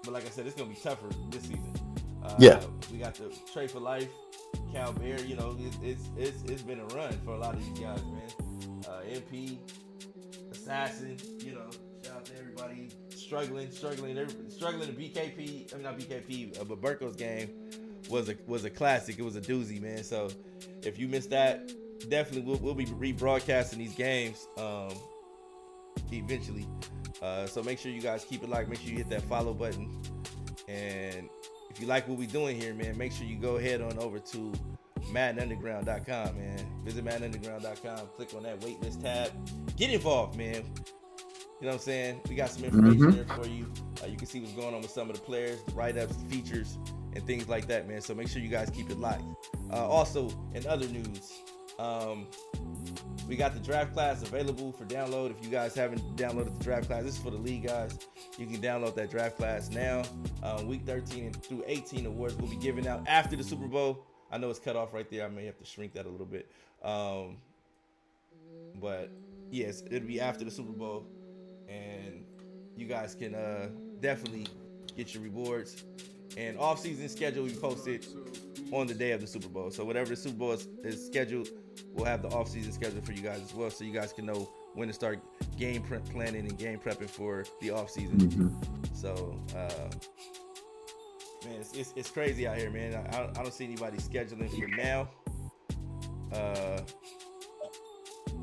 But like I said, it's gonna be tougher this season. We got the Trade for Life, Cal Bear. It's been a run for a lot of these guys, man. MP, Assassin. Shout out to everybody struggling to BKP. I mean not BKP, but Burko's game was a classic. It was a doozy, man. So if you missed that, definitely we'll be rebroadcasting these games eventually. So make sure you guys keep it locked. Make sure you hit that follow button. And if you like what we're doing here, man, make sure you go ahead on over to MaddenUnderground.com, man. Visit MaddenUnderground.com. Click on that waitlist tab. Get involved, man. You know what I'm saying? We got some information there for you. You can see what's going on with some of the players, the write-ups, features, and things like that, man. So make sure you guys keep it locked. Also, in other news, we got the draft class available for download. If you guys haven't downloaded the draft class, this is for the league guys. You can download that draft class now. Week 13 through 18 awards will be given out after the Super Bowl. I know it's cut off right there. I may have to shrink that a little bit. But yes, it'll be after the Super Bowl. And you guys can definitely get your rewards. And off-season schedule will be posted on the day of the Super Bowl. So whatever the Super Bowl is scheduled, we'll have the off-season schedule for you guys as well, so you guys can know when to start game planning and game prepping for the off-season. So, man, it's crazy out here, man. I don't see anybody scheduling for now.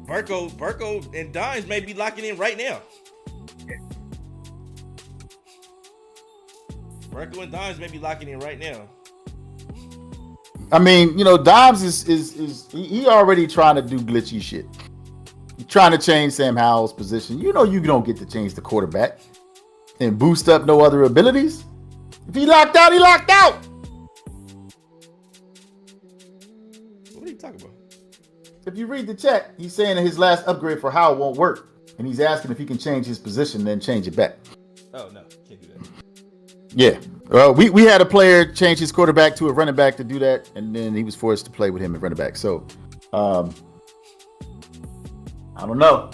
Burko and Dimes may be locking in right now. Burko and Dimes may be locking in right now. I mean, Dimes is he already trying to do glitchy shit. He's trying to change Sam Howell's position. You don't get to change the quarterback and boost up no other abilities? If he locked out, he locked out. What are you talking about? If you read the chat, he's saying that his last upgrade for Howell won't work. And he's asking if he can change his position, then change it back. Oh, no. Can't do that. Yeah. We had a player change his quarterback to a running back to do that, and then he was forced to play with him at running back. So, I don't know.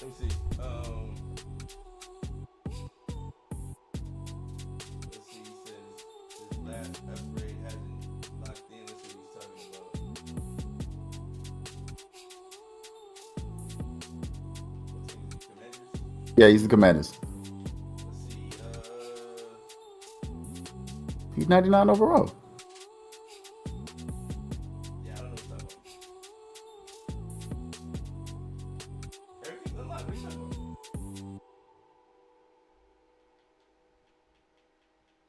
Let me see. Let's see. He says his last upgrade hasn't locked in. Let's see what he's talking about. What team is he? Commanders? Yeah, he's the Commanders. Let's see. He's 99 overall. Yeah, I don't know what you're talking about. Everything's unlocked. What are you talking about?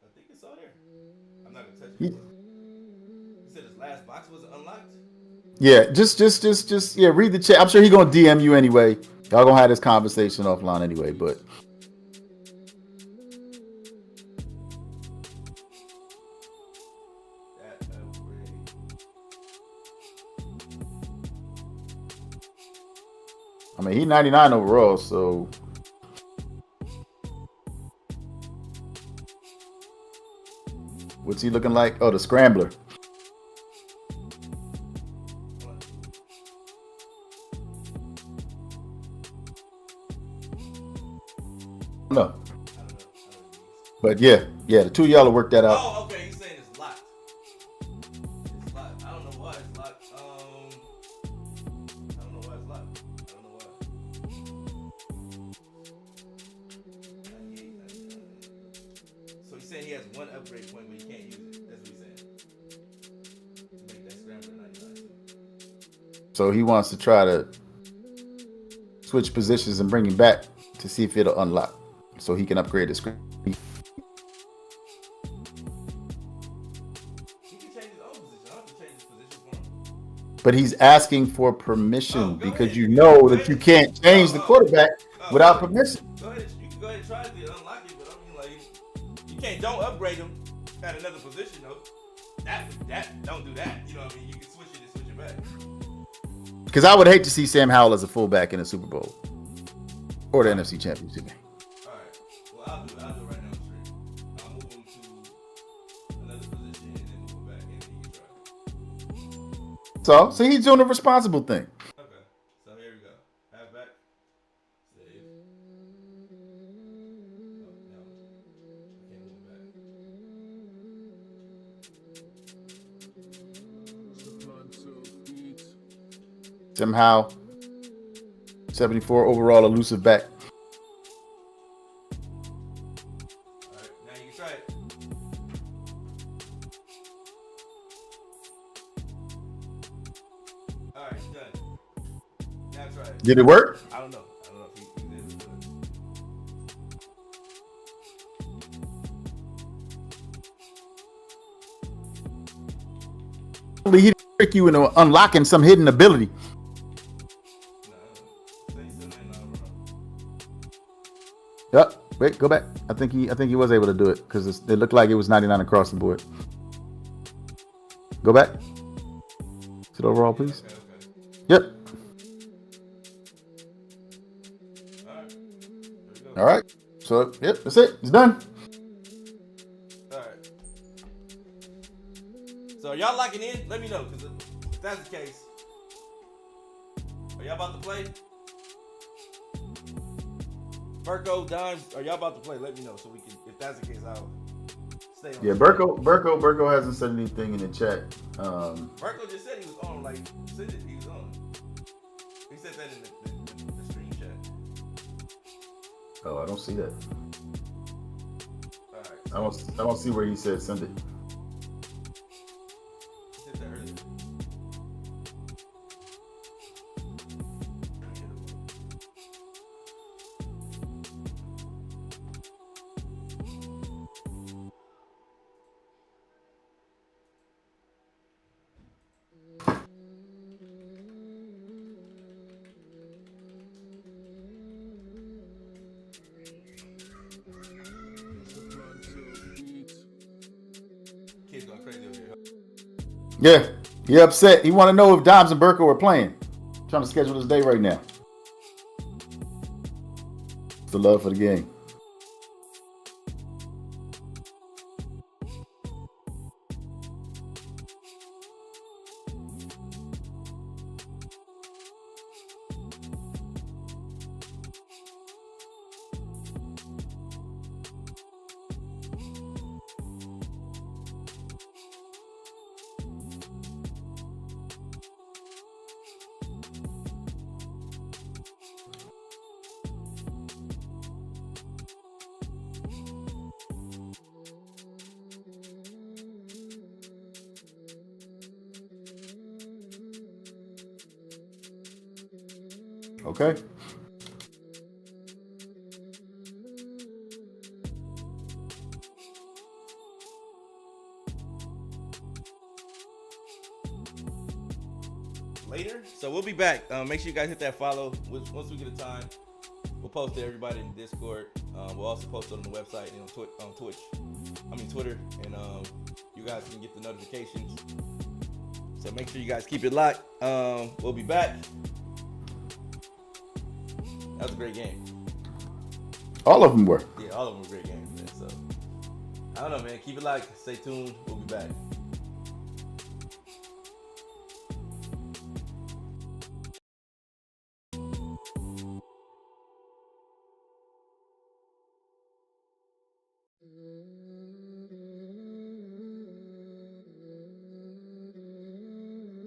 I think it's all there. I'm not gonna touch it. He said his last box was unlocked. Yeah, just yeah, read the chat. I'm sure he's gonna DM you anyway. Y'all gonna have this conversation offline anyway, but That upgrade. I mean he's 99 overall, so what's he looking like? Oh, the scrambler. No. But yeah, the two of y'all will work that out. Oh, okay. He's saying it's locked. It's locked. I don't know why it's locked. I don't know why it's locked. I don't know why. 98, 99. So he's saying he has one upgrade point, but he can't use it. That's what he's saying. To make that scrambler 99. So he wants to try to switch positions and bring him back to see if it'll unlock, so he can upgrade his screen. He can change his own position. I don't have to change his position for him. But he's asking for permission because ahead. you know that you can't change the quarterback without permission. Go ahead. You can go ahead and try to unlock it, but I mean, like, you can't don't upgrade him at another position though. That don't do that. You know what I mean? You can switch it and switch it back. Because I would hate to see Sam Howell as a fullback in a Super Bowl or the NFC Championship game. All right. Well, I'll do it right now. Straight. I'll move him to another position and then move him back, and then you can try. So he's doing a responsible thing. Okay. So here we go. Half back. Save. Oh, no. I can't move him back. Sam Howell, 74 overall elusive back. All right. Now you can try it. All right. Done. Now try it. Did it work? I don't know. I don't know if he did it. He didn't trick you into unlocking some hidden ability. Yep. Wait, go back. I think he was able to do it because it looked like it was 99 across the board. Go back. Sit overall, please. Okay. Yep. All right. There we go. All right. So, yep, that's it. It's done. All right. So are y'all locking in? Let me know, because if that's the case, are y'all about to play? Burko, Dimes, are y'all about to play? Let me know so we can. If that's the case, I'll stay on. Yeah, Burko hasn't said anything in the chat. Burko just said he was on. Like, said it, he was on. He said that in the stream chat. Oh, I don't see that. All right. I don't see where he said send it. He said that earlier. Yeah, he upset. He want to know if Dimes and Burko were playing. Trying to schedule this day right now. It's the love for the game. Okay. Later. So we'll be back. Make sure you guys hit that follow. Once we get a time, we'll post to everybody in the Discord. We'll also post it on the website and on Twitch. Twitter, and you guys can get the notifications. So make sure you guys keep it locked. We'll be back. That was a great game. All of them were. Yeah, all of them were great games, man. So I don't know, man. Keep it locked. Stay tuned. We'll be back.